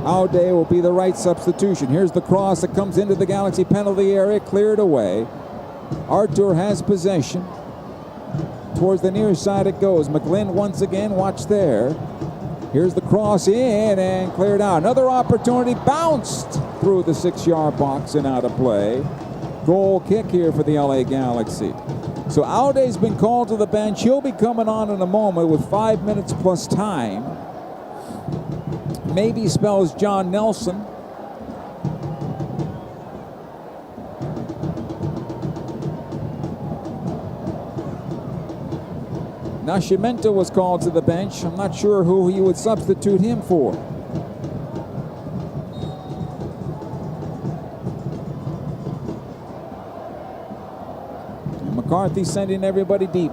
Aude will be the right substitution. Here's the cross that comes into the Galaxy penalty area, cleared away. Artur has possession. Towards the near side it goes. McGlynn once again, watch there. Here's the cross in and cleared out. Another opportunity, bounced through the 6-yard box and out of play. Goal kick here for the LA Galaxy. So Aude's been called to the bench. He'll be coming on in a moment with 5 minutes plus time. Maybe spells John Nelson. Nascimento was called to the bench. I'm not sure who he would substitute him for. And McCarthy sending everybody deep.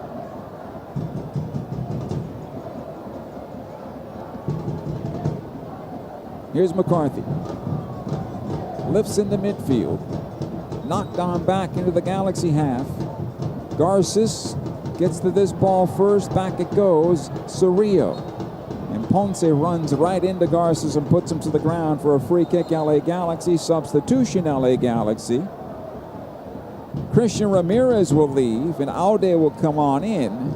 Here's McCarthy. Lifts into midfield. Knocked on back into the Galaxy half. Garces gets to this ball first. Back it goes. Cerrillo. And Ponce runs right into Garces and puts him to the ground for a free kick. LA Galaxy. Substitution LA Galaxy. Christian Ramirez will leave and Aude will come on in.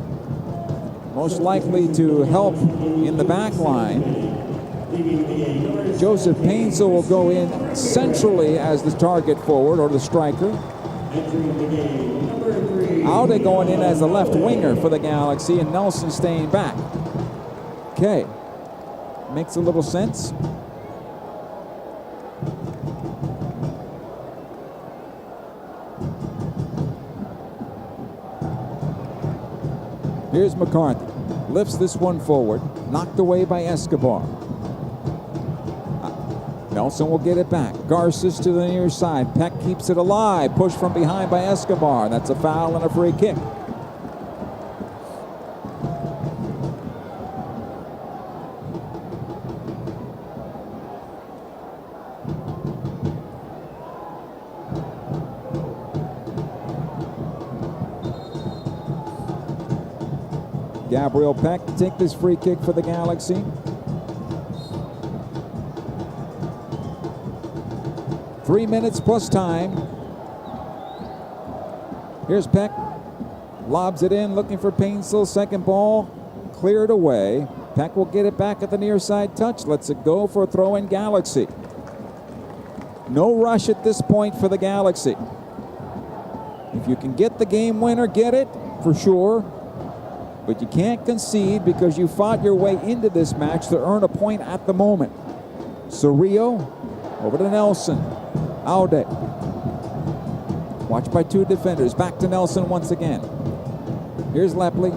Most likely to help in the back line. Joseph Painsil will go in centrally as the target forward or the striker. Aude going in as a left winger for the Galaxy and Nelson staying back. Okay. Makes a little sense. Here's McCarthy. Lifts this one forward. Knocked away by Escobar. Nelson will get it back. Garces to the near side. Peck keeps it alive. Pushed from behind by Escobar. That's a foul and a free kick. Gabriel Peck to take this free kick for the Galaxy. 3 minutes plus time. Here's Peck. Lobs it in, looking for Painsil. Second ball, cleared away. Peck will get it back at the near side touch. Lets it go for a throw in Galaxy. No rush at this point for the Galaxy. If you can get the game winner, get it, for sure. But you can't concede because you fought your way into this match to earn a point at the moment. Cerrillo over to Nelson. Aude. Watched by two defenders. Back to Nelson once again. Here's Lepley.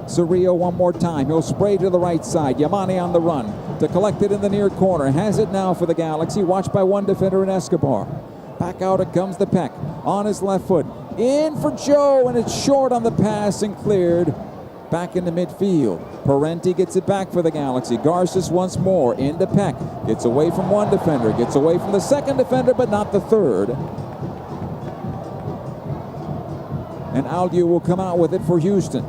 Cerrillo one more time. He'll spray to the right side. Yamane on the run to collect it in the near corner. Has it now for the Galaxy. Watched by one defender in Escobar. Back out it comes the Peck. On his left foot. In for Joe, and it's short on the pass and cleared. Back into midfield. Parenti gets it back for the Galaxy. Garces once more into Peck. Gets away from one defender. Gets away from the second defender, but not the third. And Aldiu will come out with it for Houston.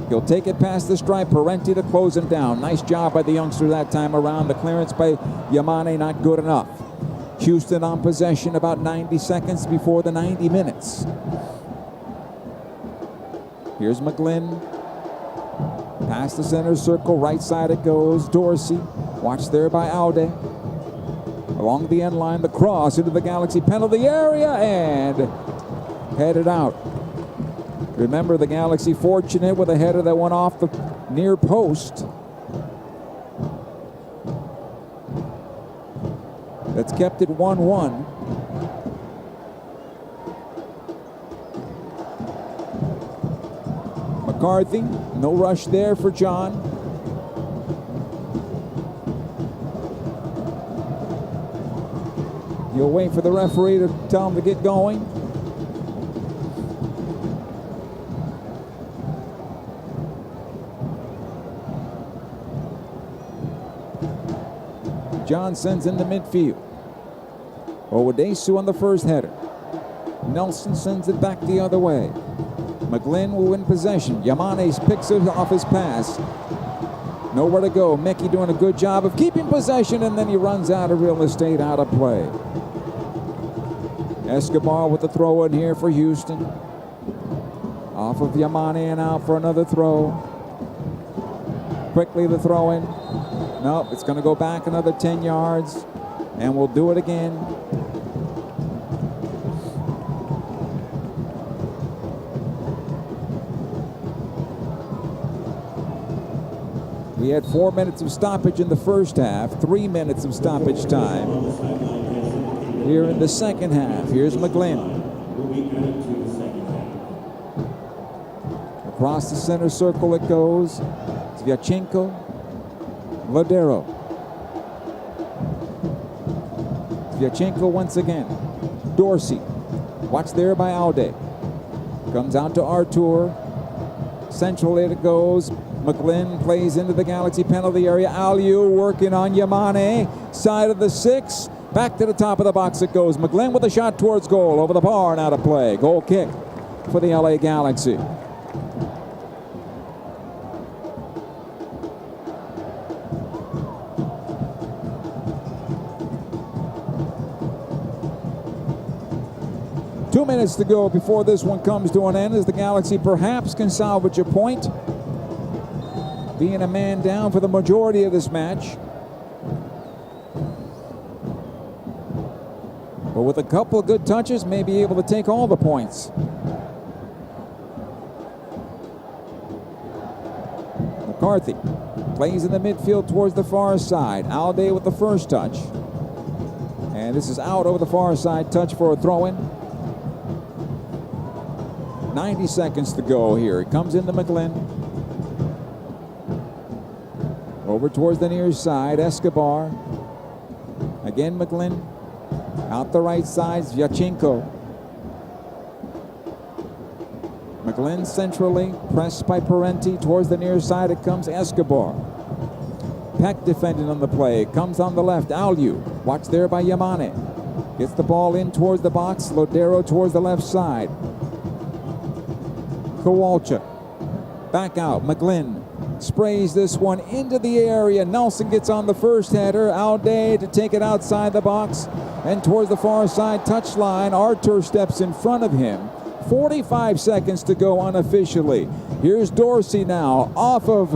He'll take it past the stripe. Parenti to close him down. Nice job by the youngster that time around. The clearance by Yamane not good enough. Houston on possession about 90 seconds before the 90 minutes. Here's McGlynn. Past the center circle, right side it goes. Dorsey, watched there by Aude. Along the end line, the cross into the Galaxy penalty area and headed out. Remember the Galaxy fortunate with a header that went off the near post. That's kept it 1-1. McCarthy, no rush there for John. He'll wait for the referee to tell him to get going. John sends into midfield. Owadesu on the first header. Nelson sends it back the other way. McGlynn will win possession. Yamane picks it off his pass. Nowhere to go. Mickey doing a good job of keeping possession, and then he runs out of real estate, out of play. Escobar with the throw in here for Houston. Off of Yamane and out for another throw. Quickly the throw in. Nope, it's going to go back another 10 yards. And we'll do it again. We had 4 minutes of stoppage in the first half, 3 minutes of stoppage time here in the second half. Here's McGlynn. Across the center circle it goes. Sviatchenko, Lodero. Sviatchenko once again. Dorsey. Watched there by Aude. Comes out to Artur. Centrally it goes. McGlynn plays into the Galaxy penalty area. Aliu working on Yamane. Side of the 6. Back to the top of the box it goes. McGlynn with a shot towards goal. Over the bar and out of play. Goal kick for the LA Galaxy. Two minutes to go before this one comes to an end, as the Galaxy perhaps can salvage a point, being a man down for the majority of this match. But with a couple of good touches, may be able to take all the points. McCarthy plays in the midfield towards the far side. Alday with the first touch. And this is out over the far side, touch for a throw-in. 90 seconds to go here. It comes into McGlynn. Over towards the near side, Escobar. Again McGlynn. Out the right side, Sviatchenko. McGlynn centrally, pressed by Parenti. Towards the near side it comes Escobar. Peck defending on the play. Comes on the left, Aliu. Watched there by Yamane. Gets the ball in towards the box. Lodero towards the left side. Kowalczyk. Back out, McGlynn. Sprays this one into the area. Nelson gets on the first header. Aude to take it outside the box and towards the far side touchline. Artur steps in front of him. 45 seconds to go unofficially. Here's Dorsey now off of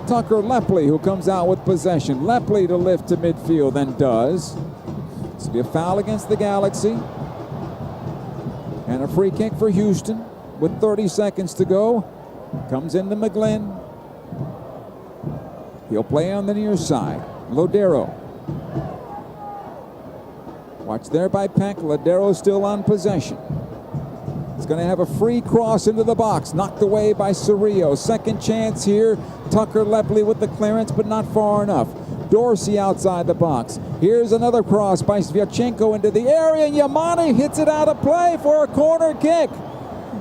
Tucker Lepley, who comes out with possession. Lepley to lift to midfield and does. This will be a foul against the Galaxy. And a free kick for Houston with 30 seconds to go. Comes into McGlynn. He'll play on the near side. Lodero. Watch there by Peck. Lodero still on possession. He's going to have a free cross into the box. Knocked away by Cerrillo. Second chance here. Tucker Lepley with the clearance, but not far enough. Dorsey outside the box. Here's another cross by Sviatchenko into the area. And Yamane hits it out of play for a corner kick.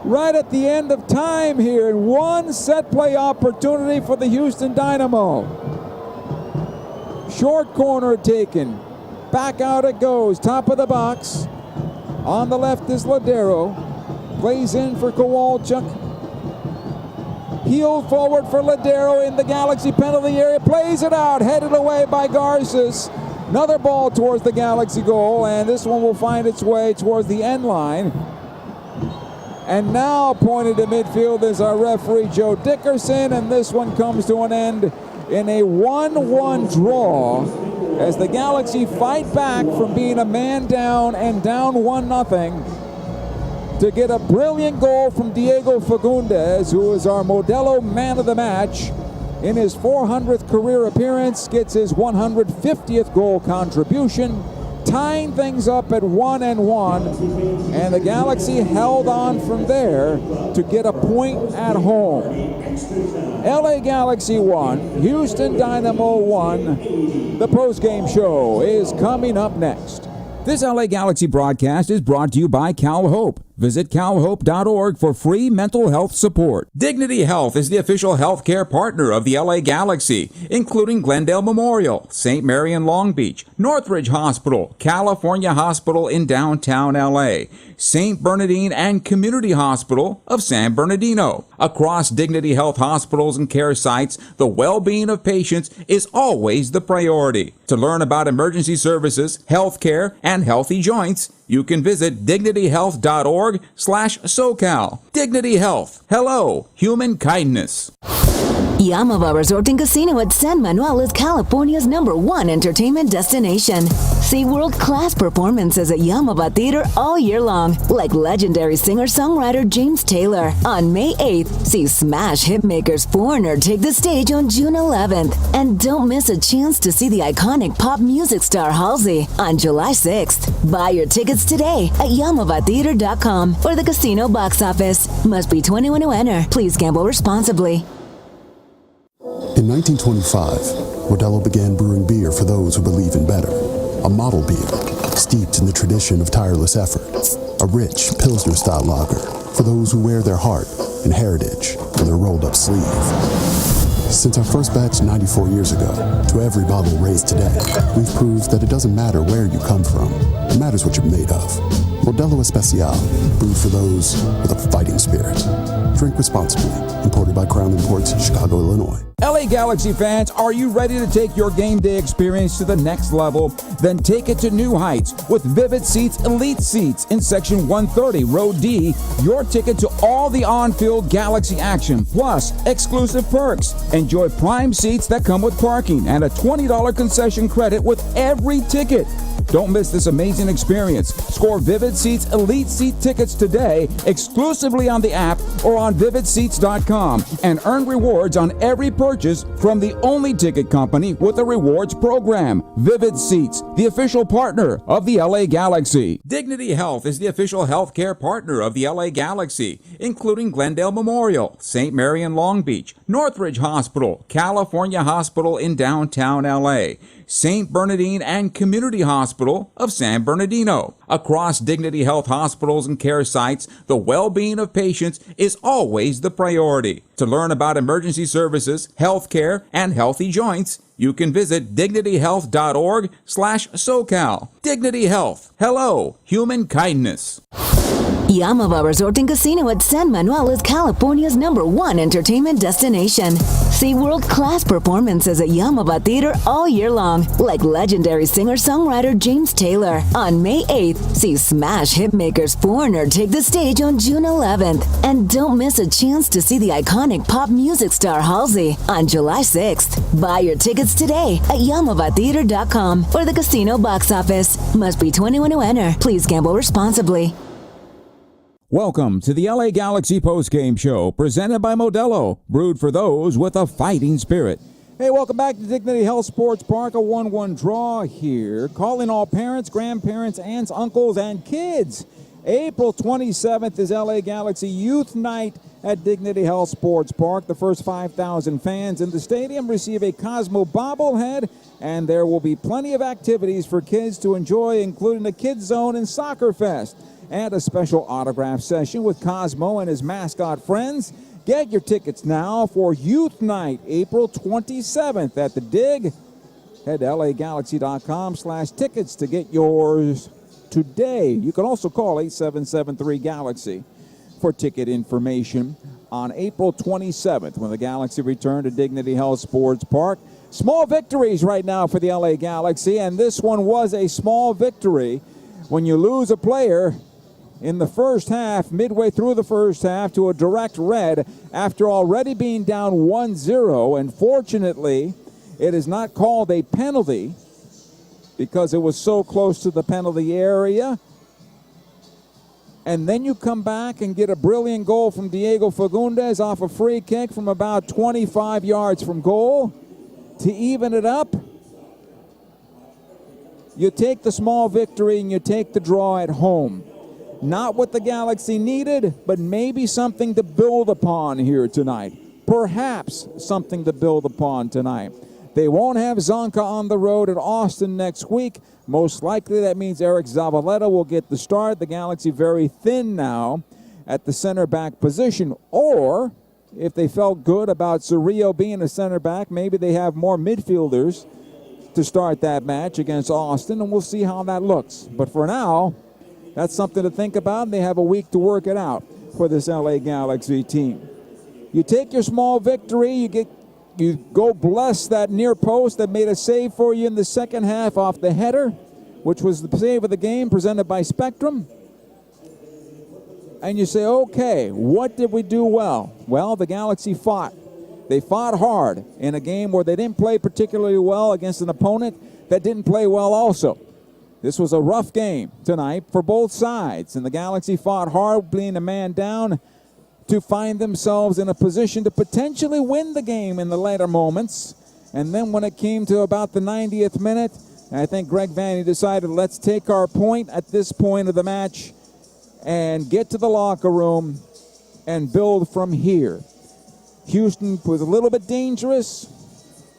Right at the end of time here, and one set play opportunity for the Houston Dynamo. Short corner taken. Back out it goes. Top of the box. On the left is Lodero. Plays in for Kowalczyk. Heel forward for Lodero in the Galaxy penalty area. Plays it out. Headed away by Garces. Another ball towards the Galaxy goal, and this one will find its way towards the end line. And now pointed to midfield is our referee, Joe Dickerson, and this one comes to an end in a 1-1 draw as the Galaxy fight back from being a man down and down 1-0 to get a brilliant goal from Diego Fagundes, who is our Modelo man of the match. In his 400th career appearance, gets his 150th goal contribution, tying things up at 1-1, and the Galaxy held on from there to get a point at home. LA Galaxy 1, Houston Dynamo 1. The postgame show is coming up next. This LA Galaxy broadcast is brought to you by Cal Hope. Visit calhope.org for free mental health support. Dignity Health is the official healthcare partner of the LA Galaxy, including Glendale Memorial, St. Mary in Long Beach, Northridge Hospital, California Hospital in downtown LA, St. Bernardine and Community Hospital of San Bernardino. Across Dignity Health hospitals and care sites, the well-being of patients is always the priority. To learn about emergency services, healthcare, and healthy joints, you can visit dignityhealth.org/SoCal. Dignity Health. Hello, human kindness. Yamava Resort and Casino at San Manuel is California's #1 entertainment destination. See world-class performances at Yamava Theater all year long, like legendary singer-songwriter James Taylor. On May 8th, see smash hitmakers Foreigner take the stage on June 11th. And don't miss a chance to see the iconic pop music star Halsey on July 6th. Buy your tickets today at YamavaTheater.com or the casino box office. Must be 21 to enter. Please gamble responsibly. In 1925, Modelo began brewing beer for those who believe in better. A model beer, steeped in the tradition of tireless effort. A rich Pilsner-style lager for those who wear their heart and heritage in their rolled-up sleeve. Since our first batch 94 years ago, to every bottle raised today, we've proved that it doesn't matter where you come from. It matters what you're made of. Modelo Especial, brewed for those with a fighting spirit. Drink responsibly. Imported by Crown Imports, Chicago, Illinois. LA Galaxy fans, are you ready to take your game day experience to the next level? Then take it to new heights with Vivid Seats Elite Seats in Section 130, Row D. Your ticket to all the on-field Galaxy action, plus exclusive perks. Enjoy prime seats that come with parking and a $20 concession credit with every ticket. Don't miss this amazing experience. Score Vivid Seats Elite Seat tickets today exclusively on the app or on vividseats.com and earn rewards on every purchase from the only ticket company with a rewards program. Vivid Seats, the official partner of the LA Galaxy. Dignity Health is the official healthcare partner of the LA Galaxy, including Glendale Memorial, St. Mary in Long Beach, Northridge Hospital, California Hospital in downtown LA, St. Bernardine and Community Hospital of San Bernardino. Across Dignity Health hospitals and care sites, the well-being of patients is always the priority. To learn about emergency services, health care, and healthy joints, you can visit dignityhealth.org/SoCal. Dignity Health. Hello, human kindness. Yamava Resort and Casino at San Manuel is California's #1 entertainment destination. See world-class performances at Yamava Theater all year long, like legendary singer-songwriter James Taylor. On May 8th, see smash hitmakers Foreigner take the stage on June 11th. And don't miss a chance to see the iconic pop music star Halsey on July 6th. Buy your tickets today at YamavaTheater.com or the casino box office. Must be 21 to enter. Please gamble responsibly. Welcome to the LA Galaxy Postgame Show, presented by Modelo, brewed for those with a fighting spirit. Hey, welcome back to Dignity Health Sports Park, a 1-1 draw here. Calling all parents, grandparents, aunts, uncles, and kids. April 27th is LA Galaxy Youth Night at Dignity Health Sports Park. The first 5,000 fans in the stadium receive a Cosmo bobblehead, and there will be plenty of activities for kids to enjoy, including a kids zone and soccer fest, and a special autograph session with Cosmo and his mascot friends. Get your tickets now for Youth Night, April 27th at the Dig. Head to lagalaxy.com/tickets to get yours today. You can also call 8773-GALAXY for ticket information on April 27th when the Galaxy return to Dignity Health Sports Park. Small victories right now for the LA Galaxy, and this one was a small victory. When you lose a player in the first half, midway through the first half, to a direct red after already being down 1-0, and fortunately it is not called a penalty because it was so close to the penalty area. And then you come back and get a brilliant goal from Diego Fagundes off a free kick from about 25 yards from goal to even it up. You take the small victory and you take the draw at home. Not what the Galaxy needed, but maybe something to build upon here tonight. Perhaps something to build upon tonight. They won't have Zonka on the road at Austin next week. Most likely that means Eric Zavaleta will get the start. The Galaxy very thin now at the center back position. Or, if they felt good about Cerrillo being a center back, maybe they have more midfielders to start that match against Austin, and we'll see how that looks. But for now, that's something to think about. They have a week to work it out for this LA Galaxy team. You take your small victory, you go bless that near post that made a save for you in the second half off the header, which was the save of the game presented by Spectrum. And you say, okay, what did we do well? Well, the Galaxy fought. They fought hard in a game where they didn't play particularly well against an opponent that didn't play well also. This was a rough game tonight for both sides, and the Galaxy fought hard, being a man down, to find themselves in a position to potentially win the game in the later moments. And then when it came to about the 90th minute, I think Greg Vanney decided, let's take our point at this point of the match and get to the locker room and build from here. Houston was a little bit dangerous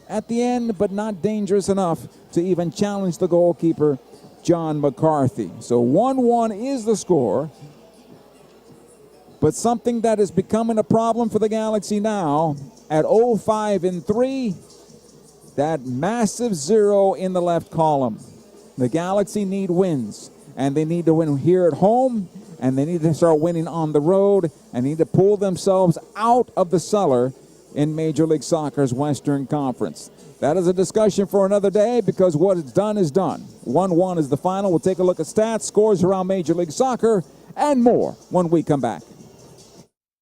at the end, but not dangerous enough to even challenge the goalkeeper, John McCarthy. So 1-1 is the score. But something that is becoming a problem for the Galaxy now, at 0-5-3, that massive 0 in the left column. The Galaxy need wins, and they need to win here at home, and they need to start winning on the road, and need to pull themselves out of the cellar in Major League Soccer's Western Conference. That is a discussion for another day, because what is done is done. 1-1 is the final. We'll take a look at stats, scores around Major League Soccer, and more when we come back.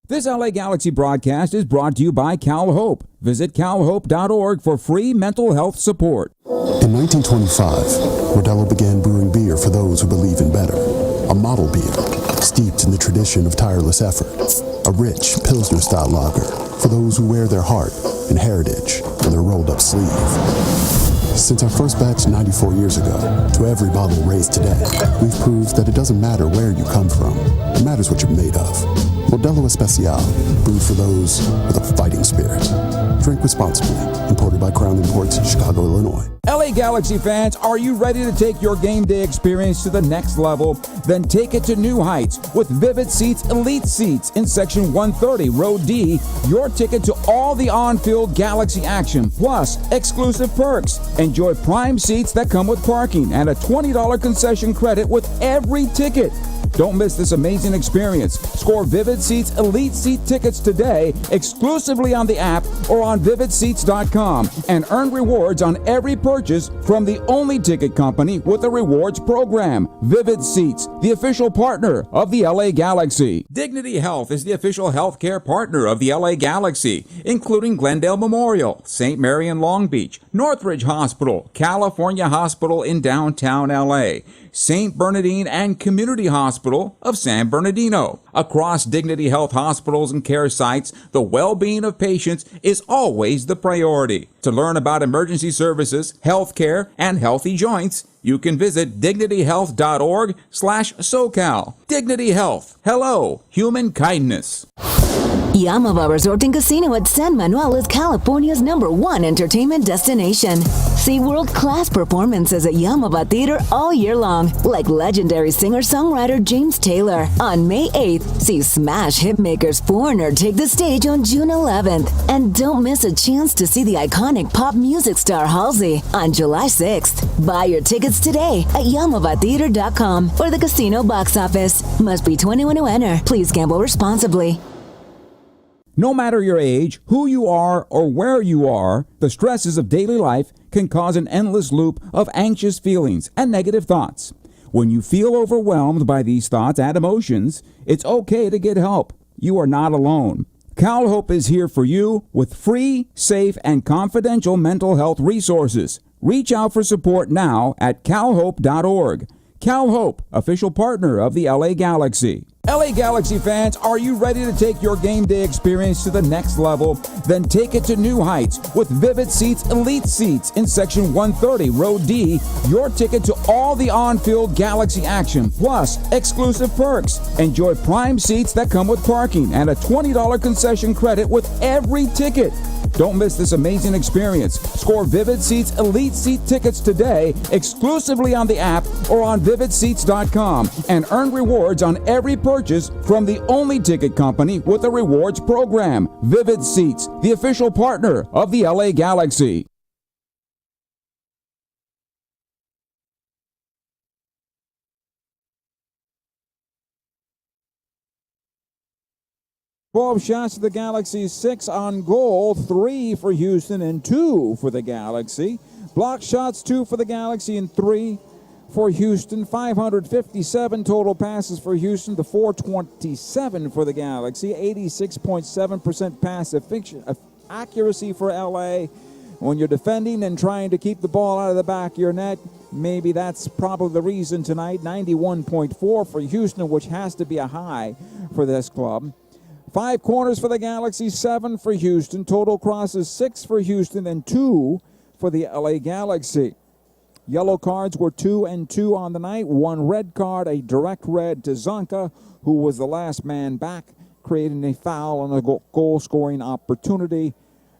This LA Galaxy broadcast is brought to you by Cal Hope. Visit calhope.org for free mental health support. In 1925, Modelo began brewing beer for those who believe in better. A model beer, steeped in the tradition of tireless effort. A rich Pilsner-style lager for those who wear their heart and heritage on their rolled-up sleeve. Since our first batch 94 years ago, to every bottle raised today, we've proved that it doesn't matter where you come from. It matters what you're made of. Modelo Especial, brewed for those with a fighting spirit. Drink responsibly. Imported by Crown Imports, Chicago, Illinois. LA Galaxy fans, are you ready to take your game day experience to the next level? Then take it to new heights with Vivid Seats Elite Seats in Section 130, Row D. Your ticket to all the on-field Galaxy action, plus exclusive perks. Enjoy prime seats that come with parking and a $20 concession credit with every ticket. Don't miss this amazing experience. Score Vivid Seats Elite Seat tickets today exclusively on the app or on vividseats.com and earn rewards on every purchase from the only ticket company with a rewards program. Vivid Seats, the official partner of the LA Galaxy. Dignity Health is the official healthcare partner of the LA Galaxy, including Glendale Memorial, St. Mary in Long Beach, Northridge Hospital, California Hospital in downtown LA, St. Bernardine and Community Hospital of San Bernardino. Across Dignity Health hospitals and care sites, the well-being of patients is always the priority. To learn about emergency services, health care, and healthy joints, you can visit dignityhealth.org/SoCal. Dignity Health. Hello, human kindness. Yamava Resort and Casino at San Manuel is California's #1 entertainment destination. See world-class performances at Yamava Theater all year long, like legendary singer-songwriter James Taylor. On May 8th, see smash hitmakers Foreigner take the stage on June 11th. And don't miss a chance to see the iconic pop music star Halsey on July 6th. Buy your tickets today at YamavaTheater.com or the casino box office. Must be 21 to enter. Please gamble responsibly. No matter your age, who you are, or where you are, the stresses of daily life can cause an endless loop of anxious feelings and negative thoughts. When you feel overwhelmed by these thoughts and emotions, it's okay to get help. You are not alone. Cal Hope is here for you with free, safe, and confidential mental health resources. Reach out for support now at calhope.org. Cal Hope, official partner of the LA Galaxy. LA Galaxy fans, are you ready to take your game day experience to the next level? Then take it to new heights with Vivid Seats Elite Seats in Section 130, Row D. Your ticket to all the on-field Galaxy action, plus exclusive perks. Enjoy prime seats that come with parking and a $20 concession credit with every ticket. Don't miss this amazing experience. Score Vivid Seats Elite Seat tickets today exclusively on the app or on vividseats.com and earn rewards on every purchase from the only ticket company with a rewards program. Vivid Seats, the official partner of the LA Galaxy. Twelve shots to the Galaxy, 6 on goal, 3 for Houston and 2 for the Galaxy. Block shots, 2 for the Galaxy and 3 for Houston. 557 total passes for Houston to 427 for the Galaxy. 86.7% pass accuracy for LA. When you're defending and trying to keep the ball out of the back of your net, maybe that's probably the reason tonight. 91.4 for Houston, which has to be a high for this club. 5 corners for the Galaxy, 7 for Houston. Total crosses, 6 for Houston and 2 for the LA Galaxy. Yellow cards were 2 and 2 on the night. 1 red card, a direct red to Zonka, who was the last man back, creating a foul on a goal-scoring opportunity.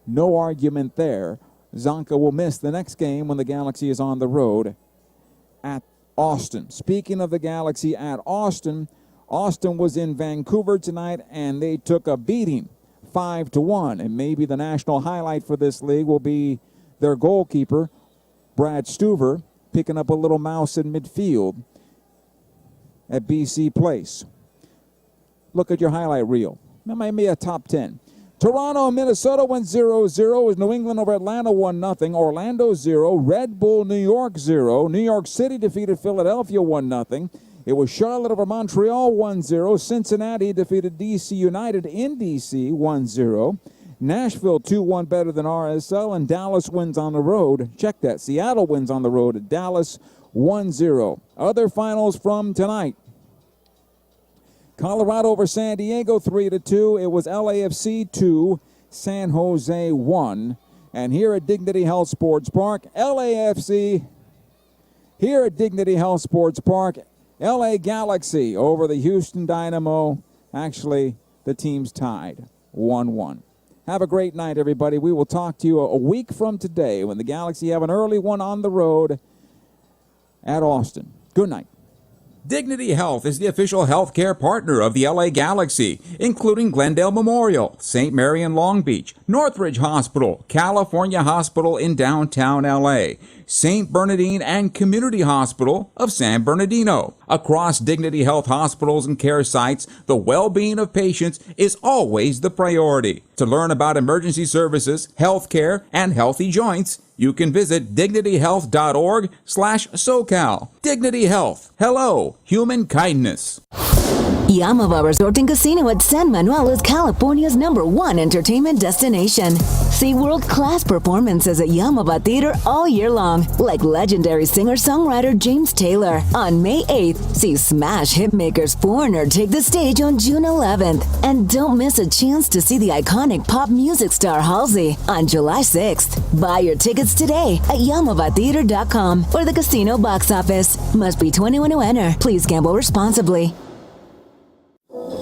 No argument there. Zonka will miss the next game when the Galaxy is on the road at Austin. Speaking of the Galaxy at Austin, Austin was in Vancouver tonight, and they took a beating, 5-1. And maybe the national highlight for this league will be their goalkeeper, Brad Stuver, picking up a little mouse in midfield at BC Place. Look at your highlight reel. That might be a top 10. Toronto and Minnesota went 0-0 as New England over Atlanta 1-0. Orlando 0. Red Bull New York 0. New York City defeated Philadelphia 1-0. It was Charlotte over Montreal 1-0. Cincinnati defeated DC United in DC 1-0. Nashville 2-1 better than RSL, and Dallas wins on the road. Check that. Seattle wins on the road at Dallas 1-0. Other finals from tonight. Colorado over San Diego 3-2. It was LAFC 2, San Jose 1. And here at Dignity Health Sports Park, LAFC. Here at Dignity Health Sports Park, LA Galaxy over the Houston Dynamo. Actually, the team's tied 1-1. Have a great night, everybody. We will talk to you a week from today when the Galaxy have an early one on the road at Austin. Good night. Dignity Health is the official healthcare partner of the LA Galaxy, including Glendale Memorial, St. Mary in Long Beach, Northridge Hospital, California Hospital in downtown LA, St. Bernardine and Community Hospital of San Bernardino. Across Dignity Health hospitals and care sites, the well-being of patients is always the priority. To learn about emergency services, healthcare, and healthy joints, you can visit dignityhealth.org/SoCal. Dignity Health. Hello, human kindness. Yamava Resort and Casino at San Manuel is California's #1 entertainment destination. See world-class performances at Yamava Theater all year long, like legendary singer-songwriter James Taylor. On May 8th, see smash hitmakers Foreigner take the stage on June 11th. And don't miss a chance to see the iconic pop music star Halsey on July 6th. Buy your tickets today at YamavaTheater.com or the casino box office. Must be 21 to enter. Please gamble responsibly.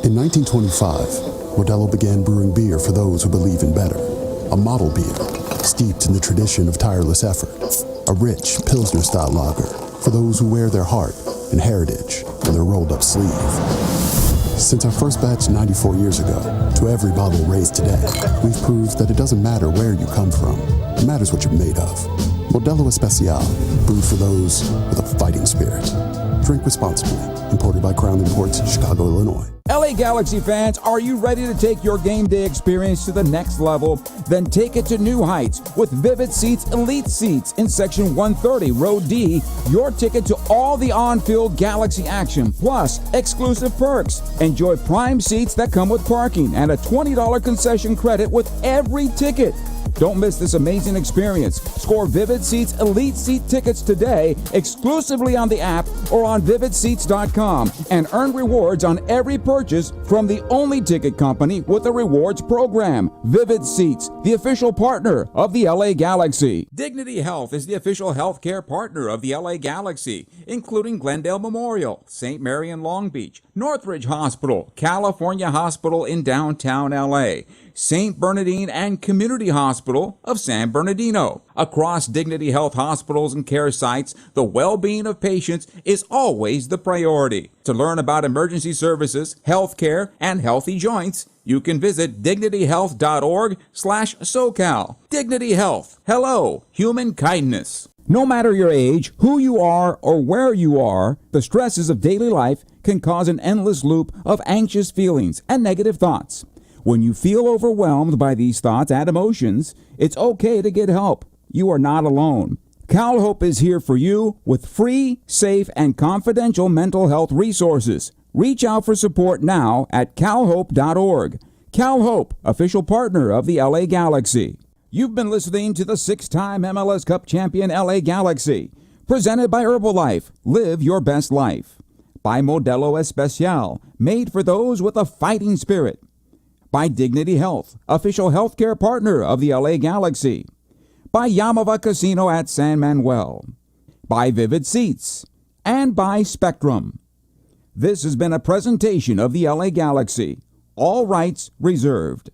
In 1925, Modelo began brewing beer for those who believe in better. A model beer, steeped in the tradition of tireless effort. A rich Pilsner-style lager for those who wear their heart and heritage in their rolled-up sleeve. Since our first batch 94 years ago, to every bottle raised today, we've proved that it doesn't matter where you come from. It matters what you're made of. Modelo Especial, brewed for those with a fighting spirit. Drink responsibly. Imported by Crown Imports, Chicago, Illinois. LA Galaxy fans, are you ready to take your game day experience to the next level? Then take it to new heights with Vivid Seats Elite Seats in Section 130, Row D. Your ticket to all the on-field Galaxy action, plus exclusive perks. Enjoy prime seats that come with parking and a $20 concession credit with every ticket. Don't miss this amazing experience. Score Vivid Seats Elite Seat tickets today exclusively on the app or on vividseats.com and earn rewards on every purchase from the only ticket company with a rewards program. Vivid Seats, the official partner of the LA Galaxy. Dignity Health is the official healthcare partner of the LA Galaxy, including Glendale Memorial, St. Mary in Long Beach, Northridge Hospital, California Hospital in downtown LA, St. Bernardine and Community Hospital of San Bernardino. Across Dignity Health hospitals and care sites, the well-being of patients is always the priority. To learn about emergency services, healthcare, and healthy joints, you can visit dignityhealth.org/SoCal. Dignity Health. Hello, human kindness. No matter your age, who you are, or where you are, the stresses of daily life can cause an endless loop of anxious feelings and negative thoughts. When you feel overwhelmed by these thoughts and emotions, it's okay to get help. You are not alone. CalHope is here for you with free, safe, and confidential mental health resources. Reach out for support now at calhope.org. Cal Hope, official partner of the LA Galaxy. You've been listening to the 6-time MLS Cup champion LA Galaxy, presented by Herbalife. Live your best life. By Modelo Especial, made for those with a fighting spirit. By Dignity Health, official healthcare partner of the LA Galaxy. By Yamava Casino at San Manuel. By Vivid Seats. And by Spectrum. This has been a presentation of the LA Galaxy. All rights reserved.